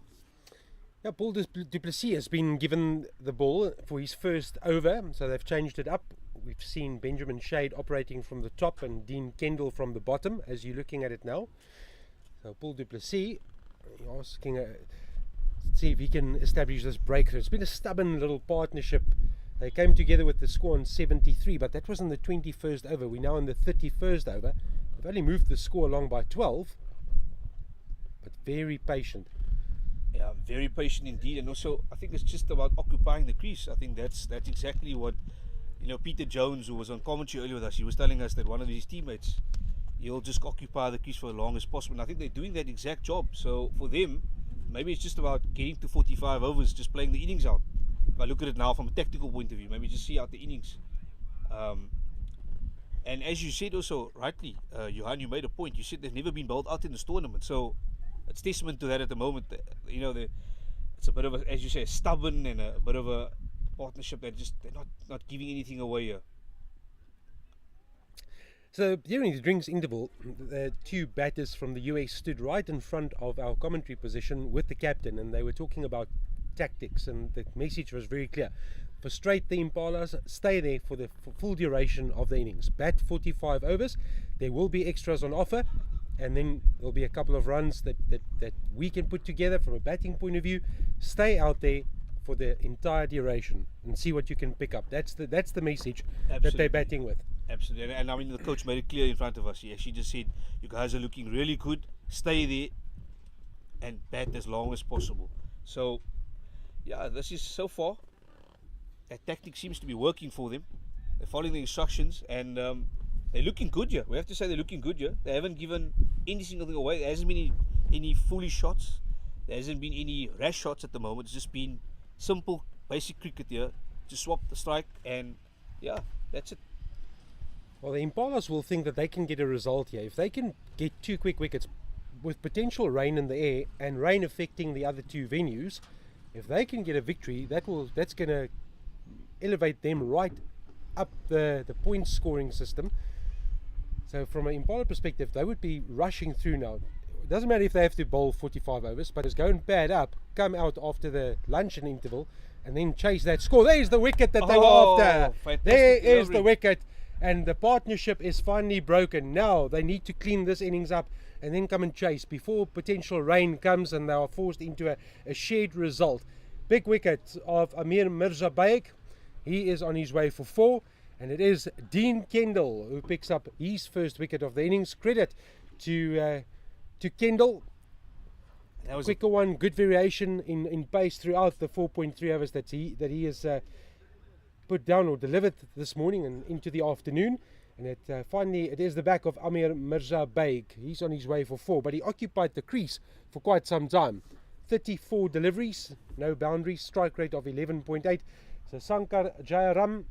Yeah, Paul du Plessis has been given the ball for his first over, so they've changed it up. We've seen Benjamin Shade operating from the top and Dean Kendall from the bottom, as you're looking at it now. So Paul du Plessis asking see if he can establish this breakthrough. It's been a stubborn little partnership. They came together with the score on 73, but that was in the 21st over. We're now in the 31st over. They've only moved the score along by 12, but very patient. Yeah, very patient indeed, and also I think it's just about occupying the crease. I think that's exactly what, Peter Jones, who was on commentary earlier with us, he was telling us that one of his teammates, he'll just occupy the crease for as long as possible. And I think they're doing that exact job. So for them, maybe it's just about getting to 45 overs, just playing the innings out. If I look at it now from a technical point of view, maybe just see out the innings. And as you said also, rightly, Johan, you made a point. You said they've never been bowled out in this tournament. So it's testament to that at the moment. It's a bit of a, as you say, stubborn and a bit of a partnership that they're not giving anything away here. So during the drinks interval, the two batters from the US stood right in front of our commentary position with the captain, and they were talking about tactics, and the message was very clear. Frustrate the Impalas, stay there for the full duration of the innings. Bat 45 overs, there will be extras on offer, and then there'll be a couple of runs that we can put together from a batting point of view. Stay out there for the entire duration and see what you can pick up. That's the message that they're batting with. Absolutely, and I mean the coach made it clear in front of us. He just said, you guys are looking really good, stay there and bat as long as possible. So yeah, this is so far, that tactic seems to be working for them. They're following the instructions, and they're looking good here. We have to say they're looking good here. They haven't given any single thing away. There hasn't been any foolish shots. There hasn't been any rash shots at the moment. It's just been simple, basic cricket here. Just swap the strike, and yeah, that's it. Well, the Impalas will think that they can get a result here. If they can get 2 quick wickets with potential rain in the air and rain affecting the other 2 venues, if they can get a victory, that's going to elevate them right up the point scoring system. So from an Impala perspective, they would be rushing through now. It doesn't matter if they have to bowl 45 overs, but it's going bad up, come out after the luncheon interval and then chase that score. There's the wicket that they were after. There is the wicket, and the partnership is finally broken. Now they need to clean this innings up and then come and chase before potential rain comes and they are forced into a shared result. Big wicket of Amir Mirza Beg. He is on his way for 4, and it is Dean Kendall who picks up his first wicket of the innings. Credit to Kendall. That was quicker one, good variation in pace throughout the 4.3 overs that he has put down or delivered this morning and into the afternoon. And finally it is the back of Amir Mirza Beg. He's on his way for 4, but he occupied the crease for quite some time. 34 deliveries, no boundaries, strike rate of 11.8. So Sankar Jayaram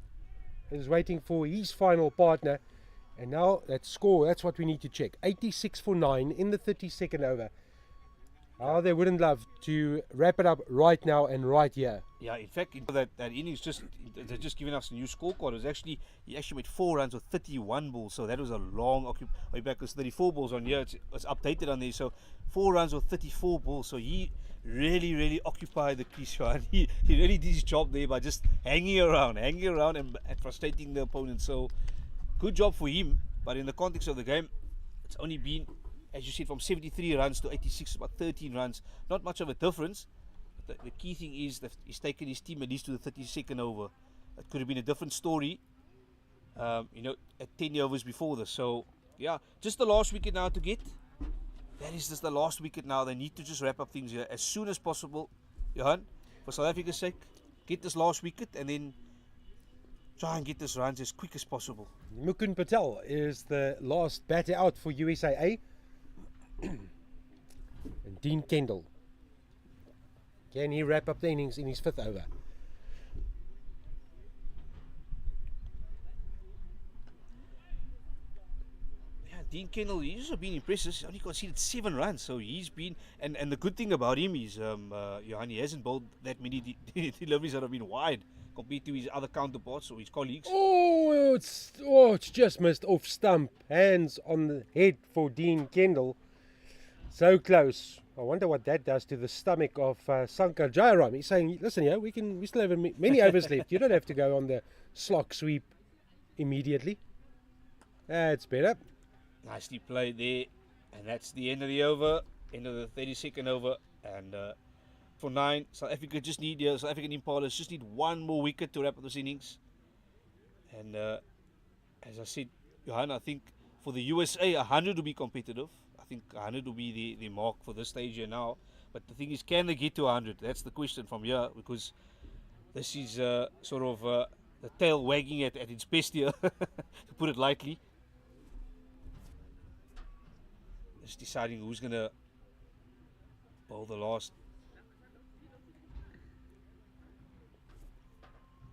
is waiting for his final partner, and now that score, that's what we need to check. 86 for 9 in the 32nd over. How they wouldn't love to wrap it up right now and right here. Yeah, in fact, that innings they're just giving us a new scorecard. It was actually, he actually made 4 runs with 31 balls, so that was a long way back. There's 34 balls on here. It's updated on there. So 4 runs with 34 balls. So he really occupied the crease. He really did his job there by just hanging around and frustrating the opponent. So good job for him. But in the context of the game, it's only been as you said, from 73 runs to 86, about 13 runs. Not much of a difference. But the key thing is that he's taken his team at least to the 32nd over. It could have been a different story, at 10 overs before this. So, yeah, just the last wicket now to get. That is just the last wicket now. They need to just wrap up things here as soon as possible, Johan, for South Africa's sake. Get this last wicket and then try and get this runs as quick as possible. Mukund Patel is the last batter out for USAA. And Dean Kendall. Can he wrap up the innings in his 5th over? Yeah, Dean Kendall, he's also been impressive. He's only conceded 7 runs, so he's been. And the good thing about him is, Johan, he hasn't bowled that many deliveries that have been wide compared to his other counterparts or his colleagues. It's just missed off stump. Hands on the head for Dean Kendall. So close. I wonder what that does to the stomach of Sankar Jairam. He's saying, listen here, we still have many overs left. You don't have to go on the slog sweep immediately. That's better. Nicely played there. And that's the end of the over, end of the 32nd over. And for 9, South Africa just need, South African Impalas just need 1 more wicket to wrap up this innings. And as I said, Johan, I think for the USA, 100 will be competitive. I think 100 will be the mark for this stage here now. But the thing is, can they get to 100? That's the question from here, because this is sort of the tail wagging at its best here, to put it lightly. Just deciding who's going to bowl the last.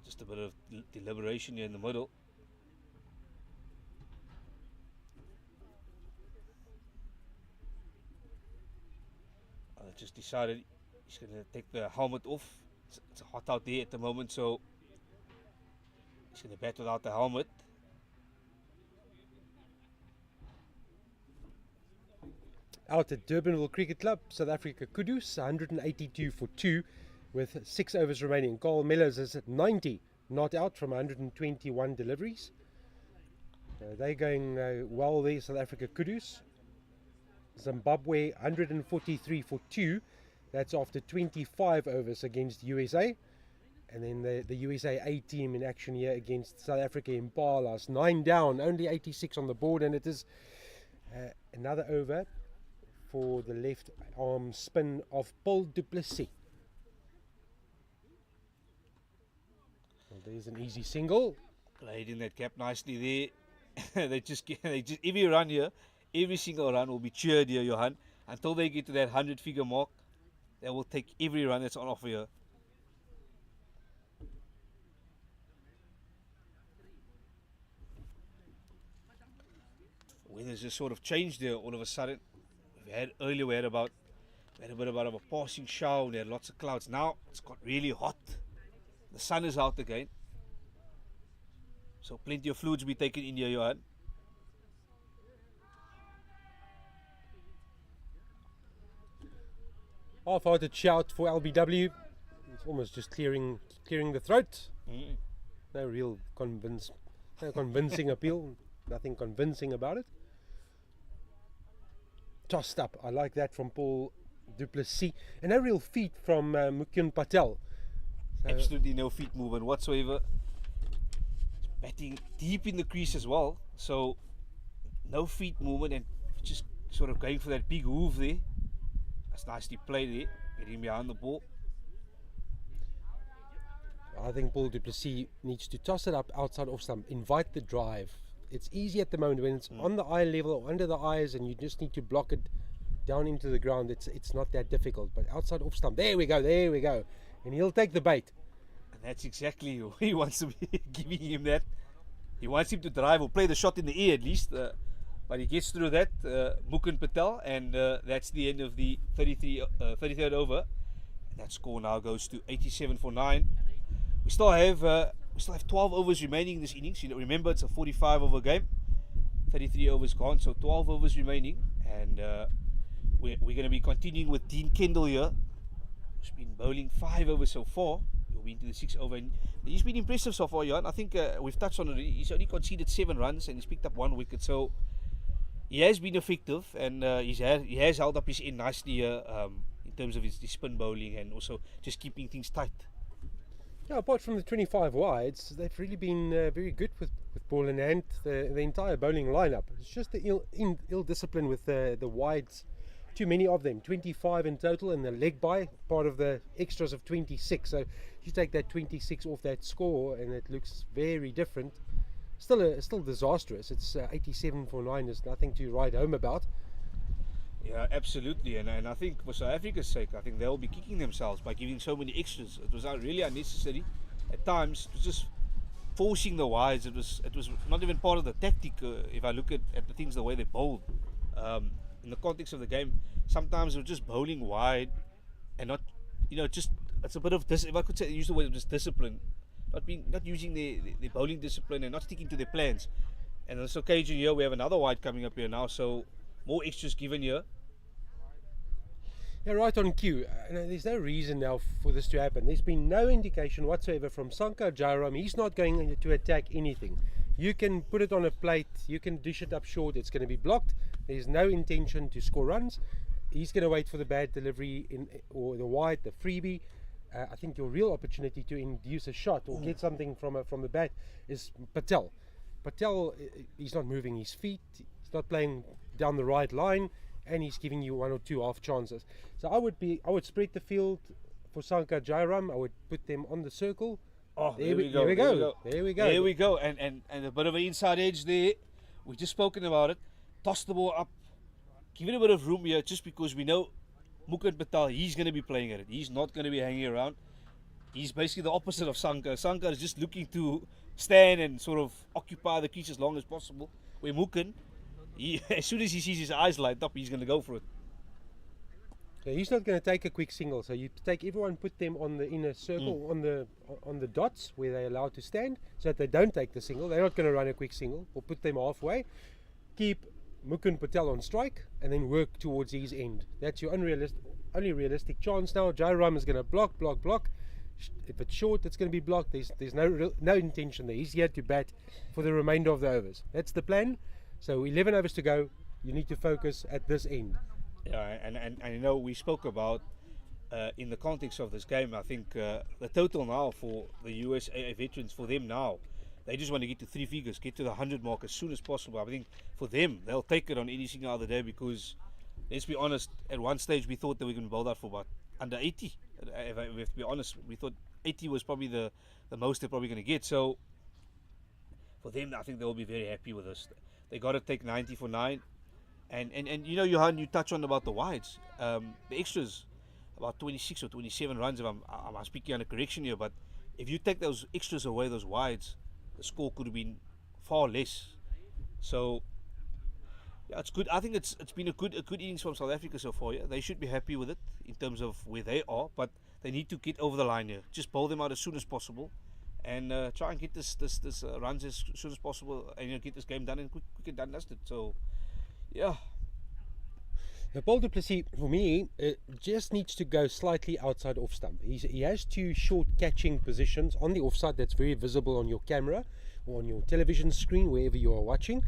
Just a bit of deliberation here in the middle. Just decided he's going to take the helmet off. It's hot out there at the moment, so he's going to bat without the helmet. Out at Durbanville Cricket Club, South Africa Kudus, 182 for 2 with 6 overs remaining. Carl Mellors is at 90, not out from 121 deliveries. They're going well there, South Africa Kudus. Zimbabwe 143 for 2. That's after 25 overs against USA. And then the USA A team in action here against South Africa Impalas. 9 down, only 86 on the board, and it is another over for the left arm spin of Paul du Plessis. Well, there's an easy single. Played in that gap nicely there. they just every run here. Every single run will be cheered here, Johan. Until they get to that 100-figure mark, they will take every run that's on offer here. Weather's just sort of changed there all of a sudden. We had a bit about a passing shower. We had lots of clouds. Now it's got really hot. The sun is out again. So plenty of fluids will be taken in here, Johan. Half-hearted shout for LBW. It's almost just clearing the throat. No real convincing appeal. Nothing convincing about it. Tossed up. I like that from Paul du Plessis. And no real feet from Mukund Patel. So absolutely no feet movement whatsoever. Batting deep in the crease as well. So no feet movement and just sort of going for that big hoove there. That's nicely played there, getting behind the ball. I think Paul du Plessis needs to toss it up outside off stump, invite the drive. It's easy at the moment when it's on the eye level or under the eyes and you just need to block it down into the ground. It's not that difficult, but outside off stump, there we go, and he'll take the bait. And that's exactly who he wants to be giving him that. He wants him to drive or play the shot in the air at least. But he gets through that, Mukund Patel, and that's the end of the 33rd over. And that score now goes to 87 for 9. We still have 12 overs remaining in this innings. You know, remember, it's a 45 over game. 33 overs gone, so 12 overs remaining. And we're going to be continuing with Dean Kendall here, who's been bowling 5 overs so far. He'll be into the 6th over. And he's been impressive so far, Jan. I think we've touched on it. He's only conceded 7 runs and he's picked up 1 wicket. So he has been effective, and he has held up his end nicely here in terms of his spin bowling and also just keeping things tight. Yeah, apart from the 25 wides, they've really been very good with ball in hand, the entire bowling lineup. It's just the ill discipline with the wides, too many of them, 25 in total, and the leg by, part of the extras of 26. So you take that 26 off that score and it looks very different. Still disastrous. It's 87 for 9, there's nothing to write home about. Yeah, absolutely, and I think for South Africa's sake, I think they'll be kicking themselves by giving so many extras. It was really unnecessary at times. It was just forcing the wides. It was not even part of the tactic. If I look at the things, the way they bowled, in the context of the game, sometimes it was just bowling wide and not, just it's a bit of this. If I could say, use the word of just discipline, not using their bowling discipline and not sticking to their plans. And on this occasion here, we have another wide coming up here now, so more extras given here. Yeah, right on cue. There's no reason now for this to happen. There's been no indication whatsoever from Sankar Jairam. He's not going to attack anything. You can put it on a plate, you can dish it up short, it's going to be blocked. There's no intention to score runs. He's going to wait for the bad delivery or the wide, the freebie. I think your real opportunity to induce a shot or get something from the bat is Patel. Patel, he's not moving his feet, he's not playing down the right line, and he's giving you 1 or 2 half chances. So I would spread the field for Sankar Jairam. I would put them on the circle. Oh, There we go. And a bit of an inside edge there. We've just spoken about it. Toss the ball up. Give it a bit of room here, just because we know Wicket Patel, he's going to be playing at it. He's not going to be hanging around. He's basically the opposite of Sankar. Sankar is just looking to stand and sort of occupy the crease as long as possible. Where Wicket, as soon as he sees his eyes light up, he's going to go for it. So he's not going to take a quick single. So you take everyone, put them on the inner circle, on the dots where they're allowed to stand, so that they don't take the single. They're not going to run a quick single, or put them halfway. Keep Wicket Patel on strike, and then work towards his end. That's your only realistic chance now. Jairam is going to block. If it's short, it's going to be blocked. There's no intention there. He's here to bat for the remainder of the overs. That's the plan. So 11 overs to go. You need to focus at this end. Yeah, and we spoke about in the context of this game, I think the total now for the USA veterans, for them now, they just want to get to 3 figures, get to the 100 mark as soon as possible. I think for them, they'll take it on any single other day, because let's be honest, at one stage we thought that we were going to bowl out for about under 80. If we have to be honest, we thought 80 was probably the most they're probably going to get. So for them, I think they'll be very happy with us. They got to take 90 for 9. And Johan, you touch on about the wides, the extras, about 26 or 27 runs. If I'm speaking under correction here, but if you take those extras away, those wides, the score could have been far less. So yeah, it's good. I think it's been a good innings from South Africa so far. Yeah, they should be happy with it in terms of where they are, but they need to get over the line here. Just bowl them out as soon as possible, and try and get this runs as soon as possible, and get this game done and quick and done dusted. So yeah. Paul du Plessis, for me, just needs to go slightly outside off stump. He has 2 short catching positions on the offside that's very visible on your camera or on your television screen, wherever you are watching.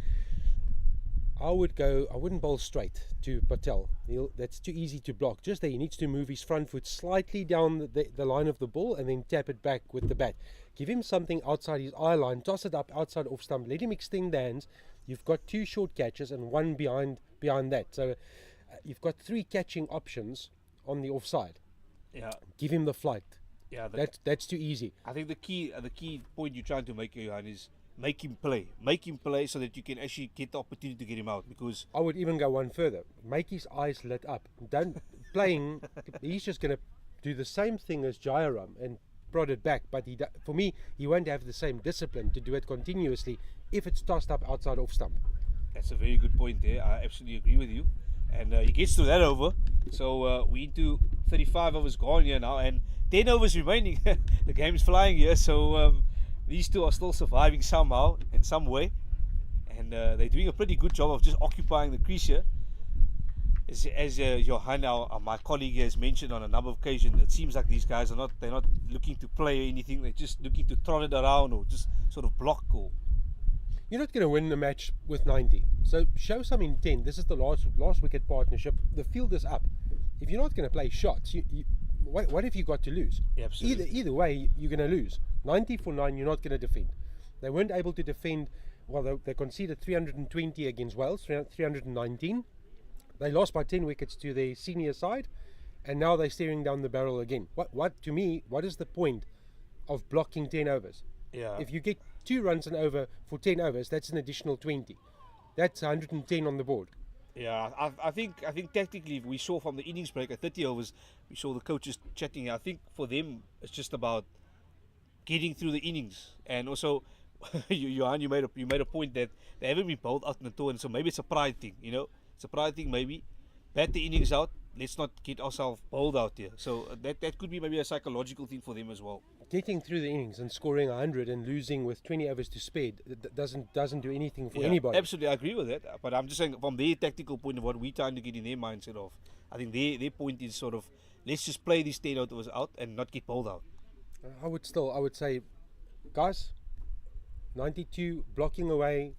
I wouldn't bowl straight to Patel. That's too easy to block. Just there, he needs to move his front foot slightly down the line of the ball and then tap it back with the bat. Give him something outside his eye line, toss it up outside off stump, let him extend the hands. You've got 2 short catches and 1 behind that. So you've got 3 catching options on the offside. Yeah. Give him the flight. Yeah. That's too easy. I think the key point you're trying to make, Johan, is make him play so that you can actually get the opportunity to get him out. Because I would even go one further. Make his eyes lit up. Don't playing. He's just going to do the same thing as Jairam and prod it back. But for me, he won't have the same discipline to do it continuously if it's tossed up outside off stump. That's a very good point there. I absolutely agree with you. And he gets to that over. So we into 35 overs gone here now, and 10 overs remaining. The game's flying here. So these two are still surviving somehow, in some way. And they're doing a pretty good job of just occupying the crease here. As Johan, my colleague, has mentioned on a number of occasions, it seems like these guys they're not looking to play anything. They're just looking to trot it around or just sort of block. you're not going to win the match with 90. So show some intent. This is the last wicket partnership. The field is up. If you're not going to play shots, what have you got to lose? Absolutely. Either way, you're going to lose. 90 for 9, you're not going to defend. They weren't able to defend. Well, they conceded 320 against Wales, 319. They lost by 10 wickets to their senior side, and now they're staring down the barrel again. What to me, what is the point of blocking 10 overs? Yeah. If you get 2 runs an over for 10 overs, that's an additional 20. That's 110 on the board. Yeah, I think tactically we saw from the innings break at 30 overs, we saw the coaches chatting. I think for them it's just about getting through the innings, and also Johan, you made a point that they haven't been bowled out in the tour, and so maybe it's a pride thing. It's a pride thing maybe. Bat the innings out. Let's not get ourselves bowled out here. So that could be maybe a psychological thing for them as well. Getting through the innings and scoring 100 and losing with 20 overs to spare doesn't do anything for anybody. Absolutely, I agree with that. But I'm just saying from their tactical point of what we're trying to get in their mindset of, I think their point is sort of, let's just play these 10 overs out and not get bowled out. I would say, guys, 92 blocking away.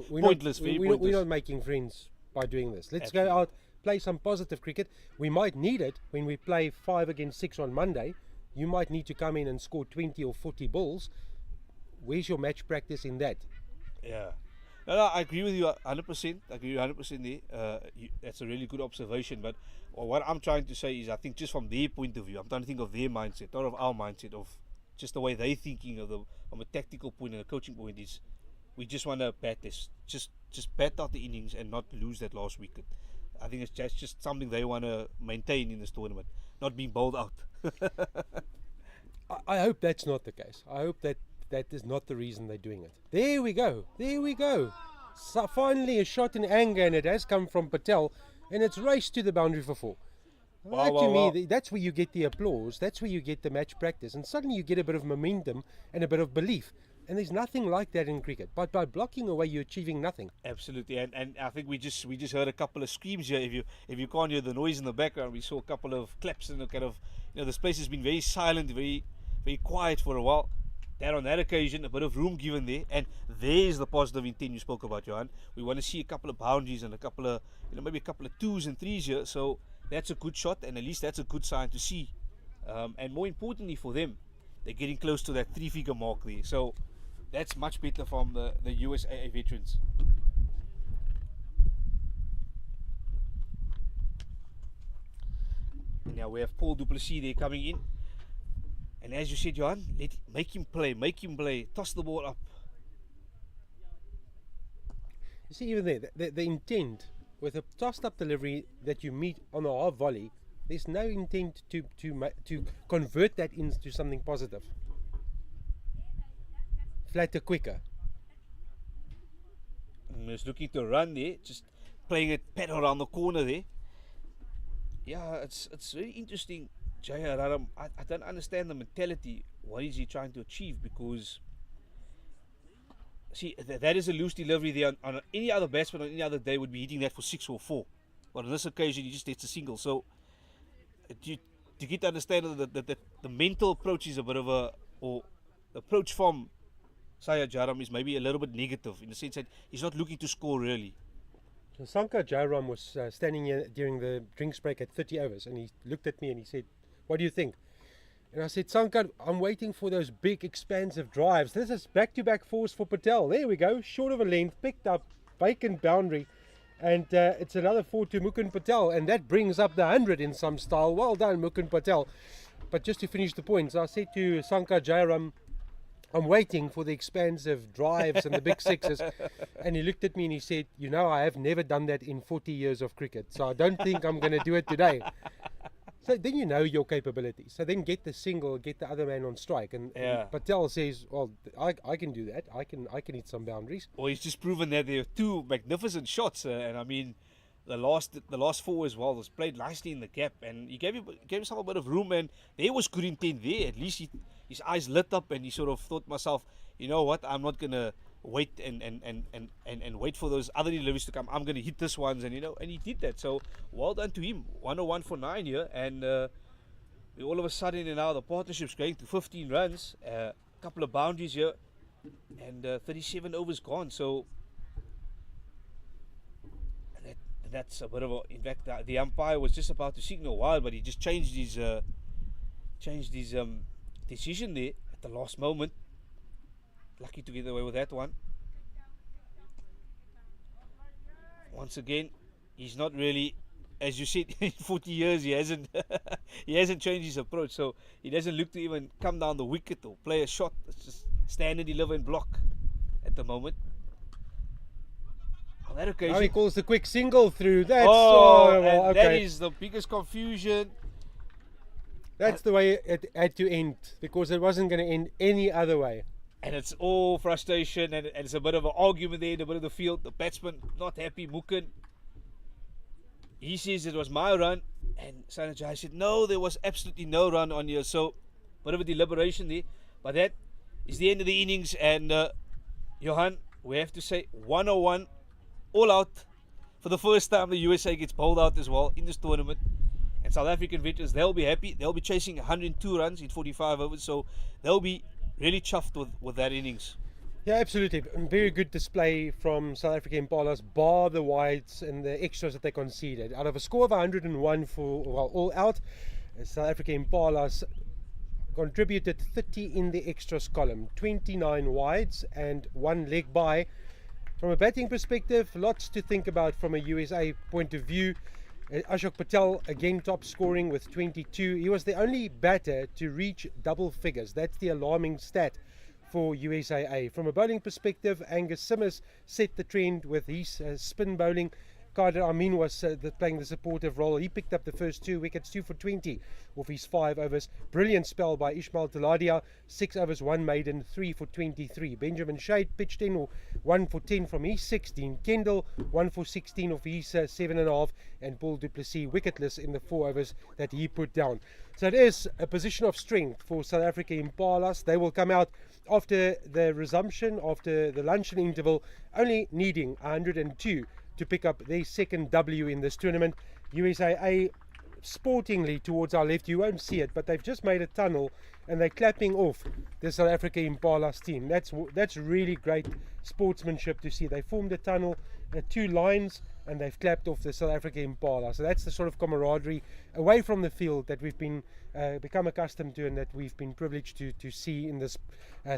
Pointless, very pointless. We're not making friends by doing this. Let's go out, play some positive cricket. We might need it when we play 5 against 6 on Monday. You might need to come in and score 20 or 40 balls. Where's your match practice in that? Yeah. No, I agree with you 100%. I agree 100% there. That's a really good observation. But what I'm trying to say is, I think just from their point of view, I'm trying to think of their mindset, not of our mindset, of just the way they're thinking from a tactical point and a coaching point is, we just want to bat this. Just bat out the innings and not lose that last wicket. I think it's just something they want to maintain in this tournament, not being bowled out. I hope that's not the case. I hope that is not the reason they're doing it. There we go. So finally a shot in anger, and it has come from Patel, and it's raced to the boundary for 4. That's where you get the applause. That's where you get the match practice, and suddenly you get a bit of momentum and a bit of belief. And there's nothing like that in cricket. But by blocking away, you're achieving nothing. Absolutely, and I think we just heard a couple of screams here. If you can't hear the noise in the background, we saw a couple of claps and a kind of, this place has been very silent, very very quiet for a while. That on that occasion, a bit of room given there, and there's the positive intent you spoke about, Johan. We want to see a couple of boundaries and a couple of, maybe a couple of 2s and 3s here. So that's a good shot, and at least that's a good sign to see. And more importantly for them, they're getting close to that 3-figure mark there. So that's much better from the USA veterans. And now we have Paul du Plessis there coming in. And as you said, Johan, make him play, toss the ball up. You see, even there, the intent with a tossed up delivery that you meet on a half volley, there's no intent to convert that into something positive. Flatter, quicker. And he's looking to run there, just playing it pat around the corner there. Yeah, it's very interesting. Jaya Raram, I don't understand the mentality. What is he trying to achieve? Because, see, that is a loose delivery there. On any other batsman on any other day would be hitting that for 6 or 4. But on this occasion, he just hits a single. So, to get to understand that the mental approach is a bit of or the approach from Saya Jaram is maybe a little bit negative in the sense that he's not looking to score really. So Sankar Jairam was standing here during the drinks break at 30 overs, and he looked at me and he said, "What do you think?" And I said, "Sankar, I'm waiting for those big expansive drives. This is back-to-back 4s for Patel. There we go, short of a length, picked up, vacant boundary, and it's another 4 to Mukund Patel, and that brings up the 100 in some style. Well done, Mukund Patel." But just to finish the points, I said to Sankar Jairam, "I'm waiting for the expansive drives and the big 6s. And he looked at me and he said, "I have never done that in 40 years of cricket, so I don't think I'm going to do it today." So then you know your capabilities. So then get the single, get the other man on strike. And Patel says, "Well, I can do that. I can hit some boundaries." Well, he's just proven that there are 2 magnificent shots, and I mean, the last 4 as well was played nicely in the gap, and he gave himself a bit of room, and there was good intent there. At least his eyes lit up, and he sort of thought to myself, you know what, I'm not gonna wait and wait for those other deliveries to come. I'm gonna hit this ones, and and he did that. So well done to him. 101 for 9 here, and all of a sudden now the partnership's going to 15 runs, a couple of boundaries here. and 37 overs gone. So that, that's a bit of a. In fact, the umpire was just about to signal wild, but he just changed his decision there at the last moment. Lucky to get away with that one. Once again, he's not really, as you said, in 40 years he hasn't he hasn't changed his approach. So he doesn't look to even come down the wicket or play a shot. It's just stand and deliver and block at the moment. On that occasion, Now he calls the quick single through. That's and okay. that is the biggest confusion. That's the way it had to end, because it wasn't going to end any other way. And it's all frustration, and it's a bit of an argument there in the middle of the field. The batsman not happy, Muken. He says it was my run, and Sanajai said, no, there was absolutely no run on you. So, bit of a deliberation there. But that is the end of the innings, and Johan, we have to say 101, all out. For the first time, the USA gets bowled out as well in this tournament. And South African veterans, they'll be happy. They'll be chasing 102 runs in 45 overs, so they'll be really chuffed with that innings. Yeah, absolutely. Very good display from South Africa Impalas, bar the wides and the extras that they conceded. Out of a score of 101 for all out, South Africa Impalas contributed 30 in the extras column, 29 wides and 1 leg by. From a batting perspective, lots to think about from a USA point of view. Ashok Patel again top scoring with 22. He was the only batter to reach double figures. That's the alarming stat for USAA. From a bowling perspective, Angus Simmers set the trend with his spin bowling. Kader Amin was playing the supportive role. He picked up the first 2 wickets, 2 for 20 off his 5 overs. Brilliant spell by Ismail Taladia, 6 overs, 1 maiden, 3 for 23. Benjamin Shade pitched in 1 for 10 from his 16. Kendall 1 for 16 of his 7.5, and Paul du Plessis wicketless in the 4 overs that he put down. So it is a position of strength for South Africa Impalas. They will come out after the resumption, after the luncheon interval, only needing 102 to pick up their second W in this tournament. USAA sportingly towards our left, you won't see it, but they've just made a tunnel and they're clapping off the South Africa Impalas team. That's really great sportsmanship to see. They formed a tunnel, 2 lines, and they've clapped off the South Africa Impala. So that's the sort of camaraderie away from the field that we've been become accustomed to, and that we've been privileged to see in this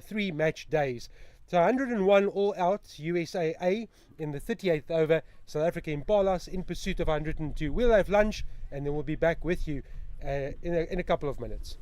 3 match days. So 101 all out, USAA in the 38th over, South Africa Impalas in pursuit of 102. We'll have lunch and then we'll be back with you in a couple of minutes.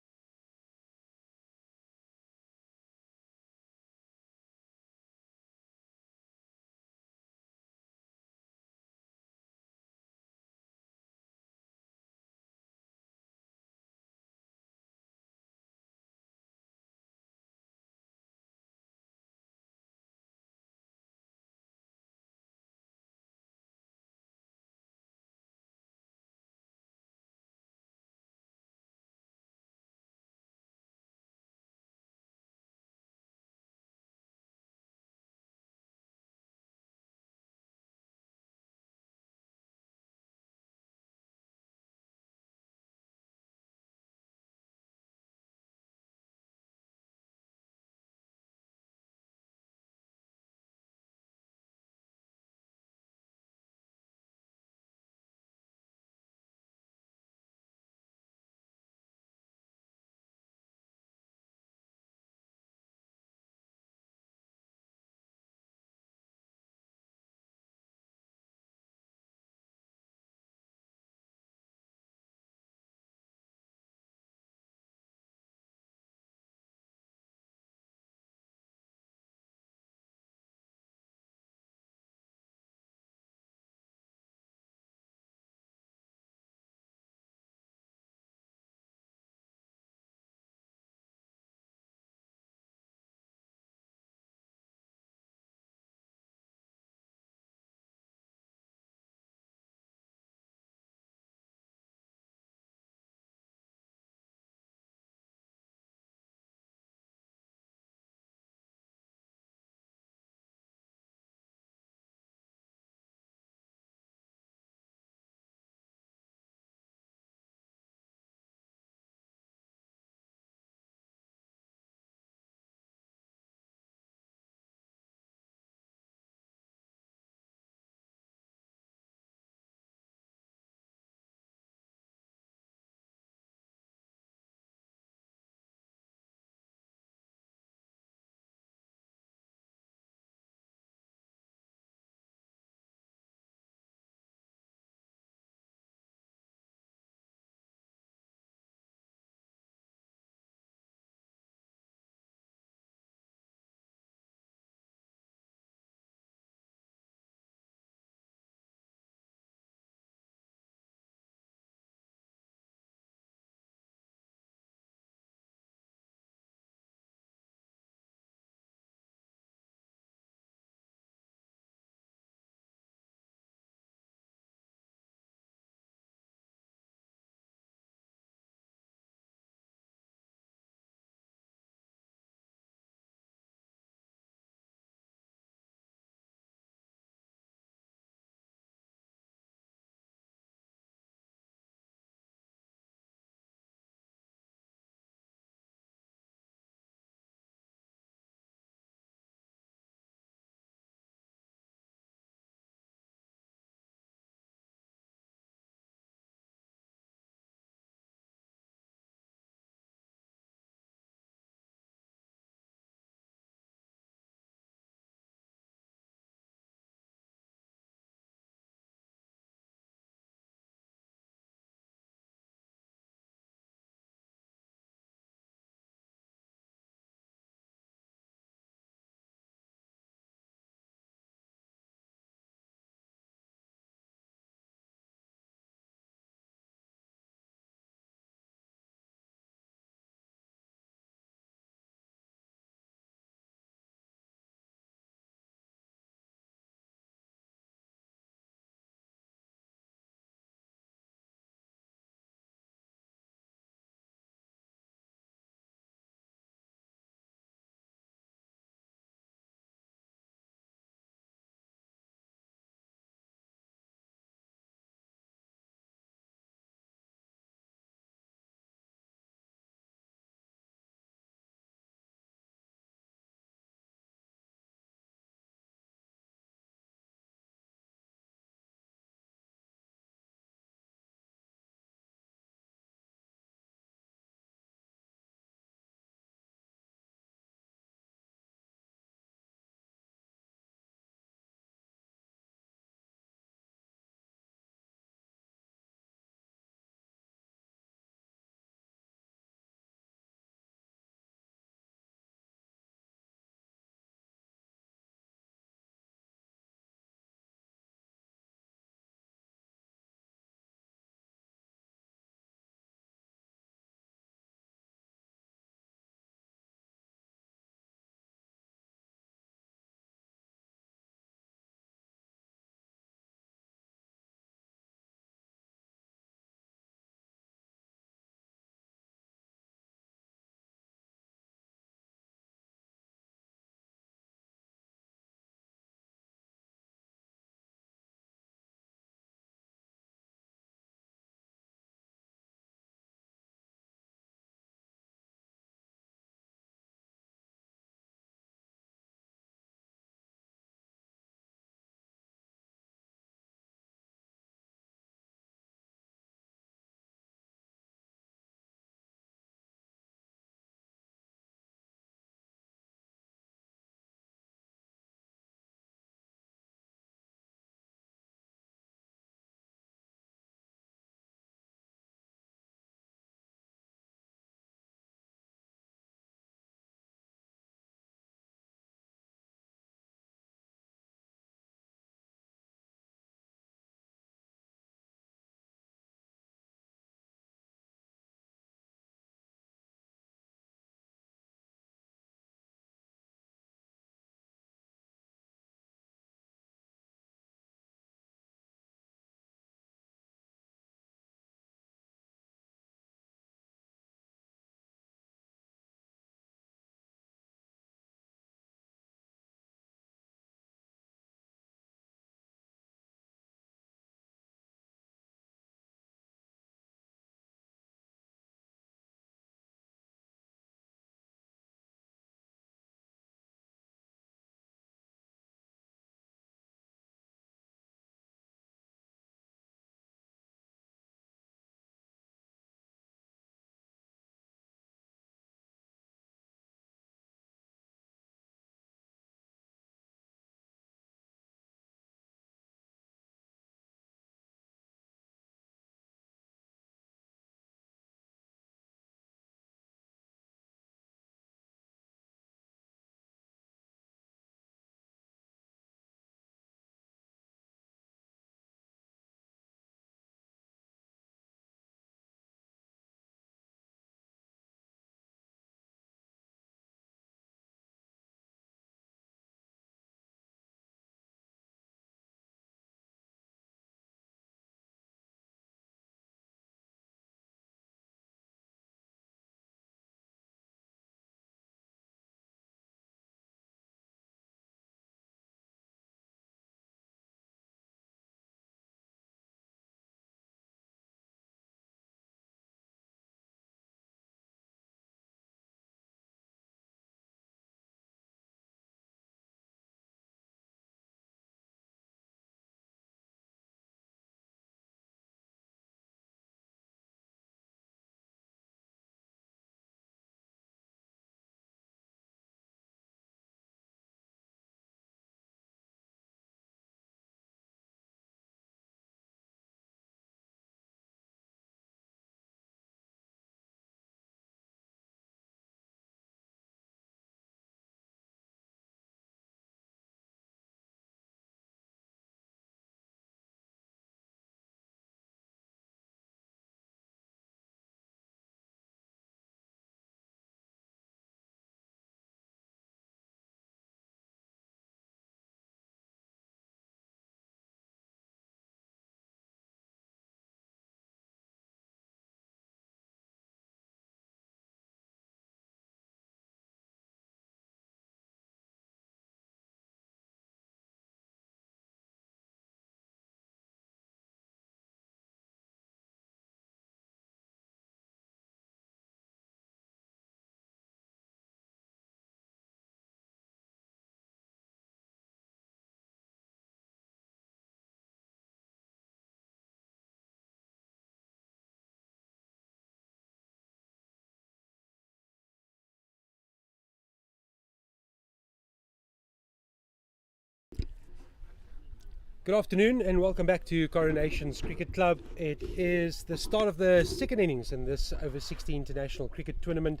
Good afternoon and welcome back to Coronation's Cricket Club. It is the start of the second innings in this Over-60 international cricket tournament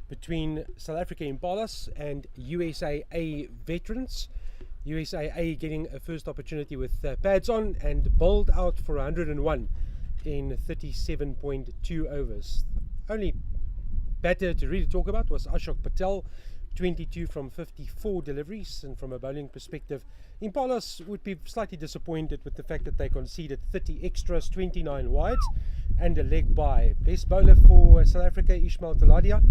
between South Africa Impalas and USAA veterans. USAA getting a first opportunity with pads on and bowled out for 101 in 37.2 overs. Only batter to really talk about was Ashok Patel, 22 from 54 deliveries, and from a bowling perspective, Impalas would be slightly disappointed with the fact that they conceded 30 extras, 29 wides and a leg bye. Best bowler for South Africa, Ismail Taladia,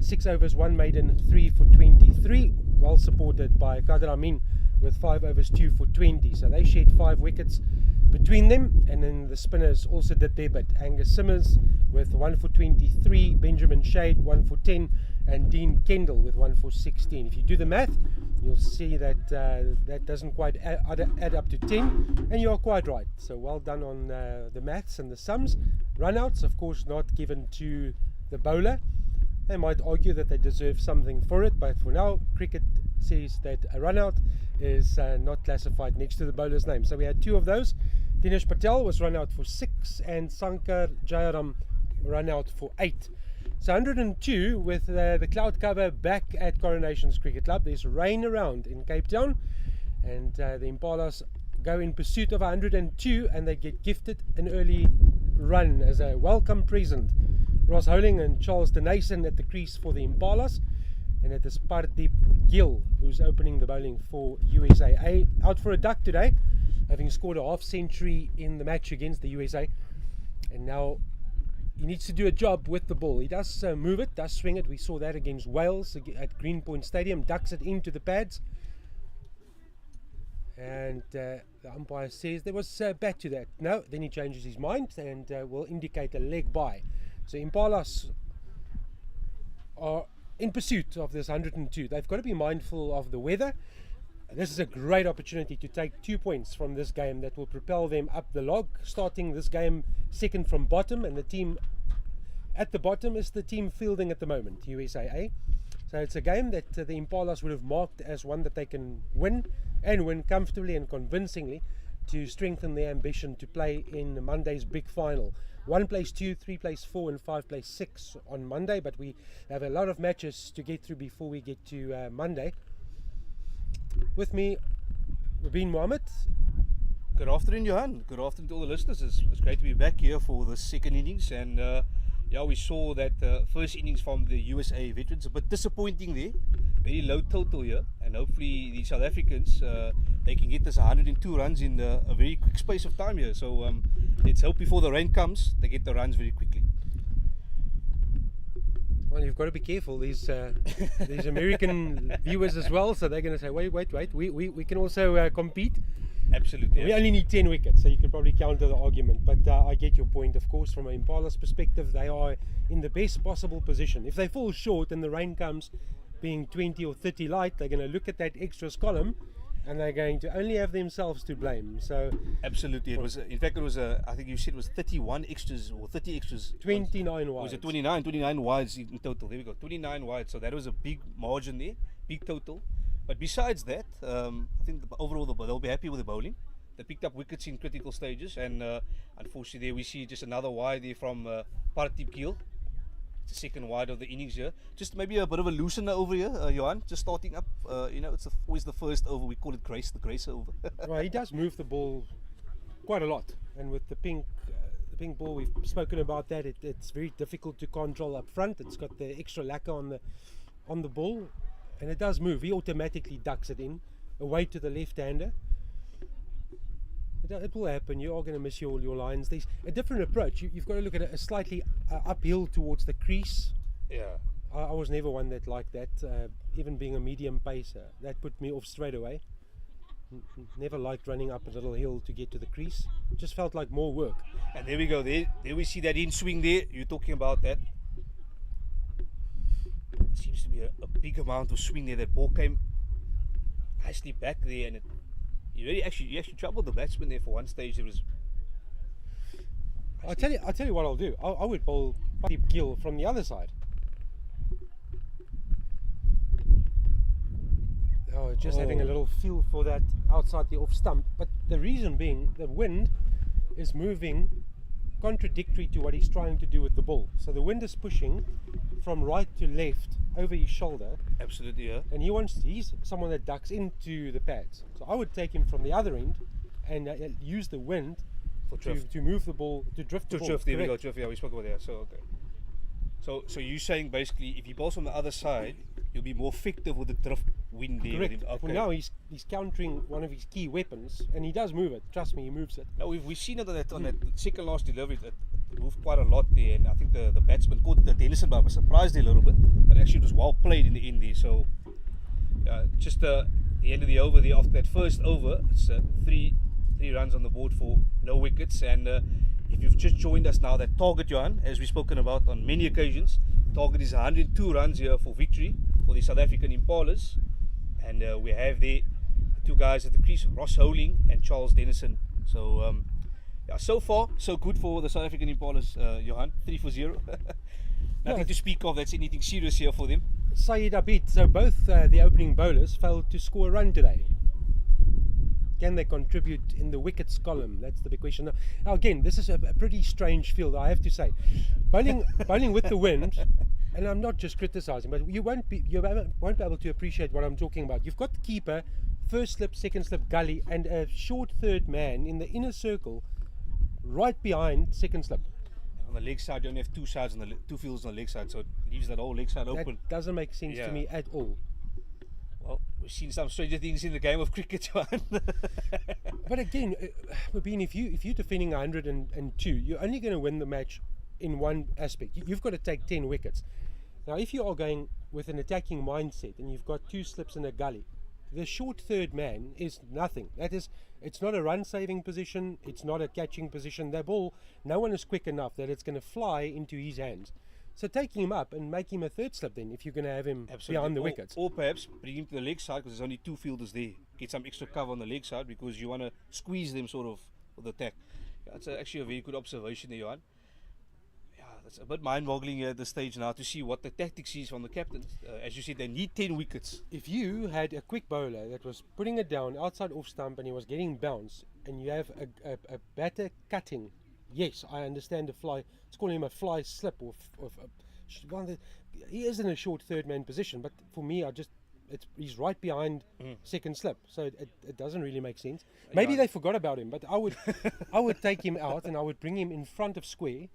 6 overs, 1 maiden, 3 for 23, well supported by Kader Amin with 5 overs, 2 for 20. So they shared 5 wickets between them, and then the spinners also did their bit. Angus Simmers with 1 for 23, Benjamin Shade 1 for 10, and Dean Kendall with 1 for 16. If you do the math, you'll see that that doesn't quite add up to 10, and you are quite right. So well done on the maths and the sums. Runouts, of course, not given to the bowler. They might argue that they deserve something for it, but for now, cricket says that a runout is not classified next to the bowler's name. So we had 2 of those. Dinesh Patel was run out for 6, and Sankar Jayaram run out for 8. So 102 with the cloud cover back at Coronation's Cricket Club. There's rain around in Cape Town, and the Impalas go in pursuit of 102, and they get gifted an early run as a welcome present. Ross Holing and Charles Denason at the crease for the Impalas, and it is Parip Gil who's opening the bowling for USAA. Out for a duck today, having scored a half century in the match against the USA, and now he needs to do a job with the ball. He does move it, does swing it. We saw that against Wales at Greenpoint Stadium, ducks it into the pads, and the umpire says there was a bat to that. No, then he changes his mind and will indicate a leg bye. So Impalas are in pursuit of this 102. They've got to be mindful of the weather. This is a great opportunity to take 2 points from this game that will propel them up the log, starting this game second from bottom, and the team at the bottom is the team fielding at the moment, USAA. So it's a game that the Impalas would have marked as one that they can win, and win comfortably and convincingly, to strengthen their ambition to play in Monday's big final. 1 plays 2, 3 plays 4, and 5 plays 6 on Monday, but we have a lot of matches to get through before we get to Monday. With me, Rabin Mohammed. Good afternoon, Johan. Good afternoon to all the listeners. It's great to be back here for the second innings, and yeah, we saw that first innings from the USA veterans, a bit disappointing there. Very low total here, and hopefully the South Africans they can get this 102 runs in a very quick space of time here. So let's hope before the rain comes they get the runs very quickly. Well, you've got to be careful. These American viewers as well, so they're going to say, wait, we can also compete. Absolutely. We only need 10 wickets, so you could probably counter the argument. But I get your point, of course. From an Impala's perspective, they are in the best possible position. If they fall short and the rain comes, being 20 or 30 light, they're going to look at that extras column, and they're going to only have themselves to blame. So absolutely, it was. In fact, it was. I think you said it was 31 extras or 30 extras. 29 wides. Was it 29? 29 wides in total. There we go. 29 wides. So that was a big margin there, big total. But besides that, I think overall they'll be happy with the bowling. They picked up wickets in critical stages, and unfortunately, there we see just another wide there from Parip Gil. It's the second wide of the innings here. Just maybe a bit of a loosener over here, Johan. Just starting up. It's always the first over. We call it the grace over. Well, he does move the ball quite a lot, and with the pink ball, we've spoken about that. It's very difficult to control up front. It's got the extra lacquer on the ball, and it does move. He automatically ducks it in away to the left-hander. It will happen. You are going to miss your lines. There's a different approach. You've got to look at it slightly uphill towards the crease. Yeah. I was never one that liked that. Even being a medium pacer, that put me off straight away. Never liked running up a little hill to get to the crease. Just felt like more work. And there we go. There we see that in swing there. You're talking about that. Seems to be a big amount of swing there. That ball came nicely back there, and you actually troubled the batsman there for one stage. There was. I'll tell you what I'll do. I would bowl Parip Gil from the other side. Oh, just having a little feel for that outside the off stump. But the reason being, the wind is moving contradictory to what he's trying to do with the ball. So the wind is pushing from right to left over his shoulder, Absolutely, yeah. and he's someone that ducks into the pads. So I would take him from the other end and use the wind to move the ball, to drift the ball. Drift, there we go, Correct. drift, yeah, we spoke about that. So, okay. So you're saying basically if he bowls on the other side, he'll be more effective with the drift wind there. Correct. with him. Okay. Well, now he's countering one of his key weapons, and he does move it. Trust me, he moves it. No, we've seen it on that second last delivery. It moved quite a lot there, and I think the batsman caught the Dennison by surprised a little bit, but actually it was well played in the end there. So just the end of the over there after that first over, it's three runs on the board for no wickets. And if you've just joined us now, that target, Johan, as we've spoken about on many occasions, target is 102 runs here for victory for the South African Impalas. And we have there two guys at the crease, Ross Holing and Charles Dennison. So so far so good for the South African Impalas, Johan. 3 for 0. Nothing to speak of that's anything serious here for them. Syed Abid. So both the opening bowlers failed to score a run today. Can they contribute in the wickets column? That's the big question. Now again, this is a pretty strange field, I have to say. Bowling with the wind, and I'm not just criticising, but you won't be able to appreciate what I'm talking about. You've got the keeper, first slip, second slip, gully, and a short third man in the inner circle, right behind second slip. On the leg side, you only have two fields on the leg side, so it leaves that whole leg side open. That doesn't make sense to me at all. Well, we've seen some stranger things in the game of cricket, Johan. But again, Mabini, if you're defending 102, you're only going to win the match in one aspect. You've got to take 10 wickets. Now, if you are going with an attacking mindset and you've got two slips in a gully, the short third man is nothing. It's not a run-saving position. It's not a catching position. That ball, no one is quick enough that it's going to fly into his hands. So taking him up and make him a third slip then, if you're going to have him behind the wickets. Or perhaps bring him to the leg side because there's only two fielders there. Get some extra cover on the leg side because you want to squeeze them sort of with the attack. Yeah, that's actually a very good observation there, Johan. Yeah, that's a bit mind-boggling here at this stage now to see what the tactics is from the captain. As you said, they need 10 wickets. If you had a quick bowler that was putting it down outside off stump and he was getting bounce, and you have a batter cutting, yes, I understand the fly. Let's call him a fly slip he is in a short third man position, but for me, he's right behind second slip, so it doesn't really make sense. Maybe they forgot about him, but I would take him out and I would bring him in front of square,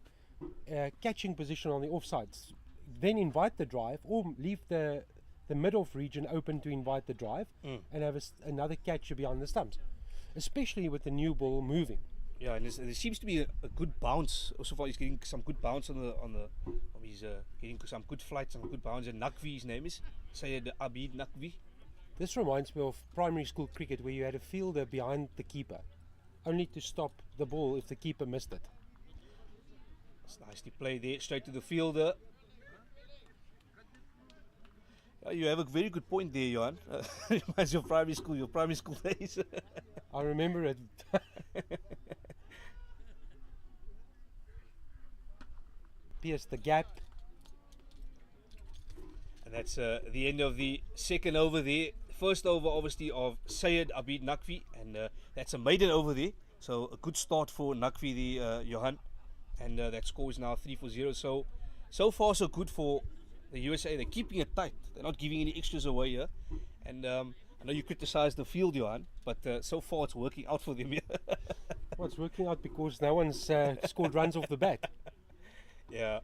catching position on the offsides, then invite the drive or leave the mid-off region open to invite the drive and have another catcher behind the stumps, especially with the new ball moving. Yeah, and there seems to be a good bounce. So far, he's getting some good bounce he's getting some good flight, some good bounce. And Nakvi, his name is Syed Abid Nakvi. This reminds me of primary school cricket where you had a fielder behind the keeper, only to stop the ball if the keeper missed it. It's nicely played there, straight to the fielder. You have a very good point there, Johan. Reminds you of your primary school days. I remember it. Pierce the gap. And that's the end of the second over there. First over, obviously, of Syed Abid Nakvi. And that's a maiden over there. So a good start for Nakvi there, Johan. And that score is now 3 for 0. So far, so good for the USA. They're keeping it tight. They're not giving any extras away here. And I know you criticize the field, Johan, but so far it's working out for them here. Well, it's working out because no one's scored runs off the bat. Yeah.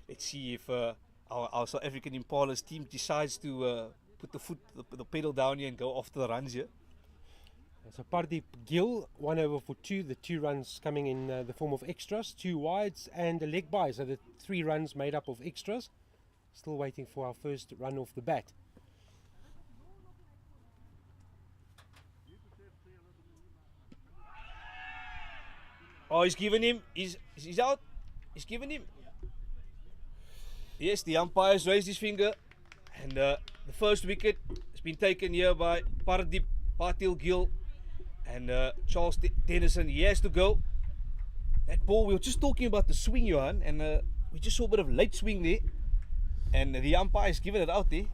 Let's see if our South African Impalas team decides to put the pedal down here and go after the runs here. So Parip Gil, 1 over for 2. The 2 runs coming in the form of extras, 2 wides and a leg by. So the 3 runs made up of extras. Still waiting for our first run off the bat. Oh, he's given him. He's out. He's given him. Yes, the umpire's raised his finger. And the first wicket has been taken here by Parip Gil. And Charles Dennison, he has to go. That ball, we were just talking about the swing, Johan. And we just saw a bit of late swing there. And the umpire's given it out there.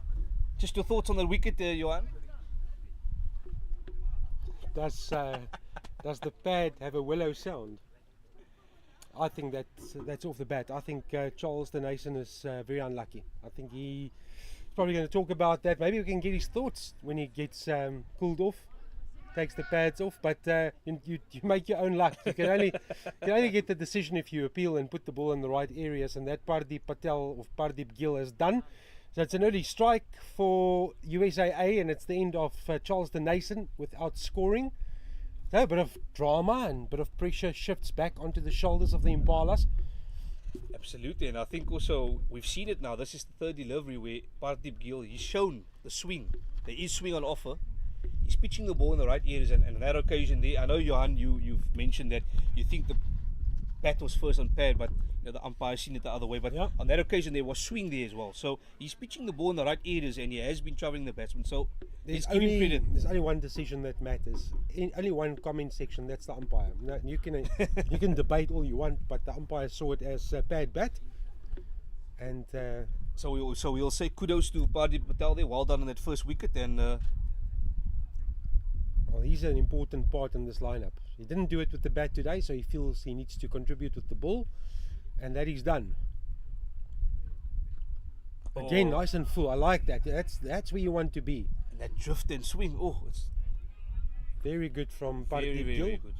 Just your thoughts on the wicket there, Johan? Does the pad have a willow sound? I think that's off the bat. I think Charles the Nation is very unlucky. I think he's probably going to talk about that. Maybe we can get his thoughts when he gets cooled off, takes the pads off. But you make your own luck. You can only get the decision if you appeal and put the ball in the right areas, and that Parip Patel of Parip Gil has done. So it's an early strike for USAA, and it's the end of Charles the Nation without scoring. So a bit of drama and a bit of pressure shifts back onto the shoulders of the Impalas. Absolutely, and I think also we've seen it now. This is the third delivery where Parip Gil, he's shown the swing. There is swing on offer. He's pitching the ball in the right areas, and on that occasion there, I know Johan, you've mentioned that you think the bat was first on pad, but the umpire's seen it the other way. But yeah, on that occasion there was swing there as well. So he's pitching the ball in the right areas, and he has been travelling the batsman. So there's only one decision that matters. Only one comment section. That's the umpire. No, you can debate all you want, but the umpire saw it as a bad bat. And so we'll say kudos to Parip Patel there. Well done on that first wicket. And well, he's an important part in this lineup. He didn't do it with the bat today, so he feels he needs to contribute with the ball, and that he's done. Again, nice and full. I like that. That's where you want to be. And that drift and swing. Oh, it's very good from Parip Gil. Very good.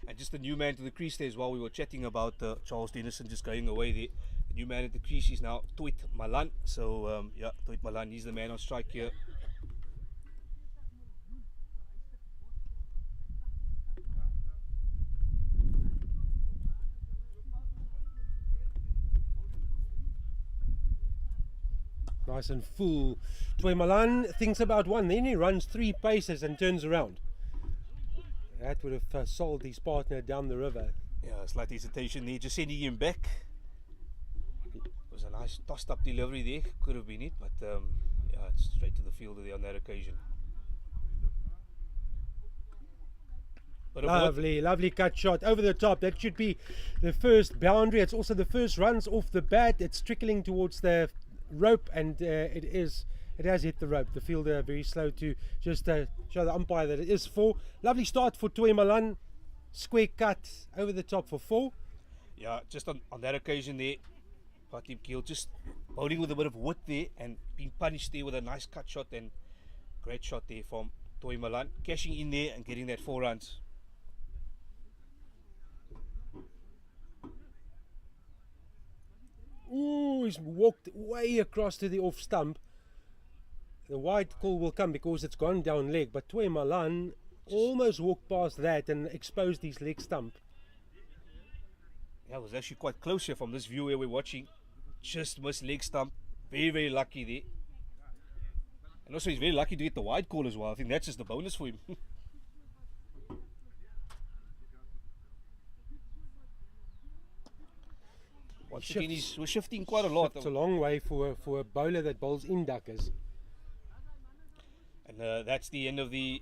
And just the new man to the crease there as well. We were chatting about Charles Dennison just going away there. The new man at the crease is now Toit Malan. So yeah, Toit Malan, he's the man on strike here. Nice and full. Toy Malan thinks about one, then he runs 3 paces and turns around. That would have sold his partner down the river. Yeah, slight hesitation there, just sending him back. It was a nice tossed up delivery there, could have been it, but yeah, it's straight to the fielder there on that occasion. But lovely cut shot over the top. That should be the first boundary. It's also the first runs off the bat. It's trickling towards the rope, and it has hit the rope. The fielder very slow to just show the umpire that it is 4. Lovely start for Toy Malan. Square cut over the top for 4. Yeah, just on that occasion there, Parip Gil just bowling with a bit of wit there and being punished there with a nice cut shot, and great shot there from Toy Malan, cashing in there and getting that 4 runs. Ooh, he's walked way across to the off stump. The wide call will come because it's gone down leg, but Toy Malan almost walked past that and exposed his leg stump. Yeah, it was actually quite close here from this view where we're watching. Just missed leg stump. Very, very lucky there. And also he's very lucky to get the wide call as well. I think that's just the bonus for him. Once again, we're shifting quite a lot. It's a long way for a bowler that bowls in duckers. And that's the end of the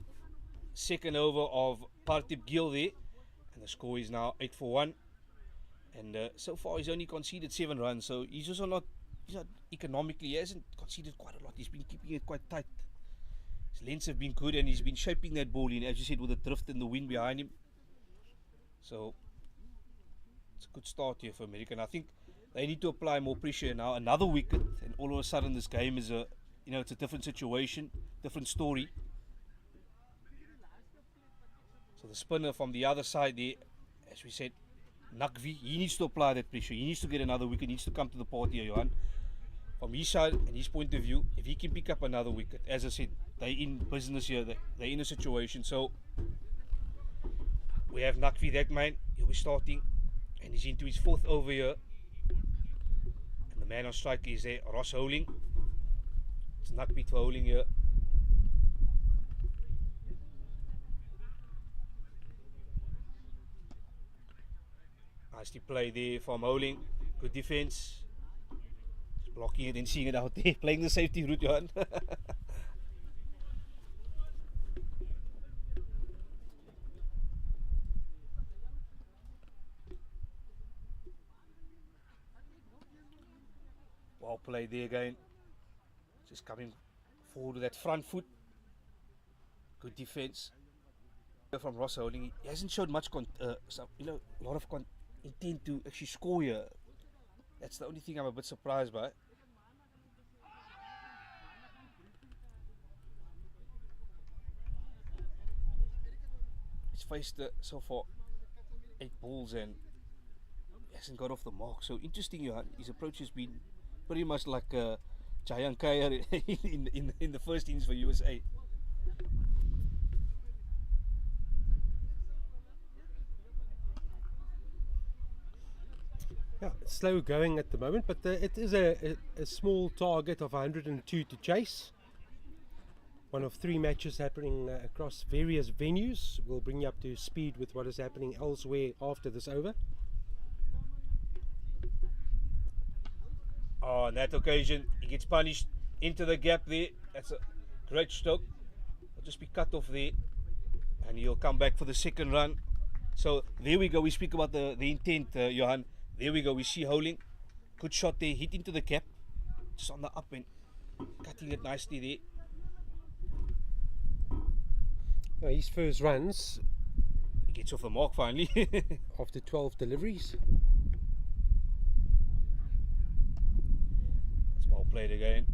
second over of Parip Gil there. And the score is now 8 for 1. And so far he's only conceded 7 runs. So he's also not economically, he hasn't conceded quite a lot. He's been keeping it quite tight. His lengths have been good, and he's been shaping that ball in, as you said, with the drift and the wind behind him. So it's a good start here for America. And I think they need to apply more pressure now. Another wicket, and all of a sudden this game is it's a different situation, different story. So the spinner from the other side there, as we said, Nakvi, he needs to apply that pressure. He needs to get another wicket. He needs to come to the party here, Johan. From his side and his point of view, if he can pick up another wicket, as I said, they're in business here. They're in a situation. So we have Nakvi, that man. He'll be starting, and he's into his 4th over here. And the man on strike is there, Ross Howling. It's Nakvi for Howling here. Nicely play there from Howling. Good defense. Just blocking it and seeing it out there. Playing the safety route, Johan. Well played there again. Just coming forward with that front foot. Good defense. From Ross Holding, he hasn't showed much, a lot of intent to actually score here. That's the only thing I'm a bit surprised by. He's faced so far 8 balls and hasn't got off the mark. So interesting, Johan. His approach has been pretty much like Jayan Kaya in the first innings for USA. Yeah, slow going at the moment, but it is a small target of 102 to chase. One of 3 matches happening across various venues. We'll bring you up to speed with what is happening elsewhere after this over. Oh, on that occasion, he gets punished into the gap there. That's a great stroke. He'll just be cut off there, and he'll come back for the second run. So there we go. We speak about the intent, Johan. There we go. We see Howling. Good shot there. Hit into the cap. Just on the up end. Cutting it nicely there. His first runs. He gets off the mark finally. After 12 deliveries. It's well played again.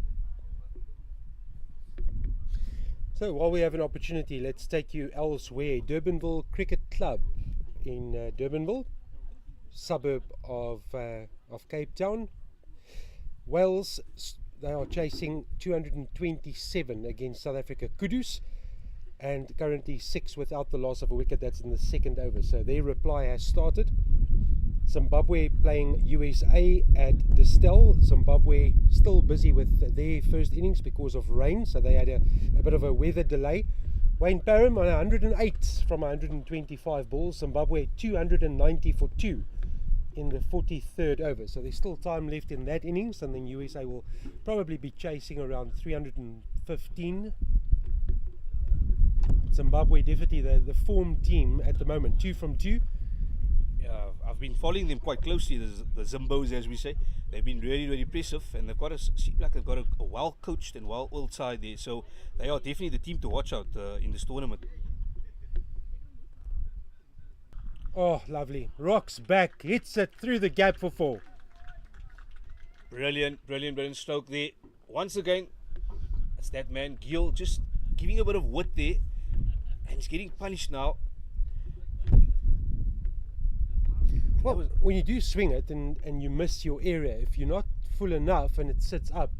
So while we have an opportunity, let's take you elsewhere. Durbanville Cricket Club in Durbanville, suburb of Cape Town. Wales, they are chasing 227 against South Africa Kudus, and currently 6 without the loss of a wicket. That's in the second over, so their reply has started. Zimbabwe playing USA at Distel. Zimbabwe still busy with their first innings because of rain, so they had a bit of a weather delay. Wayne Parham on 108 from 125 balls. Zimbabwe 290 for 2 in the 43rd over. So there's still time left in that innings, and then USA will probably be chasing around 315. Zimbabwe definitely the form team at the moment, 2 from 2. Yeah, I've been following them quite closely, the Zimbos as we say. They've been really, really impressive, and they've got seem like they've got a well coached and well oiled side there. So they are definitely the team to watch out in this tournament. Oh, lovely. Rocks back, hits it through the gap for 4. Brilliant stroke there. Once again, it's that man Gil just giving a bit of width there, and he's getting punished now. Well, when you do swing it and you miss your area, if you're not full enough and it sits up,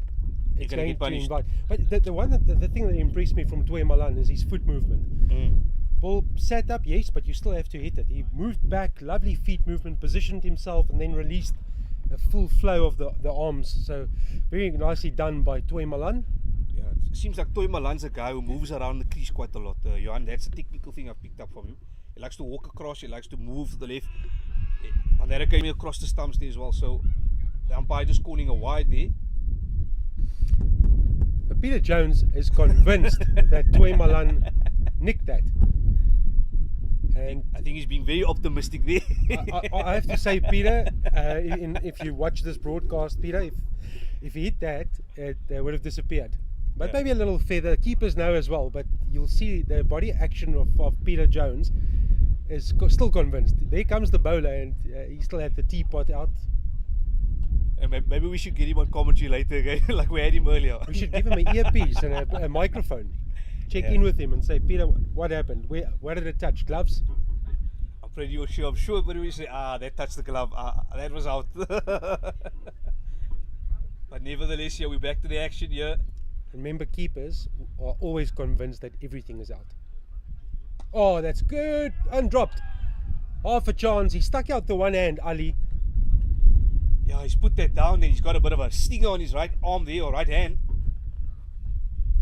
it's going to invite. But the thing that impressed me from Toy Malan is his foot movement. Ball sat up, yes, but you still have to hit it. He moved back, lovely feet movement, positioned himself, and then released a full flow of the arms. So very nicely done by Toy Malan. Yeah, it seems like Toy Malan's a guy who moves around the crease quite a lot. Johan, that's a technical thing I've picked up from him. He likes to walk across, he likes to move to the left. And that came across the stumps there as well. So the umpire just calling a wide there. Peter Jones is convinced that Toy Malan nicked that. And I think he's being very optimistic there. I have to say, Peter, if you watch this broadcast, Peter, if he hit that, it would have disappeared. But maybe a little feather. Keepers know as well, but you'll see the body action of Peter Jones is still convinced. There comes the bowler, and he still had the teapot out. And maybe we should get him on commentary later again, like we had him earlier. We should give him an earpiece and a microphone. Check in with him and say, Peter, what happened? Where did it touch? Gloves? I'm pretty sure. I'm sure, but we say, that touched the glove. That was out. But nevertheless, we're back to the action here. Remember, keepers are always convinced that everything is out. Oh, that's good. Undropped. Half a chance. He stuck out the one hand, Ali. Yeah, he's put that down, and he's got a bit of a stinger on his right arm there, or right hand.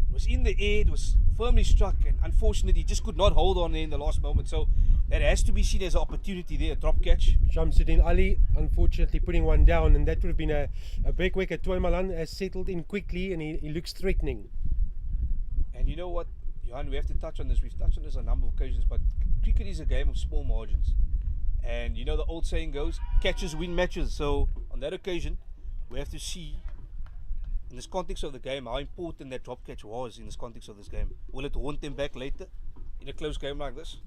It was in the air, it was firmly struck, and unfortunately, he just could not hold on there in the last moment. So that has to be seen as an opportunity there, a drop catch. Shamsudin Ali, unfortunately, putting one down, and that would have been a big wicket. Toy Malan has settled in quickly, and he looks threatening. And you know what, Johan, we have to touch on this. We've touched on this on a number of occasions, but cricket is a game of small margins. And you know the old saying goes, catches win matches. So on that occasion, we have to see in this context of the game, how important that drop catch was in this context of this game. Will it haunt them back later in a close game like this?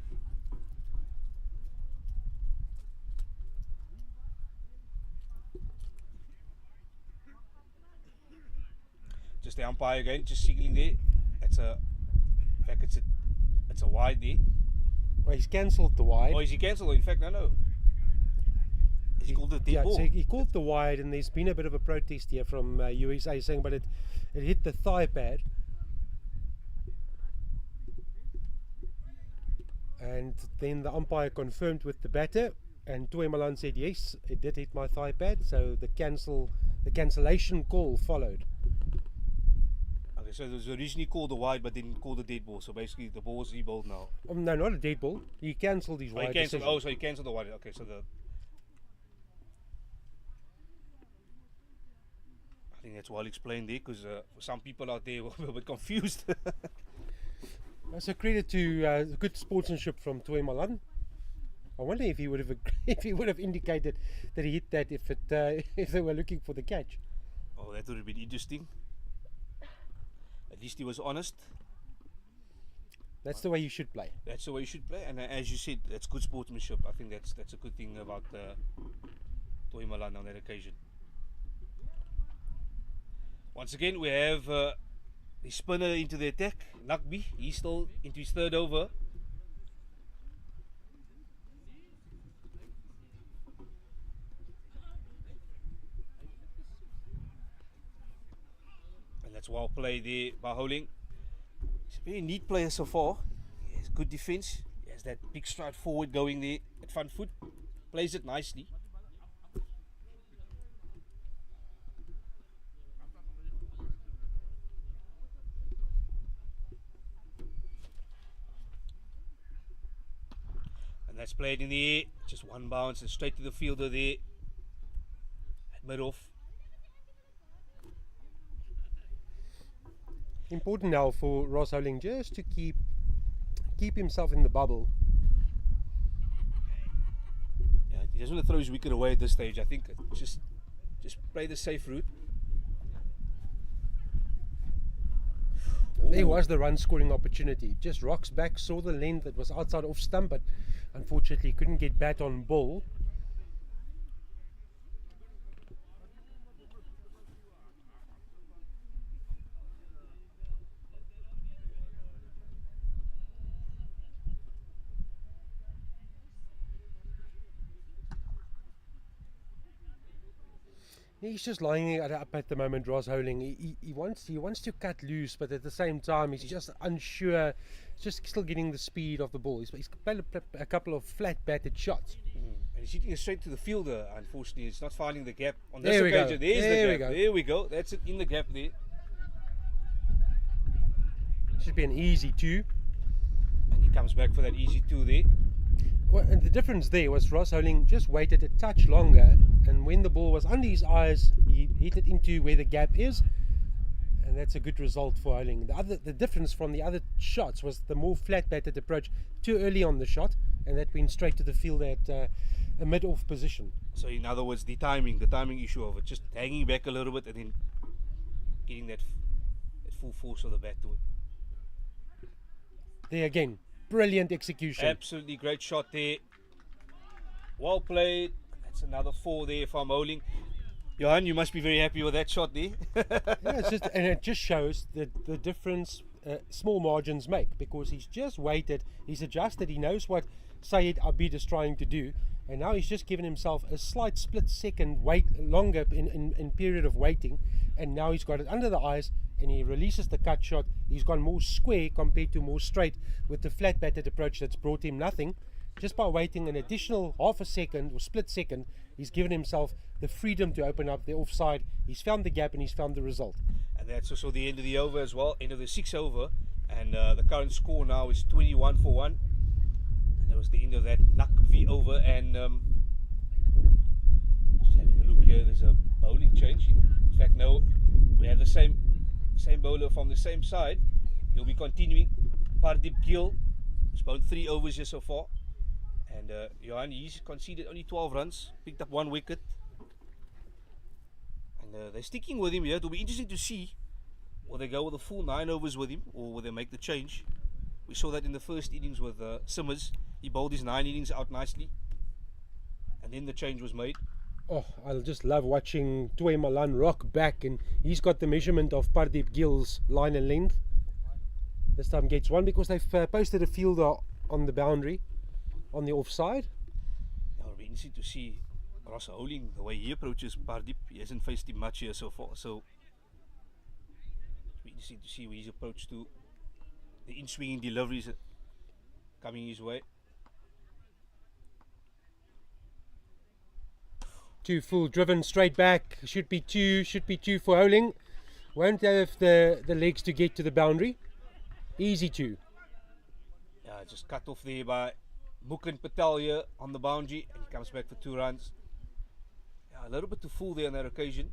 Just the umpire again, just signaling there. It's a, in fact, it's a wide there. Well, he's cancelled the wide. Oh, is he cancelled? In fact, no. He called it dead ball. So he called the wide, and there's been a bit of a protest here from USA saying, but it hit the thigh pad. And then the umpire confirmed with the batter, and Toy Malan said yes, it did hit my thigh pad. So the cancellation call followed. Okay, so it was originally called the wide, but didn't call the dead ball. So basically, the ball was rebowled now. No, not a dead ball. He cancelled his wide decision. So he cancelled the wide. Okay, so I think that's well explained there, because some people out there were a bit confused. So credit to good sportsmanship from Toy Malan. I wonder if he would have indicated that he hit that if they were looking for the catch. Oh, that would have been interesting. At least he was honest. That's the way you should play. That's the way you should play, and as you said, that's good sportsmanship. I think that's a good thing about Toy Malan on that occasion. Once again, we have the spinner into the attack, Nakbi. He's still into his third over. And that's well played there by Howling. He's a very neat player so far. He has good defense. He has that big stride forward going there at front foot. Plays it nicely. That's played in the air, just one bounce and straight to the fielder there at mid-off. Important now for Ross Howling just to keep himself in the bubble. Yeah, he doesn't want to throw his wicket away at this stage. I think just play the safe route. There was the run scoring opportunity. Just rocks back, saw the length that was outside off stump, but unfortunately couldn't get bat on ball. He's just lining it up at the moment, Ross Howling. He wants to cut loose, but at the same time he's just unsure, just still getting the speed of the ball. He's played a couple of flat batted shots. And he's hitting it straight to the fielder. Unfortunately, it's not finding the gap on this There we go. occasion. There's There the we gap. go. There we go. That's it, in the gap there. Should be an easy two. And he comes back for that easy two there. Well, and the difference there was Ross Howling just waited a touch longer, and when the ball was under his eyes, he hit it into where the gap is, and that's a good result for Howling. The difference from the other shots was the more flat-batted approach too early on the shot, and that went straight to the field at a mid-off position. So in other words, the timing issue of it, just hanging back a little bit and then getting that full force of the bat to it. There again, brilliant execution. Absolutely great shot there. Well played. That's another 4 there from Howling. Johan, you must be very happy with that shot there. Yeah, it just shows the difference small margins make, because he's just waited, he's adjusted, he knows what Syed Abid is trying to do, and now he's just given himself a slight split second longer in period of waiting, and now he's got it under the eyes and he releases the cut shot. He's gone more square compared to more straight with the flat batted approach that's brought him nothing. Just by waiting an additional half a second or split second, he's given himself the freedom to open up the offside. He's found the gap and he's found the result. And that's also the end of the over as well, end of the 6th over. And the current score now is 21 for 1. And that was the end of that Nakvi over. And just having a look here, there's a bowling change. In fact, no, we have the same bowler from the same side. He'll be continuing. Parip Gil, who's bowled 3 overs here so far. And Johan, he's conceded only 12 runs, picked up 1 wicket. And And they're sticking with him here. It'll be interesting to see will they go with the full 9 overs with him or will they make the change. We saw that in the first innings with Simmers. He bowled his 9 innings out nicely. And then the change was made. Oh, I'll just love watching Tuwe Malan rock back, and he's got the measurement of Parip Gil's line and length. This time gets one because they've posted a fielder on the boundary, on the offside. Yeah, it'll be interesting to see Ross Howling, the way he approaches Parip. He hasn't faced him much here so far, so it'll be interesting to see where his approach to the in-swinging deliveries coming his way. 2 full driven straight back. Should be two for Howling. Won't have the legs to get to the boundary. Easy 2. Yeah, just cut off there by Wicket Patel here on the boundary, and he comes back for 2 runs. Yeah, a little bit too full there on that occasion.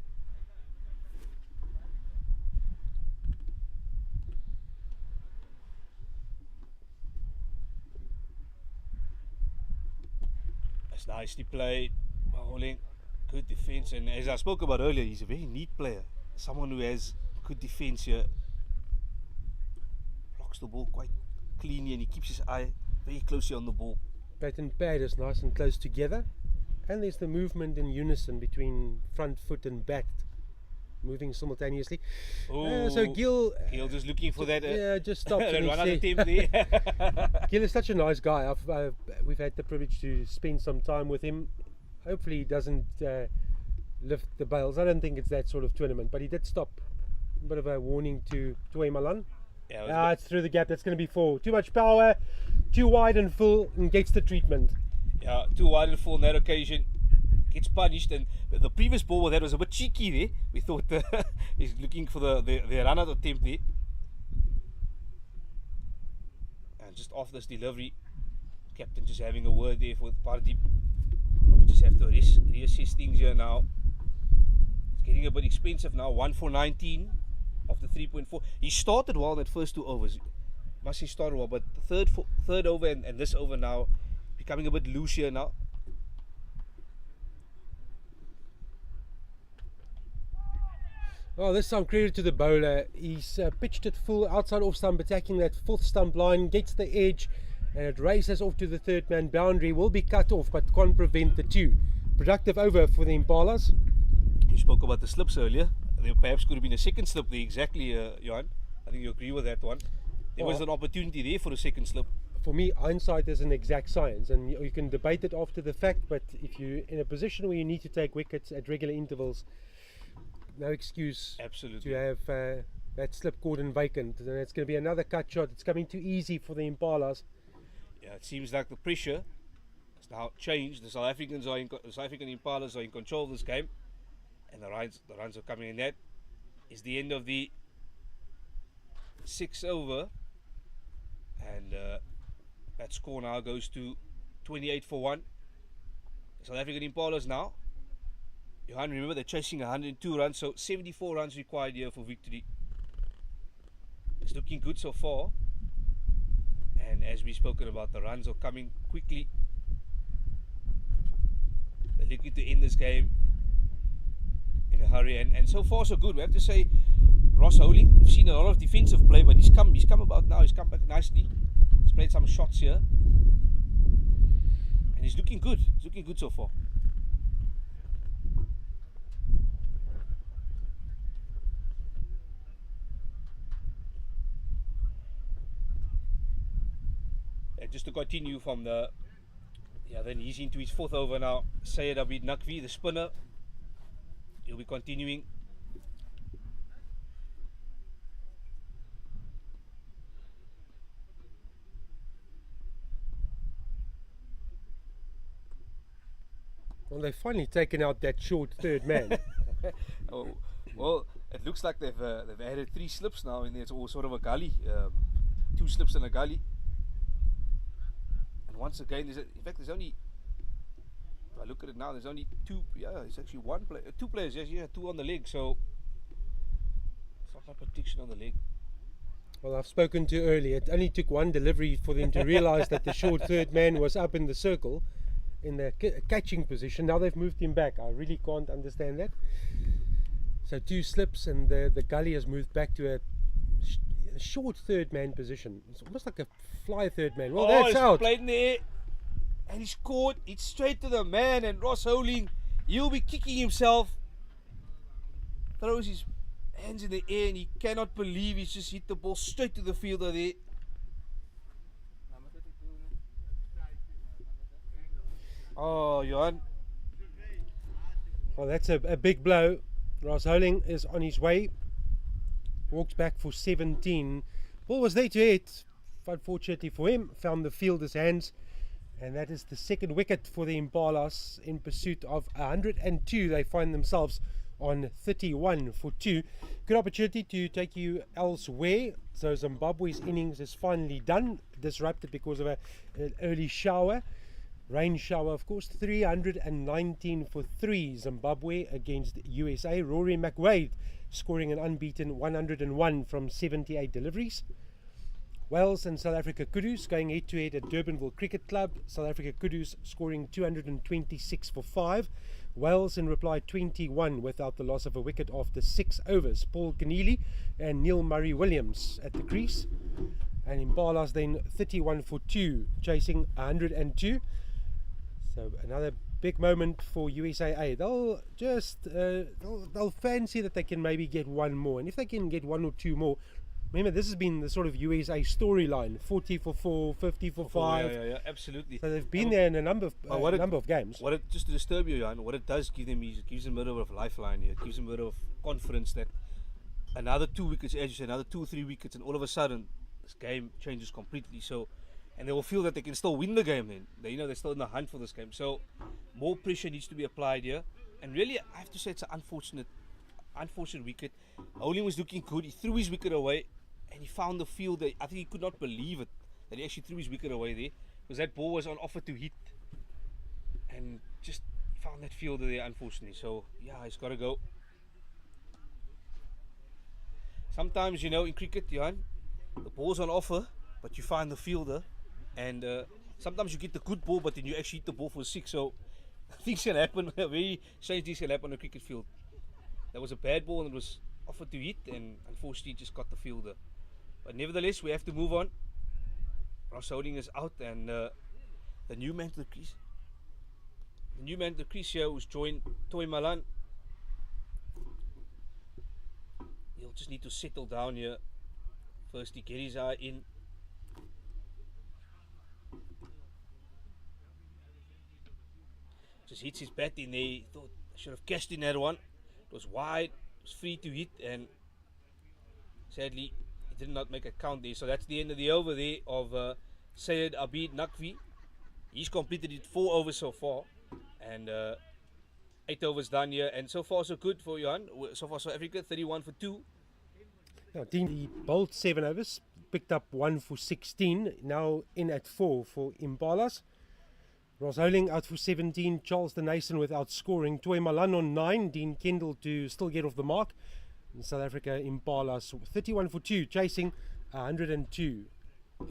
That's nicely played by Howling. Good defence, and as I spoke about earlier, he's a very neat player. Someone who has good defence here. Blocks the ball quite cleanly and he keeps his eye very closely on the ball. Bat and pad is nice and close together, and there's the movement in unison between front foot and bat, moving simultaneously. So Gil just looking for that. Yeah, just stopped. That run out attempt there. Gil is such a nice guy. We've had the privilege to spend some time with him. Hopefully he doesn't lift the bails. I don't think it's that sort of tournament, but he did stop. A bit of a warning to Tuwe Malan. Yeah, it's through the gap. That's going to be 4. Too much power, too wide and full, and gets the treatment. Yeah, too wide and full on that occasion. Gets punished, and the previous ball with that was a bit cheeky there. We thought he's looking for the run out attempt there. And just off this delivery, captain just having a word there with Parip. We just have to reassess things here now. It's getting a bit expensive now. 1 for 19 of the 3.4. He started well in that first 2 overs. Must he started well, but the third over and this over now becoming a bit loose here now. Oh, this time credit to the bowler. He's pitched it full outside off stump, attacking that 4th stump line, gets the edge, and it races off to the 3rd man boundary. Will be cut off, but can't prevent the 2. Productive over for the Impalas. You spoke about the slips earlier. There perhaps could have been a second slip there, exactly, Johan. I think you agree with that one. There was an opportunity there for a second slip. For me, hindsight is an exact science, and you can debate it after the fact, but if you're in a position where you need to take wickets at regular intervals, no excuse Absolutely. to have that slip cordon vacant. And it's going to be another cut shot. It's coming too easy for the Impalas. Yeah, it seems like the pressure has now changed. The South African Impalas are in control of this game, and the runs are coming in. That is the end of the 6th over, and that score now goes to 28 for 1. The South African Impalas now, Johan, remember they're chasing 102 runs, so 74 runs required here for victory. It's looking good so far, and as we've spoken about, the runs are coming quickly. They're looking to end this game in a hurry, and so far so good. We have to say, Ross Howling, we've seen a lot of defensive play, but he's come about now. He's come back nicely. He's played some shots here, and he's looking good. He's looking good so far. And just to continue from then he's into his 4th over now. Syed Abid Naqvi, the spinner, he'll be continuing. Well, they've finally taken out that short 3rd man. Oh, well, it looks like they've added 3 slips now, and it's all sort of a gully. 2 slips and a gully. And once again, there's only, if I look at it now, there's only 2. Yeah, it's actually 2 players. Yes, yeah, 2 on the leg. So it's not a protection on the leg. Well, I've spoken to earlier. It only took one delivery for them to realise that the short 3rd man was up in the circle, in the catching position. Now they've moved him back. I really can't understand that. So 2 slips and the gully has moved back to a short third man position. It's almost like a fly third man. Well, that's he's out. played in the air and he scored. It's straight to the man, and Ross Holding, he'll be kicking himself. Throws his hands in the air and he cannot believe he's just hit the ball straight to the fielder there. Oh, Johan. Well, that's a big blow. Ross Holding is on his way. Walks back for 17. Ball was there to hit. Unfortunately for him, found the fielder's hands. And that is the second wicket for the Impalas in pursuit of 102. They find themselves on 31 for 2. Good opportunity to take you elsewhere. So Zimbabwe's innings is finally done. Disrupted because of an early shower. Rain shower, of course. 319 for 3 Zimbabwe against USA. Rory McWade scoring an unbeaten 101 from 78 deliveries. Wales and South Africa Kudus going head to head at Durbanville Cricket Club. South Africa Kudus scoring 226 for 5. Wales in reply 21 without the loss of a wicket after 6 overs. Paul Keneally and Neil Murray Williams at the crease. And Impalas then 31 for 2, chasing 102. So another big moment for USAA. They'll just they'll fancy that they can maybe get one more, and if they can get 1 or 2 more. Remember, this has been the sort of USA storyline: 40 for 4, 50 for 5. Yeah, absolutely. So they've been there in a number of games. What it, just to disturb you, Johan, what it does give them is it gives them a bit of a lifeline here. It gives them a bit of confidence that another 2 wickets, as you said, another 2 or 3 wickets, and all of a sudden this game changes completely. So, and they will feel that they can still win the game. Then they're still in the hunt for this game. So more pressure needs to be applied here. And really, I have to say it's an unfortunate wicket. Holding was looking good. He threw his wicket away, and he found the fielder. I think he could not believe it that he actually threw his wicket away there, because that ball was on offer to hit, and just found that fielder there, unfortunately. So yeah, he's got to go. Sometimes, in cricket, Johan, the ball's on offer, but you find the fielder, and sometimes you get the good ball, but then you actually hit the ball for 6. So things can happen. Very strange things can happen on a cricket field. That was a bad ball and it was offered to hit, and unfortunately just got the fielder. But nevertheless, we have to move on. Ross Holding is out, and the new man to the crease. The new man to the crease here, who's joined Toy Malan. He'll just need to settle down here. Firstly, get his eye in. Just hits his bat in there. He thought I should have cashed in that one. It was wide, it was free to hit, and sadly he did not make a count there. So that's the end of the over there of Syed Abid Naqvi. He's completed it 4 overs so far, and 8 overs done here, and so far so good for Johan. So far South Africa 31 for 2. Now, Dean, he bowled 7 overs, picked up 1 for 16, now in at 4 for Impalas. Ross Holding out for 17, Charles de Nason without scoring, Toy Malan on 9, Dean Kendall to still get off the mark. In South Africa, Impalas 31 for 2, chasing 102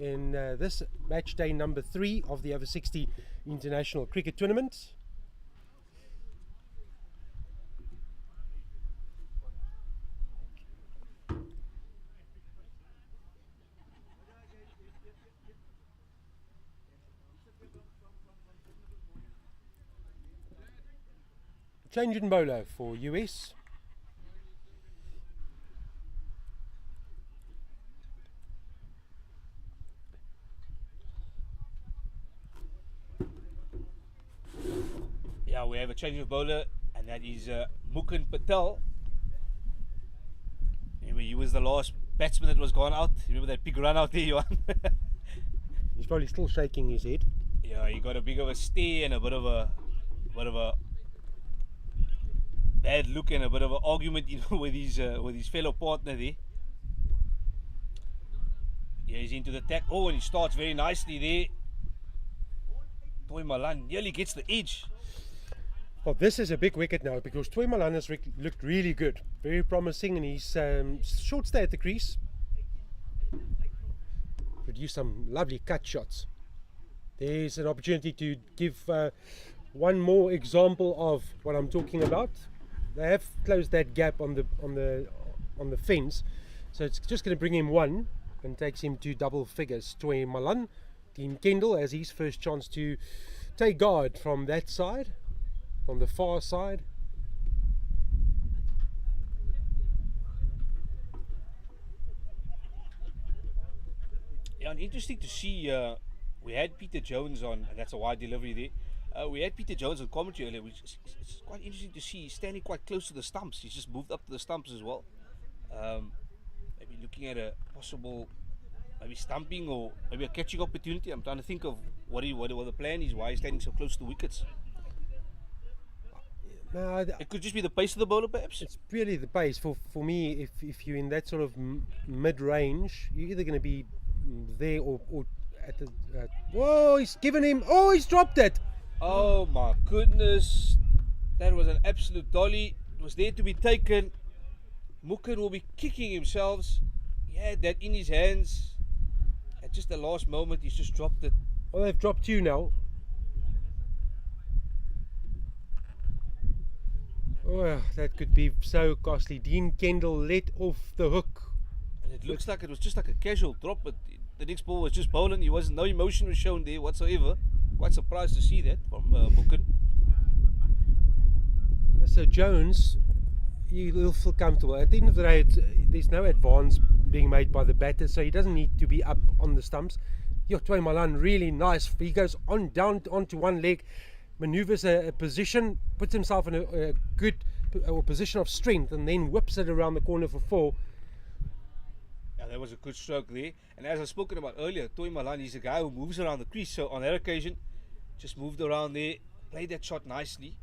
in this match day number 3 of the Over-60 International Cricket Tournament. Change in bowler for US. Yeah, we have a change of bowler, and that is Mukan Patel. Remember, he was the last batsman that was gone out. Remember that big run out there, Johan? He's probably still shaking his head. Yeah, he got a big of a stare and a bit of a bad look and a bit of an argument, with his fellow partner there. Yeah, he's into the attack. Oh, and he starts very nicely there. Toy Malan nearly gets the edge. Well, this is a big wicket now because Toy Malan has looked really good, very promising, and he's short stay at the crease. Produced some lovely cut shots. There's an opportunity to give one more example of what I'm talking about. They have closed that gap on the fence, so it's just going to bring him one and takes him to double figures. Toy Malan, Dean Kendall has his first chance to take guard from that side, from the far side. Yeah, and interesting to see. We had Peter Jones on, and that's a wide delivery there. We had Peter Jones on commentary earlier, which it's quite interesting to see. He's standing quite close to the stumps. He's just moved up to the stumps as well. Maybe looking at a possible, maybe stumping or maybe a catching opportunity. I'm trying to think of what the plan is. Why he's standing so close to the wickets. No, It could just be the pace of the bowler, perhaps. it's really the pace. For me, if you're in that sort of mid-range, you're either going to be there or at the. Whoa! He's given him. Oh, he's dropped it. Oh my goodness, that was an absolute dolly. It was there to be taken. Mukken will be kicking himself. He had that in his hands. At just the last moment, he's just dropped it. Well, they've dropped two now. Oh, that could be so costly. Dean Kendall let off the hook. And it looks like it was just like a casual drop, but the next ball was just bowling. No emotion was shown there whatsoever. Quite surprised to see that from Mukken. So Jones, he'll feel comfortable. At the end of the day, there's no advance being made by the batter, so he doesn't need to be up on the stumps. Toy Malan, really nice. He goes on down onto one leg, maneuvers a position, puts himself in a good position of strength, and then whips it around the corner for four. Yeah, that was a good stroke there. And as I've spoken about earlier, Toy Malan, he's a guy who moves around the crease. So on that occasion, just moved around there, played that shot nicely,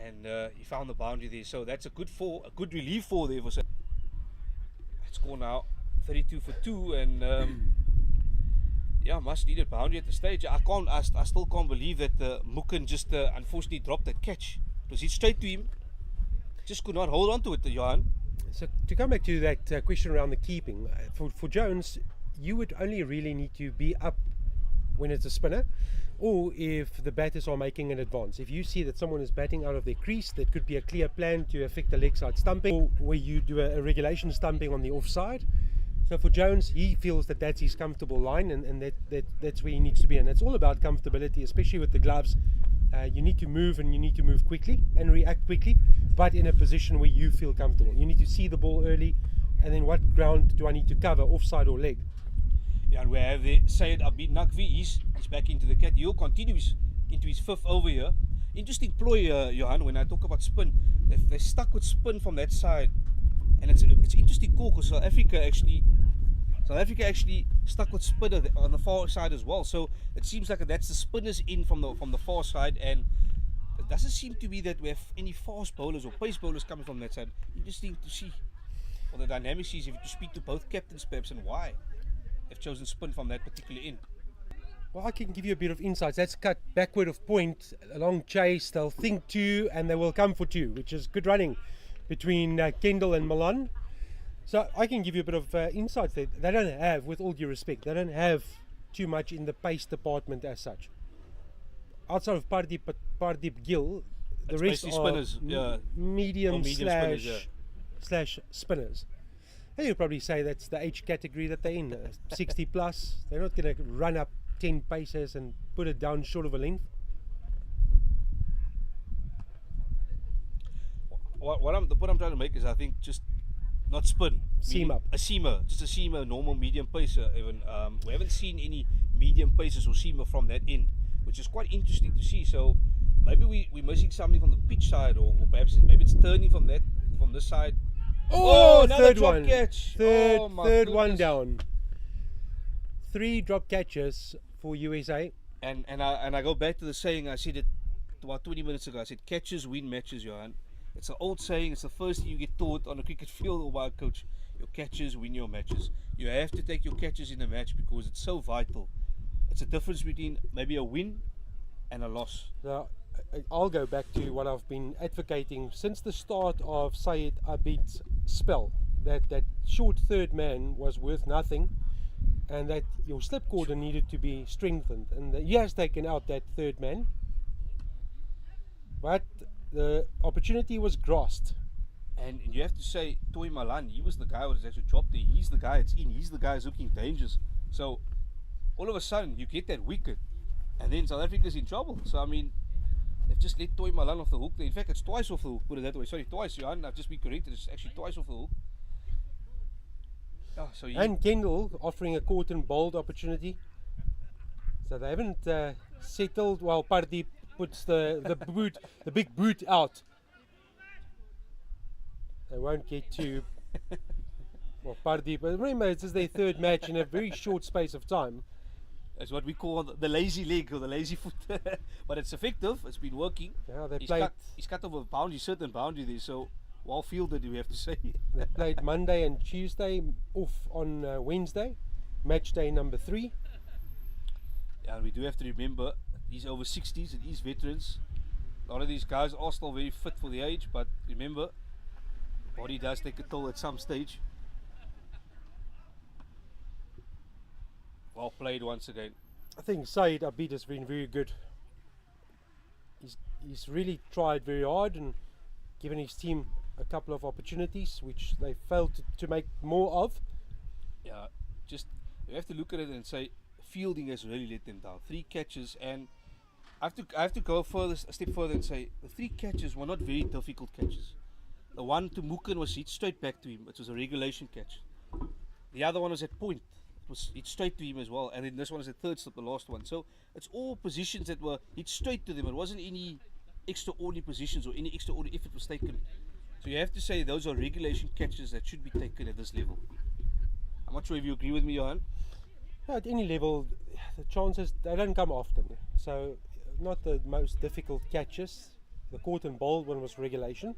and he found the boundary there. So that's a good four, a good relief four there for South. Let's go now, 32 for 2, and yeah, much needed boundary at the stage. I still can't believe that Mukken just unfortunately dropped that catch. It was hit straight to him. Just could not hold on to it, Johan. So to come back to that question around the keeping, for Jones, you would only really need to be up when it's a spinner, or if the batters are making an advance. If you see that someone is batting out of their crease, that could be a clear plan to affect the leg side stumping, or where you do a regulation stumping on the offside. So for Jones, he feels that that's his comfortable line, and that's where he needs to be. And it's all about comfortability, especially with the gloves. You need to move, and you need to move quickly and react quickly, but in a position where you feel comfortable. You need to see the ball early, and then what ground do I need to cover, offside or leg? Yeah, and we have the Syed Abid Naqvi. He's back into the cat. He'll continue into his 5th over here. Interesting ploy, Johan, when I talk about spin. They're stuck with spin from that side. And it's interesting call because South Africa actually stuck with spinner on the far side as well. So it seems like that's the spinners in from the far side, and it doesn't seem to be that we have any fast bowlers or pace bowlers coming from that side. Interesting to see what the dynamics is if you speak to both captains perhaps and why they've chosen spin from that particular end. Well, I can give you a bit of insights. That's cut backward of point, a long chase. They'll think 2 and they will come for 2, which is good running between Kendall and Malan. So I can give you a bit of insights there. They don't have, with all due respect, they don't have too much in the pace department as such. Outside of Parip Gil, the It's rest basically are spinners, yeah. medium spinners, yeah. slash spinners. And you'll probably say that's the age category that they're in, 60 plus. They're not going to run up 10 paces and put it down short of a length. What I'm trying to make is, I think, just not spin. Seam up. A seamer, just a seamer, normal medium pacer. Even we haven't seen any medium pacers or seamer from that end, which is quite interesting to see. So maybe we're missing something from the pitch side, or perhaps maybe it's turning from this side. Oh, another third drop one. catch. Third Oh, my one goodness. down. 3 drop catches for USA. And I go back to the saying I said it about 20 minutes ago. I said catches win matches, Johan. It's an old saying. It's the first thing you get taught on a cricket field or by a coach. Your catches win your matches. You have to take your catches in a match because it's so vital. It's a difference between maybe a win and a loss. Now, I'll go back to what I've been advocating since the start of Syed Abid's spell. That short third man was worth nothing, and that your slip cordon needed to be strengthened. And he has taken out that third man. But the opportunity was grasped. And you have to say, Toy Malan, he was the guy who was actually dropped there. He's the guy that's in. He's the guy who's looking dangerous. So all of a sudden, you get that wicket, and then South Africa's in trouble. So I mean, they've just let Toy Malan off the hook there. In fact, it's twice off the hook. Put it that way. Sorry, twice, Johan. I've just been corrected. It's actually twice off the hook. Oh, so And Kendall offering a caught and bowled opportunity. So they haven't settled while Pardeep puts the big boot out. They won't get to Pardeep. But remember, this is their third match in a very short space of time. it's what we call the lazy leg or the lazy foot. But it's effective. It's been working. Yeah, they He's played. cut over a boundary, certain boundary there. So well fielded, we have to say. They played Monday and Tuesday, off on Wednesday. Match day number 3. Yeah, and we do have to remember these over-60s and these veterans. A lot of these guys are still very fit for the age, but remember, the body does take a toll at some stage. Well played once again. I think Saeed Abid has been very good. He's really tried very hard and given his team a couple of opportunities which they failed to make more of. Yeah, just you have to look at it and say fielding has really let them down. 3 catches, and I have to go a step further and say the 3 catches were not very difficult catches. The one to Muken was hit straight back to him. It was a regulation catch. The other one was at point. It was hit straight to him as well. And then this one is at third slip, the last one. So it's all positions that were hit straight to them. It wasn't any extraordinary positions or any extraordinary effort was taken. So you have to say those are regulation catches that should be taken at this level. I'm not sure if you agree with me, Johan. At any level, the chances, they don't come often. So not the most difficult catches. The caught and bowled one was regulation.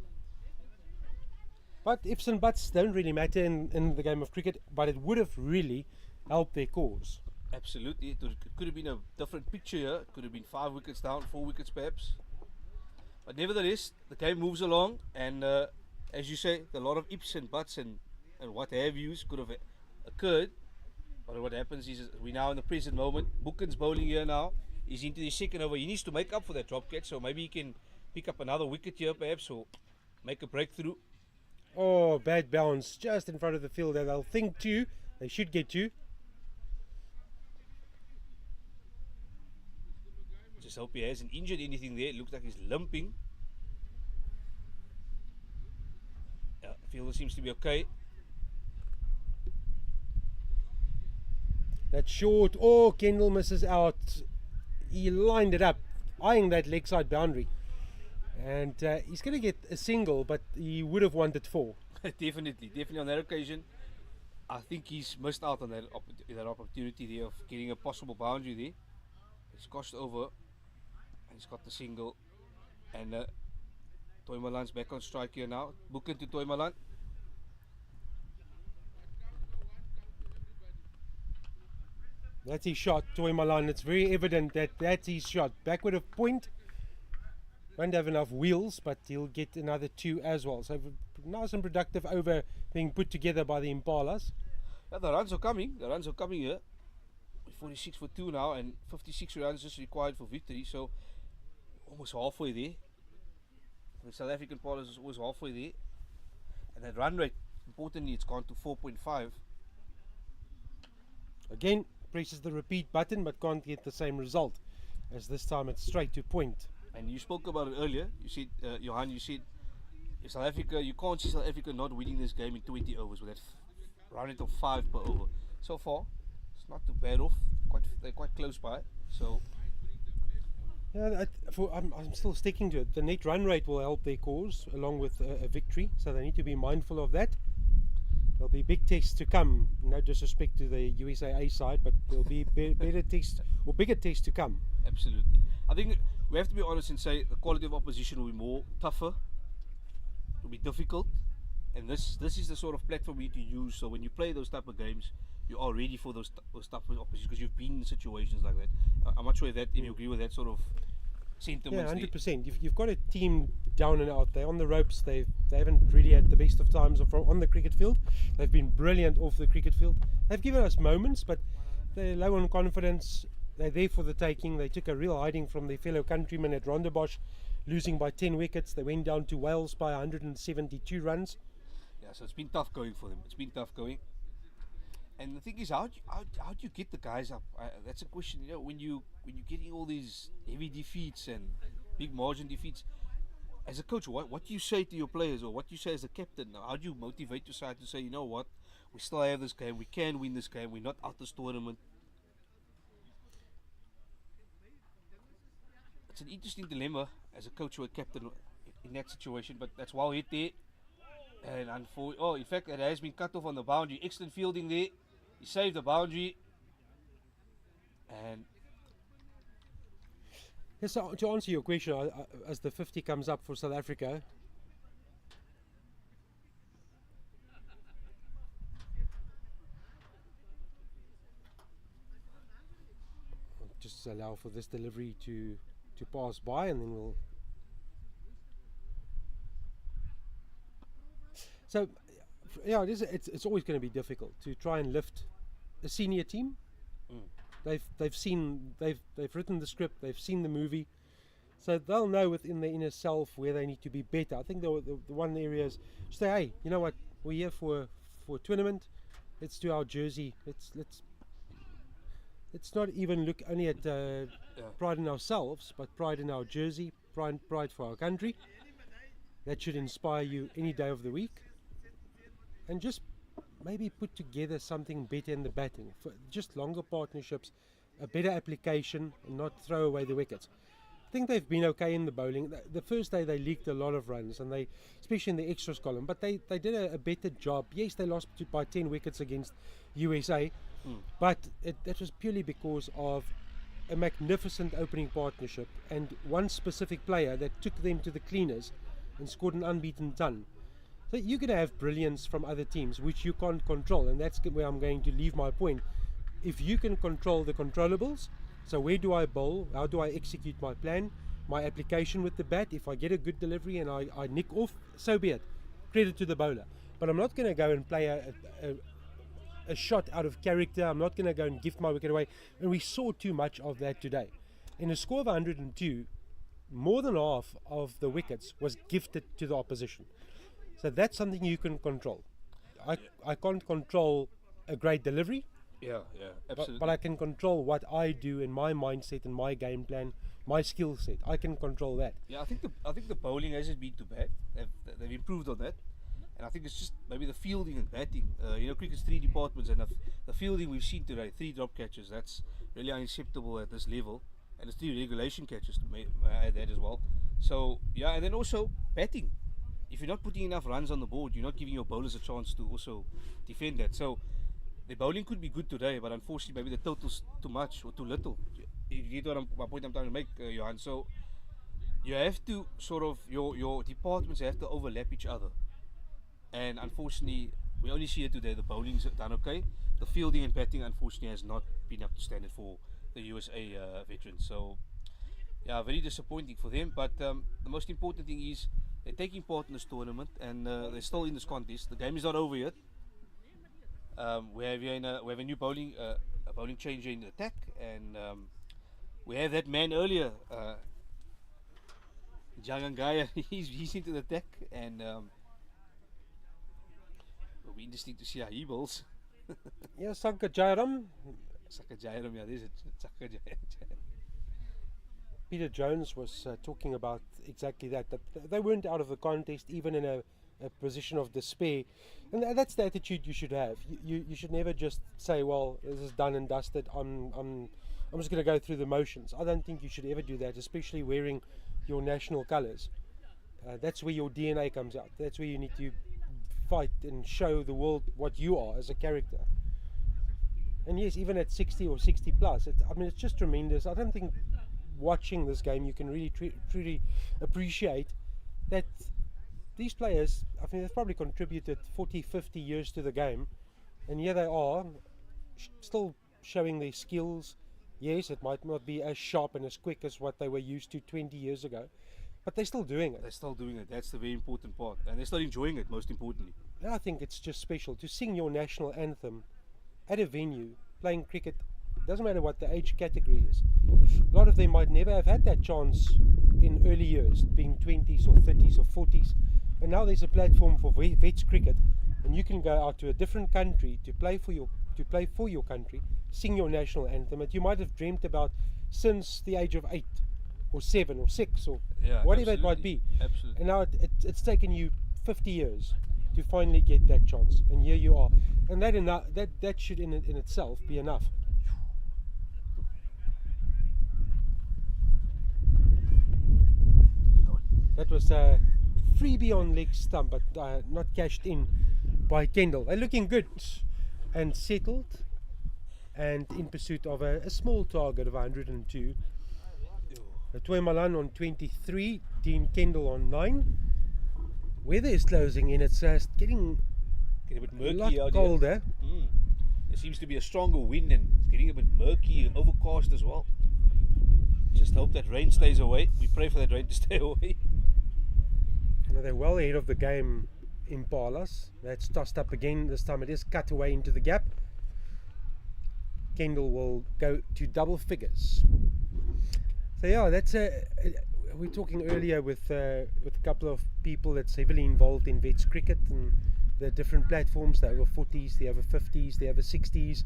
But ifs and buts don't really matter in the game of cricket, but it would have really helped their cause. Absolutely. It could have been a different picture here. It could have been 5 wickets down, 4 wickets perhaps. But nevertheless, the game moves along, and as you say, a lot of ifs and buts and what have yous could have occurred. But what happens is we're now in the present moment. Buchan's bowling here now. He's into the second over. He needs to make up for that drop catch, so maybe he can pick up another wicket here perhaps, or make a breakthrough. Oh, bad bounce just in front of the fielder. They'll think too. They should get to. Just hope he hasn't injured anything there. It looks like he's limping. Yeah, fielder seems to be okay. That short. Oh, Kendall misses out. He lined it up, eyeing that leg side boundary. And he's going to get a single, but he would have wanted 4. Definitely on that occasion. I think he's missed out on that opportunity there of getting a possible boundary there. He's crossed over and he's got the single. And Toy Malan's back on strike here now. Book into Toy Malan. That's his shot, Toy Malan. It's very evident that that's his shot. Backward of point. Won't have enough wheels, but he'll get another 2 as well. So nice and productive over being put together by the Impalas. Yeah, the runs are coming. The runs are coming here. 46 for 2 now, and 56 runs is required for victory. So almost halfway there. The South African Impalas is always halfway there. And that run rate, importantly, it's gone to 4.5. Again, presses the repeat button, but can't get the same result. As this time it's straight to point. And you spoke about it earlier. You said, Johan, you said if South Africa, you can't see South Africa not winning this game in 20 overs with that run rate of 5 per over. So far, it's not too bad off. They're quite close by. So yeah, I'm still sticking to it. The net run rate will help their cause along with a victory, so they need to be mindful of that. There'll be big tests to come. No disrespect to the USAA side, but there'll be better tests or bigger tests to come. absolutely. I think we have to be honest and say the quality of opposition will be more tougher. It will be difficult. And this is the sort of platform you need to use. So when you play those type of games, you are ready for those type of opposition because you've been in situations like that. I'm not sure if you agree with that sort of sentiment. Yeah, 100%. You've got a team down and out. They're on the ropes. They haven't really had the best of times on the cricket field. They've been brilliant off the cricket field. They've given us moments, but they're low on confidence. They're there for the taking. They took a real hiding from their fellow countrymen at Rondebosch losing by 10 wickets. They went down to Wales by 172 runs. Yeah, so it's been tough going for them. It's been tough going. And the thing is, how do you get the guys up? That's a question. You know, when you're getting all these heavy defeats and big margin defeats, as a coach, what do you say to your players, or what do you say as a captain? How do you motivate your side to say, you know what, we still have this game, we can win this game, we're not out this tournament? It's an interesting dilemma as a coach or a captain in that situation, but that's well hit there. And in fact, it has been cut off on the boundary. Excellent fielding there. He saved the boundary. And yes, so to answer your question, as the 50 comes up for South Africa, I'll just allow for this delivery to pass by, and then we'll. So, yeah, it's always going to be difficult to try and lift a senior team. They've written the script, they've seen the movie, so they'll know within their inner self where they need to be better. I think the one area is say, hey, you know what, we're here for a tournament. Let's do our jersey. Let's not even look only at pride in ourselves, but pride in our jersey, pride for our country. That should inspire you any day of the week. And just maybe put together something better in the batting, for just longer partnerships, a better application, and not throw away the wickets. I think they've been okay in the bowling. The first day they leaked a lot of runs, and they, especially in the extras column, but they did a better job. Yes, they lost by 10 wickets against USA, but that was purely because of a magnificent opening partnership and one specific player that took them to the cleaners and scored an unbeaten ton. So you're going to have brilliance from other teams, which you can't control, and that's where I'm going to leave my point. If you can control the controllables, so where do I bowl, how do I execute my plan, my application with the bat, if I get a good delivery and I nick off, so be it. Credit to the bowler. But I'm not going to go and play a shot out of character. I'm not going to go and gift my wicket away. And we saw too much of that today. In a score of 102, more than half of the wickets was gifted to the opposition. So that's something you can control. I can't control a great delivery. yeah, absolutely. But I can control what I do in my mindset and my game plan, my skill set. I can control that. Yeah, I think the bowling hasn't been too bad. They've improved on that, and I think it's just maybe the fielding and batting. Cricket's 3 departments, and the fielding we've seen today, 3 drop catches. That's really unacceptable at this level, and it's 3 regulation catches. May I add that as well. So yeah, and then also batting. If you're not putting enough runs on the board, you're not giving your bowlers a chance to also defend that. So the bowling could be good today, but unfortunately maybe the total's too much or too little. You get my point I'm trying to make, Johan. So you have to sort of, your departments have to overlap each other. And unfortunately, we only see it today. The bowling's done okay. The fielding and batting, unfortunately, has not been up to standard for the USA veterans. So yeah, very disappointing for them. But the most important thing is they're taking part in this tournament, and they're still in this contest. The game is not over yet. We have a new bowling changer in the attack, and we have that man earlier, Jagangaya. He's into the attack, and it'll be interesting to see how he bowls. Yeah, Sanka Jairam. Saka Jairam, yeah, there's it. Saka Jairam. Peter Jones was talking about exactly that they weren't out of the contest even in a position of despair, and that's the attitude you should have. You should never just say, well, this is done and dusted, I'm just going to go through the motions. I don't think you should ever do that, especially wearing your national colours. That's where your DNA comes out. That's where you need to fight and show the world what you are as a character. And yes, even at 60 or 60 plus, it's just tremendous. I don't think watching this game you can really truly appreciate that these players, they've probably contributed 40, 50 years to the game, and here they are still showing their skills. Yes, it might not be as sharp and as quick as what they were used to 20 years ago, but they're still doing it. They're still doing it. That's the very important part, and they're still enjoying it, most importantly. And I think it's just special to sing your national anthem at a venue playing cricket. Doesn't matter what the age category is. A lot of them might never have had that chance in early years, being 20s or 30s or 40s, and now there's a platform for vets cricket, and you can go out to a different country to play for your country, sing your national anthem that you might have dreamt about since the age of 8 or 7 or 6 or whatever it might be. Absolutely. And now it's taken you 50 years to finally get that chance, and here you are, and that should in itself be enough. That was a freebie on leg stump, but not cashed in by Kendall. They're looking good and settled, and in pursuit of a small target of 102. Toy Malan on 23, Team Kendall on 9. Weather is closing in, it's getting a bit a murky lot out colder. here. There seems to be a stronger wind and it's getting a bit murky and overcast as well. Just hope that rain stays away. We pray for that rain to stay away. They're well ahead of the game, Impalas. That's tossed up again. This time it is cut away into the gap. Kendall will go to double figures. So yeah, that's we were talking earlier with a couple of people that's heavily involved in vets cricket and the different platforms, the over-40s, the over-50s, the over-60s,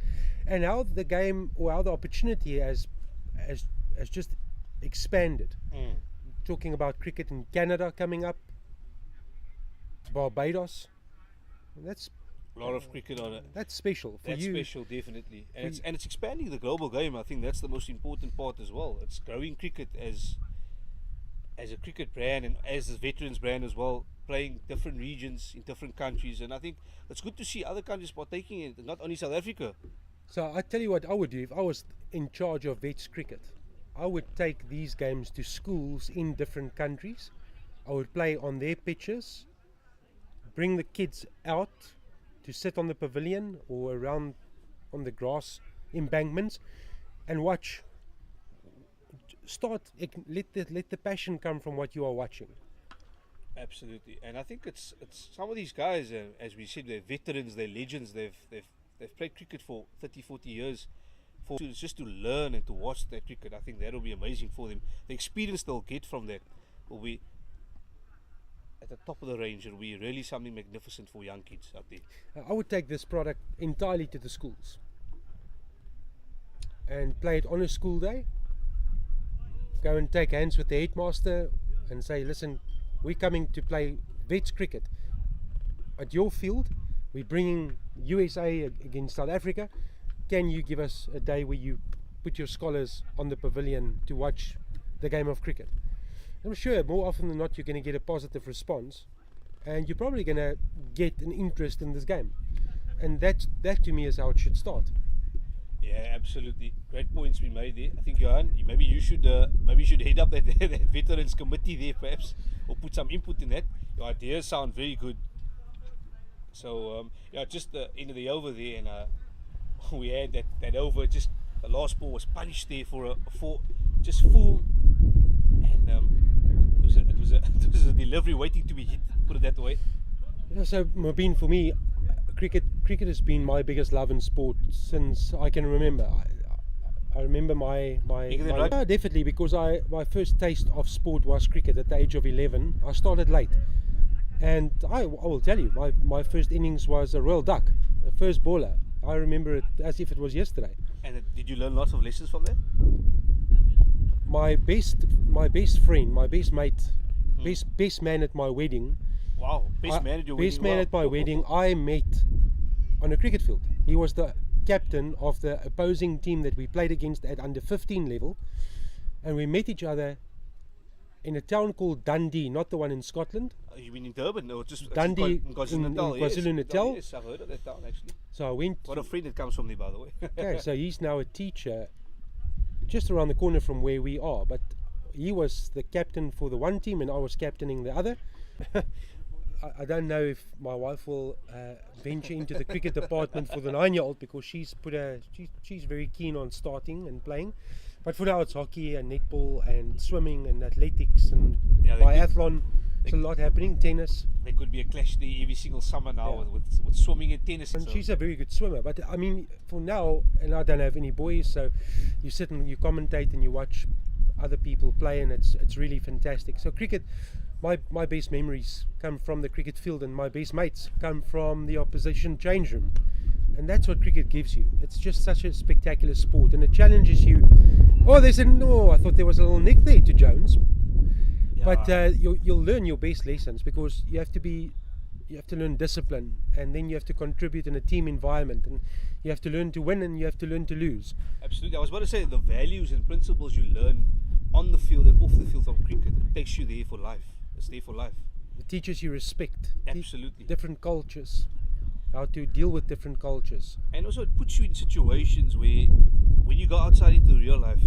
and how the game or how the opportunity has just expanded. Talking about cricket in Canada coming up, Barbados. That's A lot of cricket on it. that's special for That's you. special, definitely, and it's expanding the global game. I think that's the most important part as well. It's growing cricket as a cricket brand and as a veterans brand as well, playing different regions in different countries. And I think it's good to see other countries partaking in it, not only South Africa. So I tell you what I would do if I was in charge of vets cricket. I would take these games to schools in different countries. I would play on their pitches, bring the kids out to sit on the pavilion or around on the grass embankments and watch. Let the passion come from what you are watching. Absolutely, and I think it's some of these guys, as we said, they're veterans, they're legends. They've played cricket for 30, 40 years. It's just to learn and to watch that cricket. I think that'll be amazing for them. The experience they'll get from that will be at the top of the range. It'll be really something magnificent for young kids out there. I would take this product entirely to the schools and play it on a school day. Go and take hands with the headmaster and say, listen, we're coming to play vets cricket at your field. We're bringing USA against South Africa. Can you give us a day where you put your scholars on the pavilion to watch the game of cricket? I'm sure more often than not you're going to get a positive response, and you're probably going to get an interest in this game. And that to me is how it should start. Yeah, absolutely. Great points we made there. I think Johan, maybe you should head up that veterans committee there, perhaps, or put some input in that. Your ideas sound very good. So just the end of the over there, and we had that over. Just the last ball was punished there for just full, and it was a delivery waiting to be hit. Put it that way. Yeah, so Mobeen, for me, cricket has been my biggest love in sport since I can remember. I remember my yeah, definitely, because my first taste of sport was cricket at the age of 11. I started late, and I will tell you, my first innings was a royal duck, a first bowler. I remember it as if it was yesterday. And did you learn lots of lessons from that? My best friend, my best mate, best man at my wedding. Wow, best man at your wedding. Best man at my wedding, I met on a cricket field. He was the captain of the opposing team that we played against at under 15 level, and we met each other in a town called Dundee, not the one in Scotland. You mean in Durban or just Dundee in KwaZulu-Natal? Yes, I've heard of that town actually. So I went. What a friend that comes from there, by the way. Okay, so he's now a teacher just around the corner from where we are, but he was the captain for the one team and I was captaining the other. I don't know if my wife will venture into the cricket department for the 9-year-old, because she's very keen on starting and playing. But for now it's hockey and netball and swimming and athletics and biathlon. There's a lot happening. Tennis. There could be a clash there every single summer now with swimming and tennis. And she's a very good swimmer. But I mean, for now, and I don't have any boys, so you sit and you commentate and you watch other people play, and it's really fantastic. So cricket, my best memories come from the cricket field, and my best mates come from the opposition change room. And that's what cricket gives you. It's just such a spectacular sport, and it challenges you. Oh, I thought there was a little nick there to Jones. But you'll learn your best lessons, because you have to learn discipline, and then you have to contribute in a team environment, and you have to learn to win, and you have to learn to lose. Absolutely. I was about to say, the values and principles you learn on the field and off the field from cricket, it takes you there for life. It's there for life. It teaches you respect. Absolutely. Different cultures, how to deal with different cultures. And also it puts you in situations where when you go outside into real life,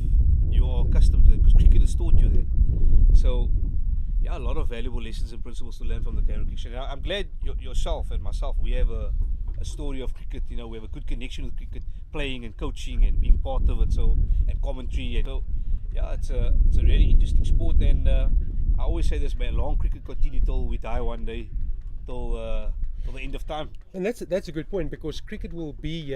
you are accustomed to it, because cricket has taught you that. So yeah, a lot of valuable lessons and principles to learn from the game of cricket. I'm glad yourself and myself, we have a story of cricket. We have a good connection with cricket, playing and coaching and being part of it, so, and commentary. And so yeah, it's a really interesting sport, and I always say this, man, long cricket continue till we die one day, till the end of time. And that's a good point, because cricket will be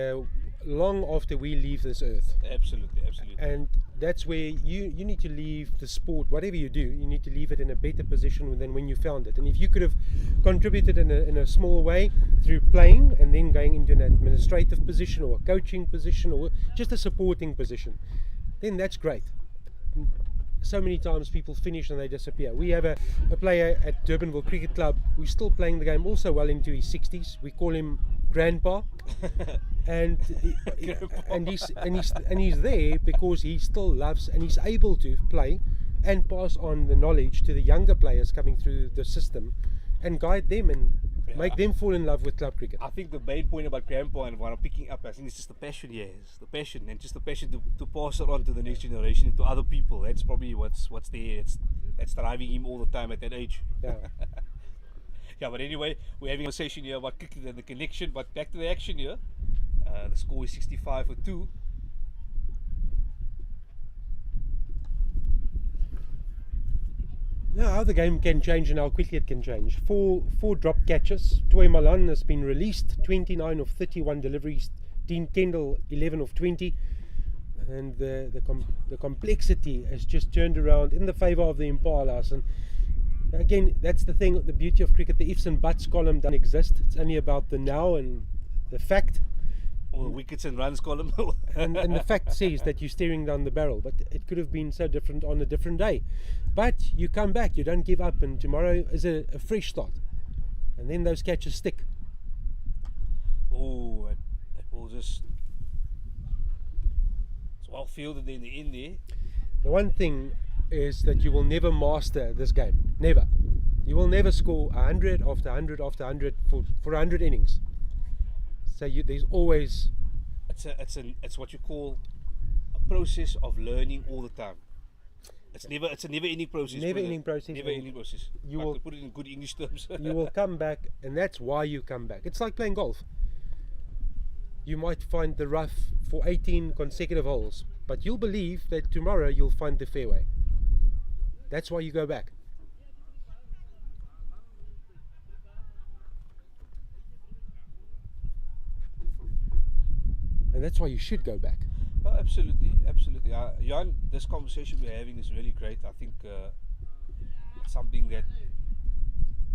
long after we leave this earth. Absolutely, absolutely. And that's where you need to leave the sport, whatever you do, you need to leave it in a better position than when you found it. And if you could have contributed in a small way through playing, and then going into an administrative position or a coaching position or just a supporting position, then that's great. So many times people finish and they disappear. We have a player at Durbanville Cricket Club who's still playing the game, also well into his 60s. We call him Grandpa, and he's there because he still loves, and he's able to play and pass on the knowledge to the younger players coming through the system, and guide them and make them fall in love with club cricket. I think the main point about Grandpa and what I'm picking up, I think it's just the passion he has, the passion, and just the passion to pass it on to the next generation, to other people. That's probably what's there. That's driving him all the time at that age. Yeah. Yeah, but anyway, we're having a conversation here about cricket and the connection, but back to the action here. The score is 65 for 2. Now, how the game can change and how quickly it can change. Four drop catches. Toy Malan has been released, 29 of 31 deliveries. Dean Kendall, 11 of 20. And the complexity has just turned around in the favour of the Impalas. And again, that's the thing, the beauty of cricket. The ifs and buts column doesn't exist. It's only about the now and the fact. Or the wickets and runs column. and the fact says that you're staring down the barrel, but it could have been so different on a different day. But you come back, you don't give up, and tomorrow is a fresh start. And then those catches stick. Oh, it will just... It's well fielded in the end there. The one thing is that you will never master this game. Never. You will never score 100 after 100 after 100 for 100 innings. So there's always... It's what you call a process of learning all the time. It's a never-ending process. Never-ending process. Never-ending process. You Like will to put it in good English terms. You will come back, and that's why you come back. It's like playing golf. You might find the rough for 18 consecutive holes, but you'll believe that tomorrow you'll find the fairway. That's why you go back. And that's why you should go back. Oh, absolutely, absolutely. Jan, this conversation we're having is really great. I think it's something that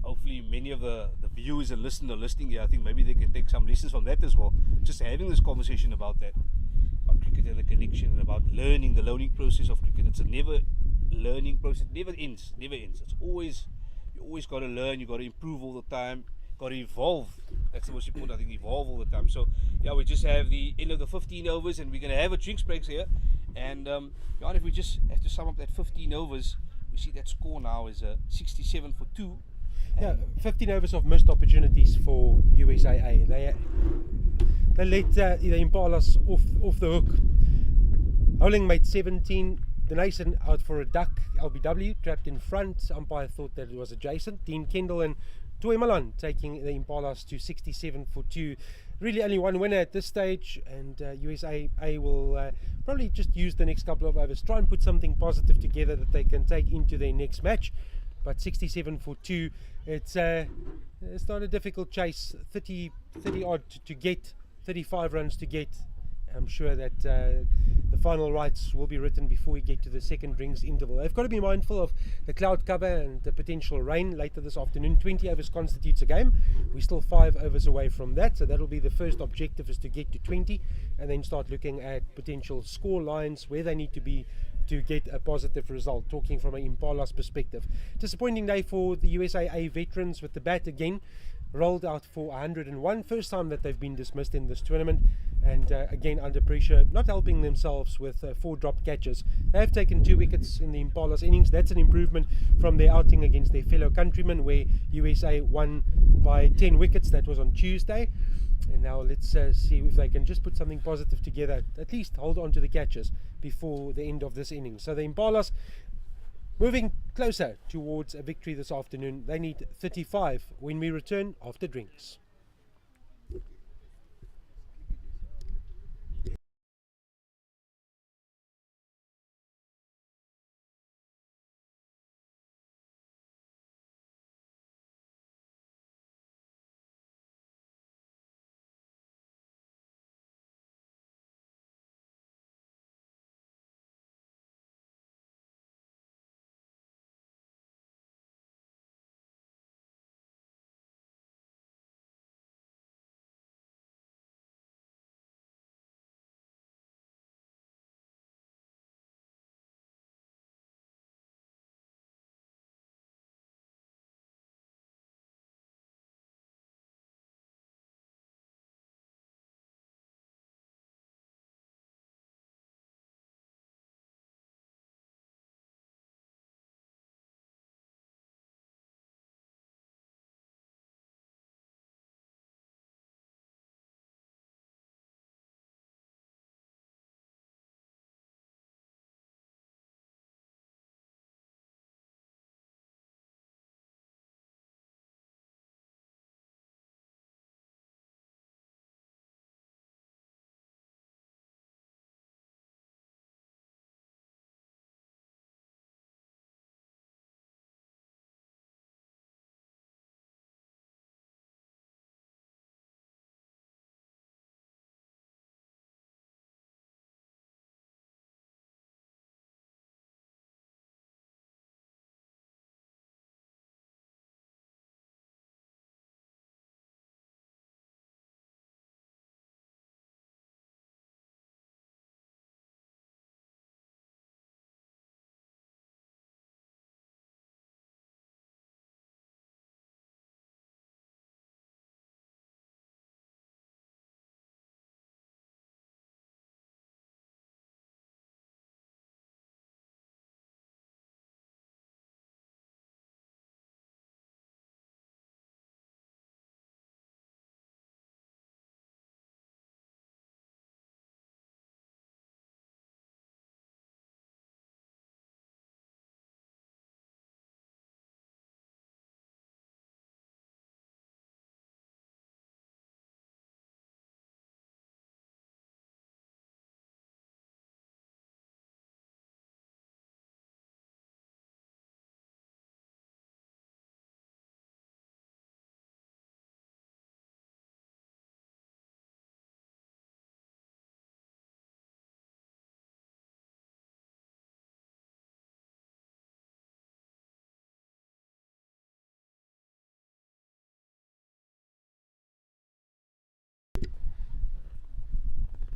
hopefully many of the viewers and listening here, I think maybe they can take some lessons from that as well. Just having this conversation about that, about cricket and the connection, and about the learning process of cricket. It's a never learning process. Never ends. It's always, you always got to learn. You got to improve all the time. Got to evolve. That's the most important. I think evolve all the time. So yeah, we just have the end of the 15 overs, and we're gonna have a drinks breaks here. And Jan, if we just have to sum up that 15 overs, we see that score now is 67 for 2. Yeah, 15 overs of missed opportunities for USAA. They let the Impalas off the hook. Howling made 17. Donation out for a duck. LBW trapped in front. Umpire thought that it was adjacent. Dean Kendall and Toy Malan taking the Impalas to 67 for 2. Really only one winner at this stage, and USAA will probably just use the next couple of overs, try and put something positive together that they can take into their next match. But 67 for 2, it's not a difficult chase. 30 odd to get, 35 runs to get. I'm sure that the final rights will be written before we get to the second drinks interval. They've got to be mindful of the cloud cover and the potential rain later this afternoon. 20 overs constitutes a game. We're still 5 overs away from that, so that'll be the first objective, is to get to 20 and then start looking at potential score lines, where they need to be to get a positive result, talking from an Impalas perspective. Disappointing day for the USAA veterans with the bat again. Rolled out for 101, first time that they've been dismissed in this tournament, and again under pressure, not helping themselves with 4 drop catches. They have taken 2 wickets in the Impalas innings. That's an improvement from their outing against their fellow countrymen, where USA won by 10 wickets. That was on Tuesday. And now let's see if they can just put something positive together, at least hold on to the catches before the end of this inning. So the Impalas moving closer towards a victory this afternoon. They need 35 when we return after drinks.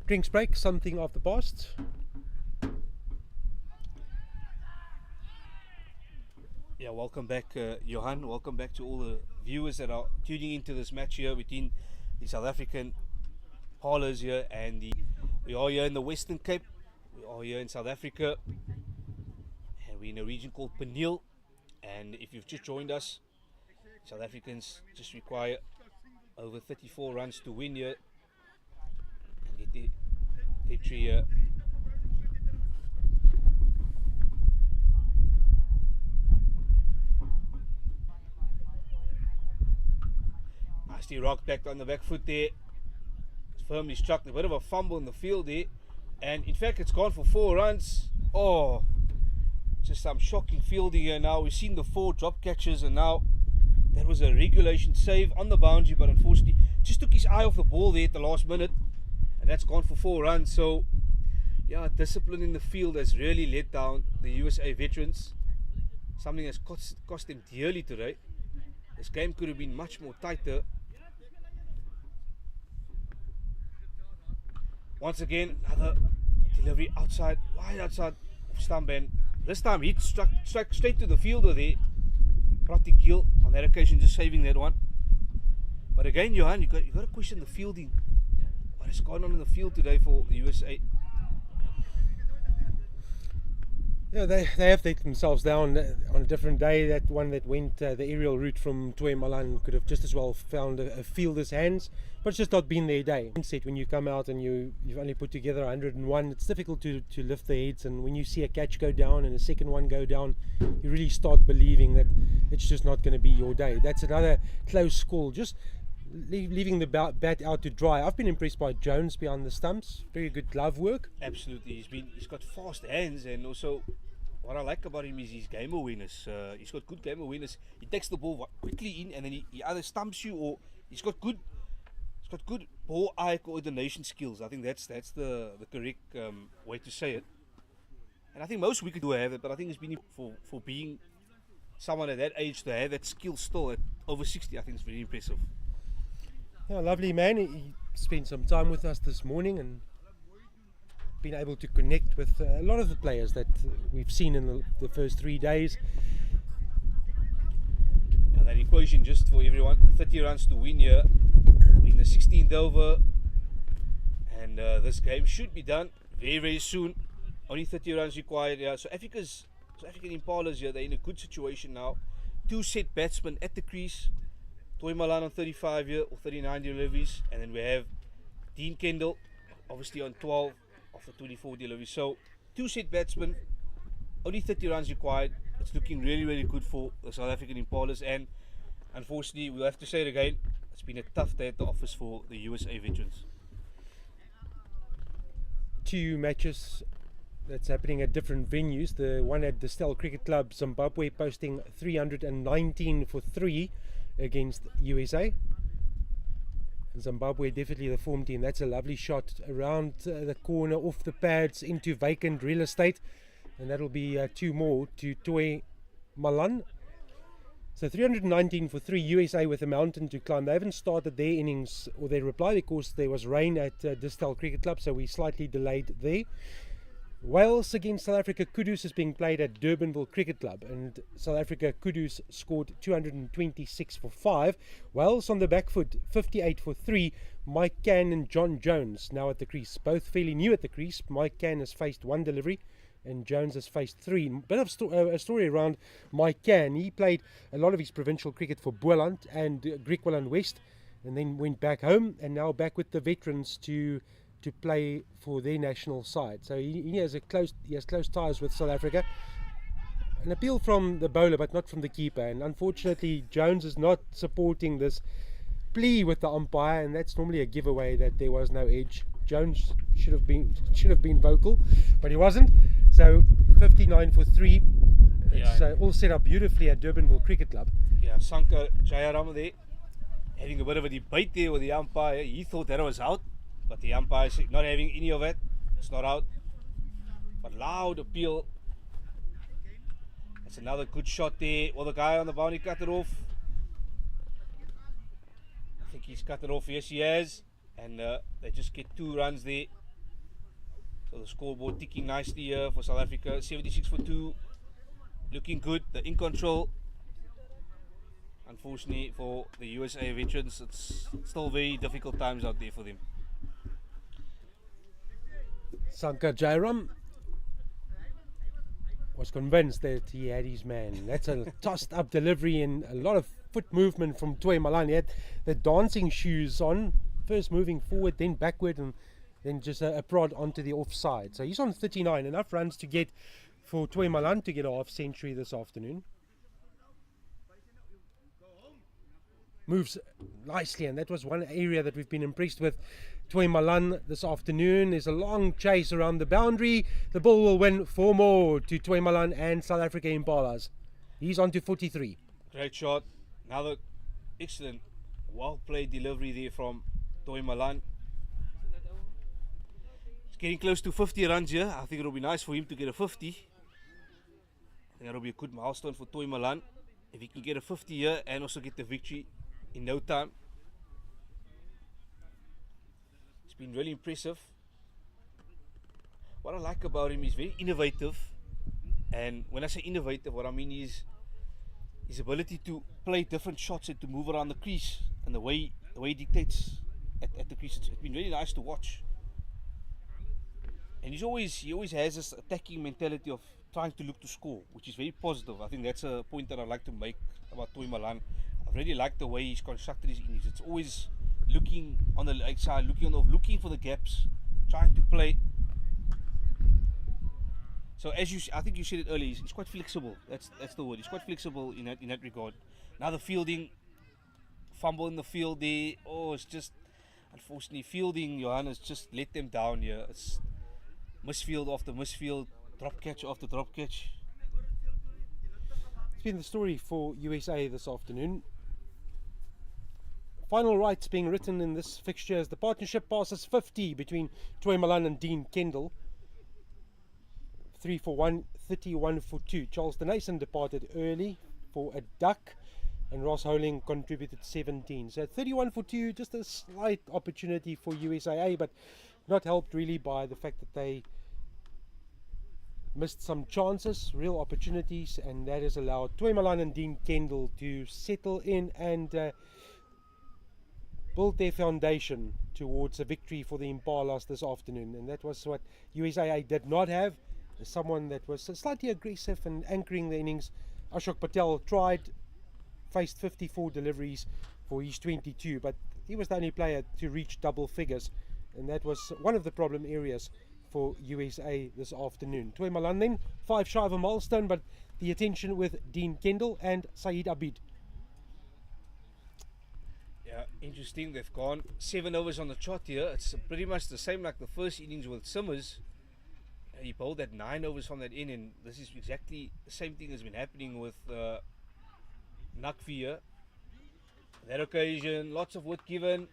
Drinks break, something of the past. Yeah, welcome back, Johan. Welcome back to all the viewers that are tuning into this match here between the South African Parlors here and we are here in the Western Cape. We are here in South Africa, and we're in a region called Peniel. And if you've just joined us, South Africans just require over 34 runs to win here and get the victory here. Nicely rocked back on the back foot there. It's firmly struck. A bit of a fumble in the field there. And in fact, it's gone for 4 runs. Oh, just some shocking fielding here now. We've seen the 4 drop catches, and now that was a regulation save on the boundary, but unfortunately just took his eye off the ball there at the last minute, and that's gone for 4 runs. So yeah, discipline in the field has really let down the USA veterans. Something that's cost them dearly today. This game could have been much more tighter. Once again, another delivery outside, wide outside of stump, and this time he struck straight to the fielder there. Parip Gil on that occasion just saving that one. But again, Johan, you got to question the fielding. What is going on in the field today for the USA? Yeah, they have let themselves down on a different day. That one that went the aerial route from Toy Malan could have just as well found a fielder's hands, but it's just not been their day. When you come out and you've only put together 101, it's difficult to lift the heads, and when you see a catch go down and a second one go down, you really start believing that it's just not going to be your day. That's another close call, just leaving the bat out to dry. I've been impressed by Jones behind the stumps. Very good glove work. Absolutely, he's got fast hands, and also what I like about him is his game awareness. He's got good game awareness. He takes the ball quickly in, and then he either stumps you, or he's got good ball-eye coordination skills. I think that's the correct way to say it. And I think most wickets do have it, but I think it's been for being someone at that age to have that skill still at over 60. I think it's very impressive. Yeah, lovely man. He spent some time with us this morning and been able to connect with a lot of the players that we've seen in the first 3 days. Now that equation, just for everyone, 30 runs to win here. We're in the 16th over, and this game should be done very, very soon. Only 30 runs required. Yeah, so African Impalas here, they're in a good situation now. 2 set batsmen at the crease. Toy Malan on 35 here, or 39 deliveries, and then we have Dean Kendall obviously on 12 of the 24 deliveries. So 2 set batsmen, only 30 runs required. It's looking really, really good for the South African Impalas, and unfortunately we'll have to say it again, it's been a tough day at the office for the USA veterans. 2 matches that's happening at different venues. The one at the Stell Cricket Club, Zimbabwe, posting 319 for 3 against USA. And Zimbabwe definitely the form team. That's a lovely shot around the corner, off the pads into vacant real estate, and that'll be 2 more to Toy Malan. So 319 for 3, USA with a mountain to climb. They haven't started their innings or their reply because there was rain at Distal Cricket Club, so we slightly delayed there. Wales against South Africa, Kudus is being played at Durbanville Cricket Club, and South Africa, Kudus scored 226 for 5. Wales on the back foot, 58 for 3. Mike Cann and John Jones now at the crease, both fairly new at the crease. Mike Cann has faced 1 delivery and Jones has faced 3. Bit of a story around Mike Cann. He played a lot of his provincial cricket for Boland and Griqualand West, and then went back home and now back with the veterans to play for their national side. So he has close ties with South Africa. An appeal from the bowler, but not from the keeper. And unfortunately, Jones is not supporting this plea with the umpire, and that's normally a giveaway that there was no edge. Jones should have been vocal, but he wasn't. So 59 for 3. It's all set up beautifully at Durbanville Cricket Club. Yeah, Sankar Jayaram there having a bit of a debate there with the umpire. He thought that it was out, but the umpire is not having any of it. It's not out. But loud appeal. That's another good shot there. Well, the guy on the boundary cut it off. I think he's cut it off. Yes, he has. And they just get 2 runs there. So the scoreboard ticking nicely here for South Africa. 76 for 2. Looking good. They're in control. Unfortunately for the USA veterans, it's still very difficult times out there for them. Sankar Jairam was convinced that he had his man. That's a tossed up delivery and a lot of foot movement from Toy Malan. He had the dancing shoes on, first moving forward, then backward, and then just a prod onto the offside. So he's on 39, enough runs to get for Toy Malan to get a half century this afternoon. Moves nicely, and that was one area that we've been impressed with Toy Malan this afternoon. There's a long chase around the boundary. The ball will win 4 more to Toy Malan and South Africa Impalas. He's on to 43. Great shot. Another excellent, well played delivery there from Toy Malan. He's getting close to 50 runs here. I think it'll be nice for him to get a 50. I think that'll be a good milestone for Toy Malan. If he can get a 50 here and also get the victory in no time. It's been really impressive. What I like about him is very innovative. And when I say innovative, what I mean is his ability to play different shots and to move around the crease, and the way he dictates at the crease. It's been really nice to watch. And he always has this attacking mentality of trying to look to score, which is very positive. I think that's a point that I'd like to make about Toy Malan. I really like the way he's constructed his innings. It's always looking on the leg side, looking for the gaps, trying to play. So I think you said it earlier, he's quite flexible. That's the word. He's quite flexible in that regard. Now the fielding, fumble in the field there. Oh, it's just, unfortunately, fielding, Johan, has just let them down here. It's misfield after misfield, drop catch after drop catch. It's been the story for USA this afternoon. Final rights being written in this fixture as the partnership passes 50 between Toy Malan and Dean Kendall. 3 for 1, 31 for 2. Charles Denason departed early for a duck, and Ross Holing contributed 17. So 31 for 2, just a slight opportunity for USAA, but not helped really by the fact that they missed some chances, real opportunities, and that has allowed Toy Malan and Dean Kendall to settle in and build their foundation towards a victory for the Impalas this afternoon. And that was what USAA did not have. Someone that was slightly aggressive and anchoring the innings. Ashok Patel faced 54 deliveries for his 22, but he was the only player to reach double figures, and that was one of the problem areas for USA this afternoon. Toy Malan then 5 shy of a milestone, but the attention with Dean Kendall and Saeed Abid. Yeah, interesting. They've gone 7 overs on the trot here. It's pretty much the same like the first innings with Simmers. He bowled at 9 overs from that in, and this is exactly the same thing has been happening with Nakvi here. That occasion, lots of wood given,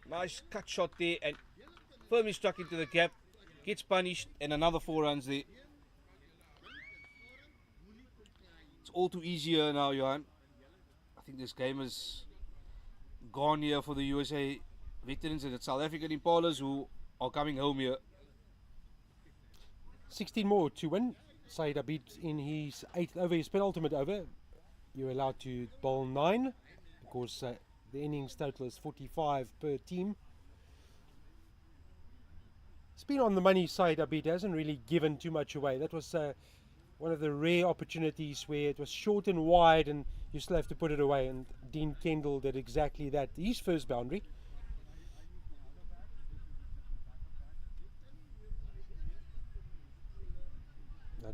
nice cut shot there, and firmly struck into the gap, gets punished, and another 4 runs there. It's all too easy here now, Johan. I think this game is gone here for the USA veterans and the South African Impalas who are coming home here. 16 more to win. Saeed Abid in his 8th over, his penultimate over. You're allowed to bowl 9 because the innings total is 45 per team. It's been on the money. Saeed Abid hasn't really given too much away. That was one of the rare opportunities where it was short and wide and you still have to put it away, and Dean Kendall did exactly that. His first boundary.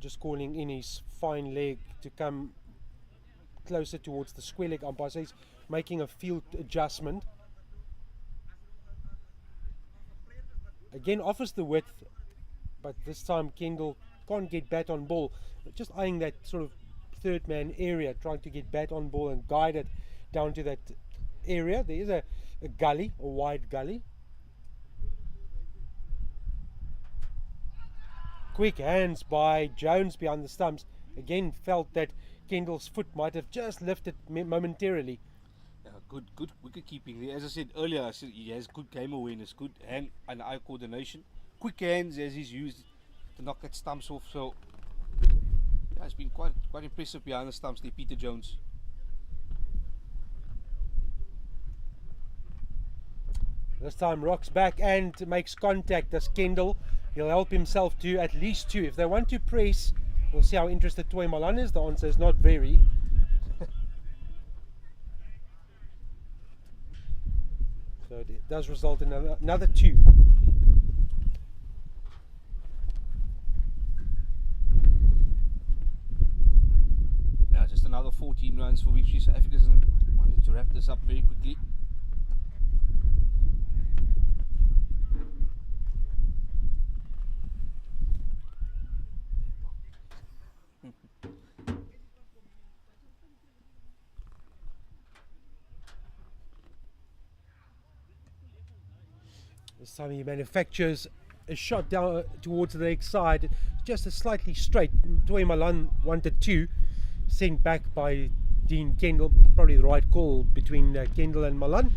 Just calling in his fine leg to come closer towards the square leg umpire. So he's making a field adjustment. Again offers the width, but this time Kendall can't get bat on ball. Just eyeing that sort of third man area, trying to get bat on ball and guide it down to that area. There is a gully, a wide gully. Quick hands by Jones behind the stumps. Again felt that Kendall's foot might have just lifted momentarily. Good wicket keeping there. As I said earlier, he has good game awareness, good hand and eye coordination. Quick hands as he's used to knock that stumps off. So yeah, it's been quite impressive behind the stumps there, Peter Jones. This time rocks back and makes contact as Kendall. He'll help himself to at least 2. If they want to press, we'll see how interested Toy Malan is. The answer is not very. So it does result in another 2. Now just another 14 runs for victory. South Africa's wanted to wrap this up very quickly. This time he manufactures a shot down towards the leg side, just a slightly straight. Toy Malan wanted 2, sent back by Dean Kendall. Probably the right call between Kendall and Malan.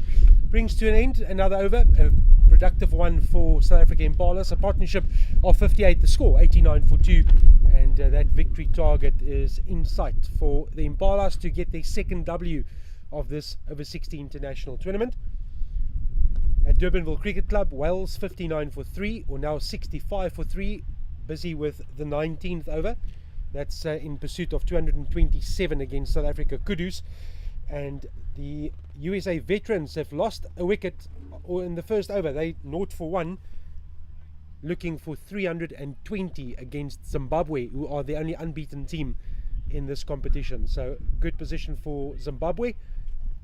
Brings to an end another over, a productive one for South Africa Impalas, a partnership of 58 the score, 89 for 2, and that victory target is in sight for the Impalas to get their second W of this over-60 international tournament. At Durbanville Cricket Club, Wales 59 for 3, or now 65 for 3, busy with the 19th over. That's in pursuit of 227 against South Africa Kudus. And the USA veterans have lost a wicket in the first over. They 0 for 1, looking for 320 against Zimbabwe, who are the only unbeaten team in this competition. So good position for Zimbabwe.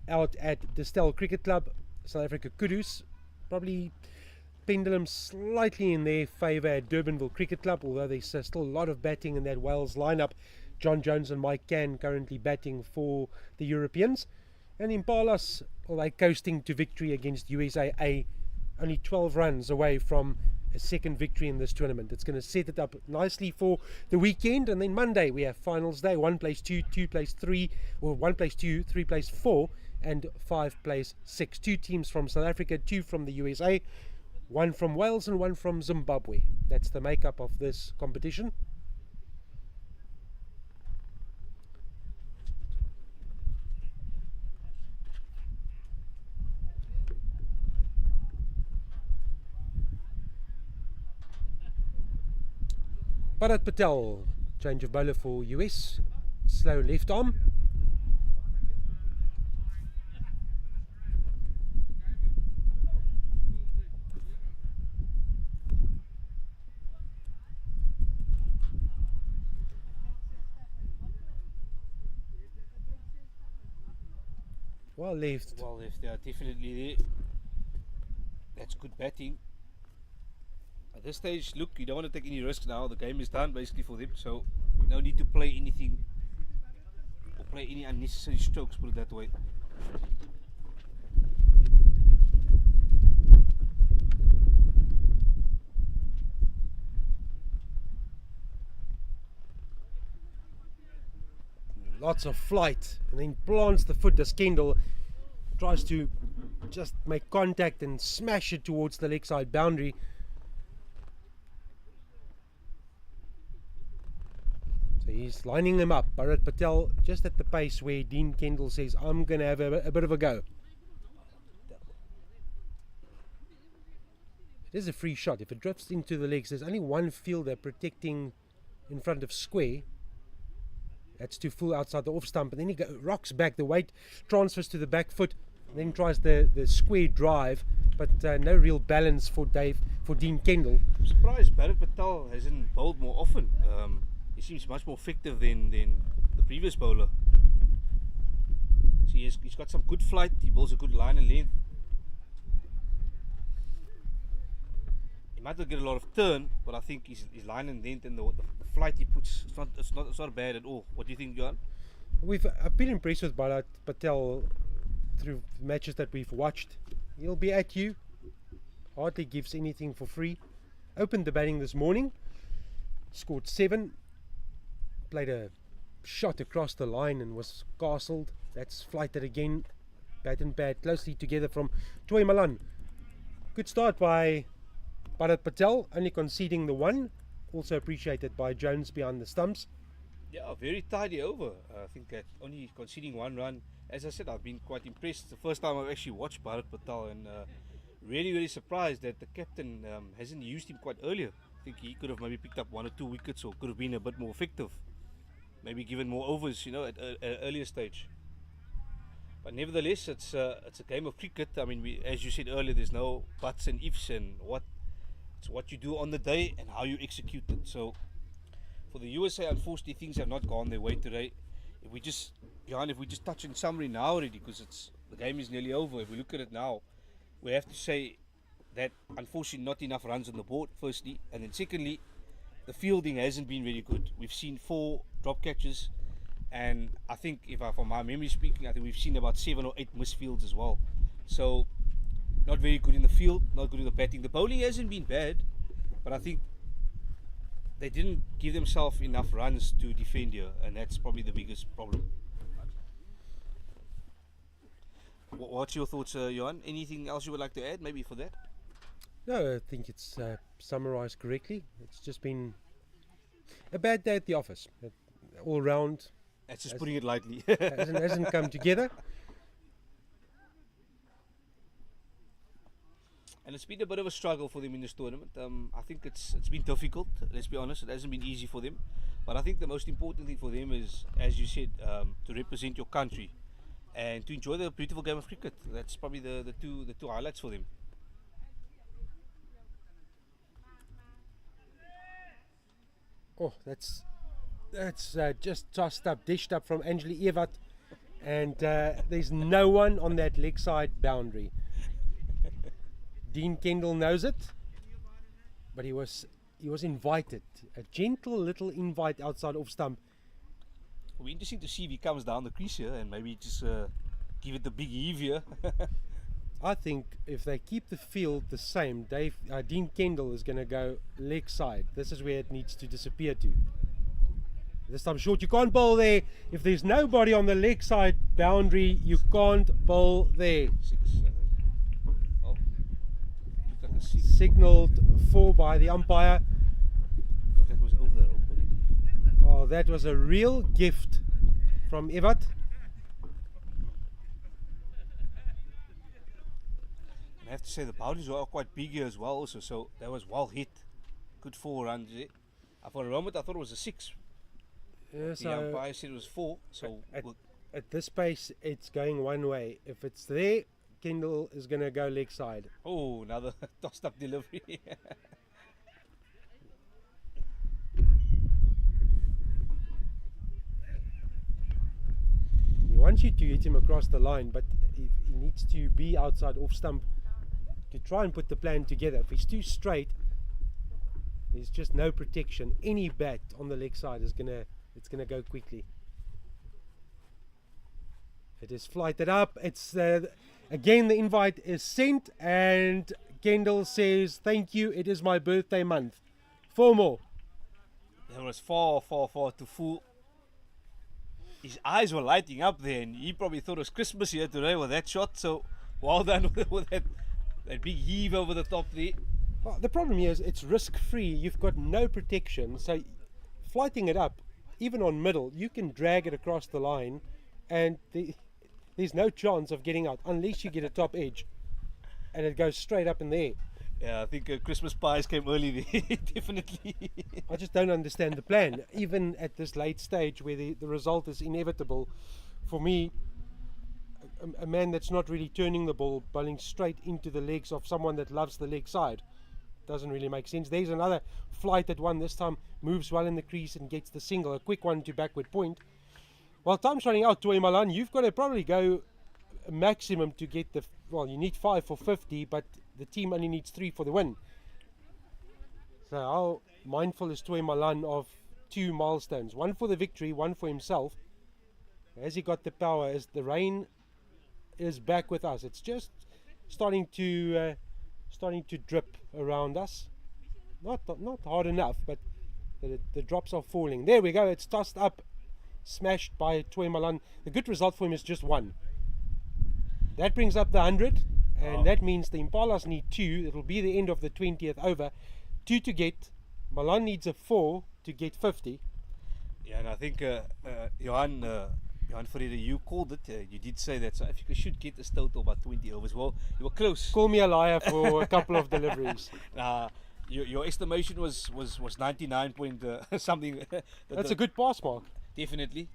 Out at Distel Cricket Club, South Africa Kudus, probably pendulum slightly in their favour at Durbanville Cricket Club, although there's still a lot of batting in that Wales lineup. John Jones and Mike Cann currently batting for the Europeans. And Impalas, well, they're coasting to victory against USA A, only 12 runs away from a second victory in this tournament. It's going to set it up nicely for the weekend, and then Monday we have finals day. 1 plays 2, 2 plays 3, or 1 plays 2, 3 plays 4, and 5 plays 6. 2 teams from South Africa, 2 from the USA, 1 from Wales and 1 from Zimbabwe. That's the makeup of this competition. Parip Patel, change of bowler for US, slow left arm. Well left. Well left, yeah, definitely there. That's good batting. At this stage, look, you don't want to take any risks now. The game is done basically for them, so no need to play anything or play any unnecessary strokes, put it that way. Lots of flight, and then plants the foot as Kendall tries to just make contact and smash it towards the leg side boundary. So he's lining them up. Parip Patel just at the pace where Dean Kendall says, I'm going to have a bit of a go. It is a free shot. If it drifts into the legs, there's only one fielder protecting in front of square. That's to full outside the off stump, and then he rocks back. The weight transfers to the back foot, and then tries the square drive, but no real balance for Dean Kendall. I'm surprised Parip Patel hasn't bowled more often. He seems much more effective than the previous bowler. So he's got some good flight. He bowls a good line and length. He might not get a lot of turn, but I think his line and length and the flight he puts, it's not bad at all. What do you think, Johan? I've been impressed with Parip Patel through matches that we've watched. He'll be at you. Hardly gives anything for free. Opened the batting this morning. Scored 7. Played a shot across the line and was castled. That's flighted again. Bat and pad closely together from Toy Malan. Good start by Parip Patel, only conceding the 1. Also appreciated by Jones behind the stumps. Yeah, very tidy over. I think that only conceding 1 run. As I said, I've been quite impressed. It's the first time I've actually watched Parip Patel, and really surprised that the captain hasn't used him quite earlier. I think he could have maybe picked up 1 or 2 wickets, or could have been a bit more effective. Maybe given more overs, at an earlier stage. But nevertheless, it's a game of cricket. I mean, as you said earlier, there's no buts and ifs, and it's what you do on the day and how you execute it. So for the USA, unfortunately, things have not gone their way today. If we just touch in summary now already, because the game is nearly over. If we look at it now, we have to say that unfortunately not enough runs on the board, firstly, and then secondly, the fielding hasn't been very good. We've seen 4 drop catches, and I think, from my memory speaking, I think we've seen about 7 or 8 misfields as well. So not very good in the field, not good in the batting. The bowling hasn't been bad. But I think they didn't give themselves enough runs to defend here, and that's probably the biggest problem. What's your thoughts, Johan? Anything else you would like to add, maybe for that? No, I think it's summarized correctly. It's just been a bad day at the office. All round, That's just putting it lightly. hasn't come together. And it's been a bit of a struggle for them in this tournament. I think it's been difficult, let's be honest. It hasn't been easy for them. But I think the most important thing for them is, as you said, to represent your country and to enjoy the beautiful game of cricket. That's probably the two highlights for them. Oh, that's just tossed up, dished up from Angeli Ewart, and there's no one on that leg side boundary. Dean Kendall knows it, but he was invited. A gentle little invite outside off stump. It'll be interesting to see if he comes down the crease here and maybe just give it the big heave here. I think if they keep the field the same, Dean Kendall is going to go leg side. This is where it needs to disappear to. This time short, you can't bowl there. If there's nobody on the leg side boundary, you can't bowl there. 6. Oh, looked like a 6. Signalled 4 by the umpire. Looked like it was over the rope. Oh, that was a real gift from Ewart. I have to say the boundaries were quite big here as well also, so that was well hit. Good 4 runs there. For a moment I thought it was a 6. Yeah, The umpire said it was 4, so at this pace, it's going one way. If it's there, Kendall is going to go leg side. oh, another tossed up delivery. He wants you to hit him across the line, but he needs to be outside off stump to try and put the plan together. If he's too straight, there's just no protection. Any bat on the leg side is it's gonna go quickly. It is flighted up. It's again the invite is sent, and Kendall says, "Thank you. It is my birthday month. 4 more." It was far too full. His eyes were lighting up there, and he probably thought it was Christmas here today with that shot. So well done with that big heave over the top there. Well, the problem here is it's risk-free. You've got no protection, so flighting it up, even on middle, you can drag it across the line, and there's no chance of getting out unless you get a top edge, and it goes straight up in the air. Yeah, I think Christmas pies came early there, definitely. I just don't understand the plan, even at this late stage where the result is inevitable. For me, a man that's not really turning the ball, bowling straight into the legs of someone that loves the leg side, doesn't really make sense. There's another flighted one, this time moves well in the crease and gets the single, a quick one to backward point. While time's running out, Toy Malan, you've got to probably go a maximum to get you need 5 for 50, but the team only needs 3 for the win. So how mindful is Toy Malan of 2 milestones, 1 for the victory, 1 for himself. Has he got the power? As the rain is back with us, it's just starting to drip around us. Not hard enough, but the drops are falling. There we go. It's tossed up, smashed by Toy Malan. The good result for him is just 1. That brings up the 100, and that means the Impalas need 2. It'll be the end of the 20th over. 2 to get. Malan needs a 4 to get 50. Yeah, and I think Johan Ferreira, you called it. You did say that South Africa should get this total about 20 overs. Well, you were close. Call me a liar for a couple of deliveries. Your estimation was 99 point something. That's a good pass mark. Definitely.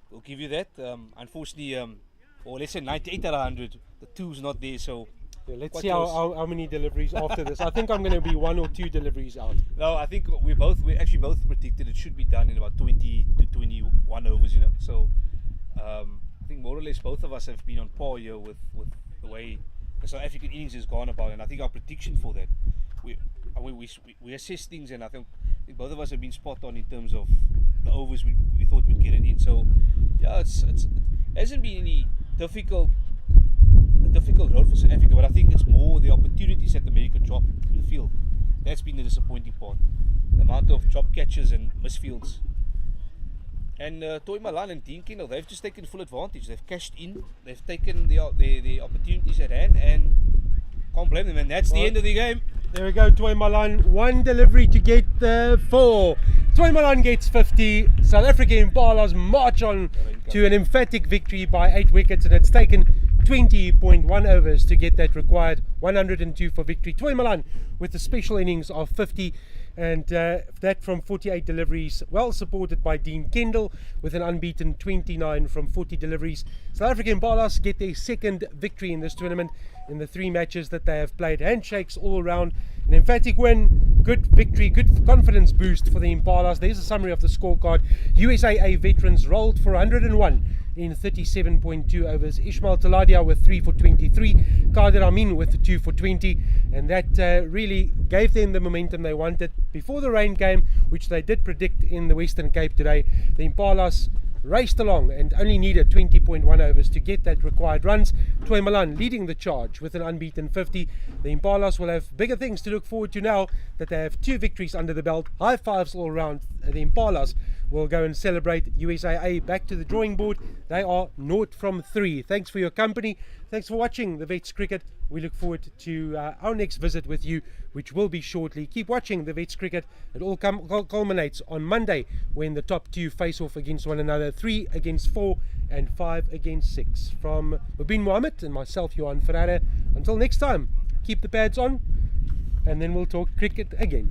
We'll give you that. Unfortunately, or let's say 98 out of 100. The 2's not there, so. Yeah, let's quite see close. how many deliveries after this. I think I'm going to be 1 or 2 deliveries out. No, I think we actually both predicted it should be done in about 20 to 21 overs, So I think more or less both of us have been on par here with the way the South African innings has gone about, and I think our prediction for that, we assess things, and I think both of us have been spot on in terms of the overs we thought we'd get it in. So yeah, it hasn't been any difficult road for South Africa, but I think it's more the opportunities that America dropped in the field That's been the disappointing part. The amount of drop catches and misfields. And Toy Malan and Dean Kendall, they've just taken full advantage. They've cashed in, they've taken the opportunities at hand, and can't blame them. And that's the end of the game. There we go, Toy Malan, one delivery to get the 4. Toy Malan gets 50. South Africa Impalas march on to an emphatic victory by 8 wickets, and it's taken 20.1 overs to get that required 102 for victory. Toy Malan with a special innings of 50, and that from 48 deliveries, well supported by Dean Kendall with an unbeaten 29 from 40 deliveries. South African Impalas get their second victory in this tournament in the 3 matches that they have played. Handshakes all around, an emphatic win, good victory, good confidence boost for the Impalas. There's a summary of the scorecard. USAA veterans rolled for 101 in 37.2 overs. Ismail Taladia with 3 for 23, Kader Amin with 2 for 20, and that really gave them the momentum they wanted before the rain game, which they did predict in the Western Cape today. The Impalas raced along and only needed 20.1 overs to get that required runs. Toy Malan leading the charge with an unbeaten 50. The Impalas will have bigger things to look forward to now that they have 2 victories under the belt. High fives all around. The Impalas will go and celebrate. USAA back to the drawing board. They are 0 from 3. Thanks for your company. Thanks for watching the Vets Cricket. We look forward to our next visit with you, which will be shortly. Keep watching the Vets Cricket. It all culminates on Monday when the top 2 face off against one another. 3 against 4 and 5 against 6. From Mubin Mohammed and myself, Johan Ferreira. Until next time, keep the pads on, and then we'll talk cricket again.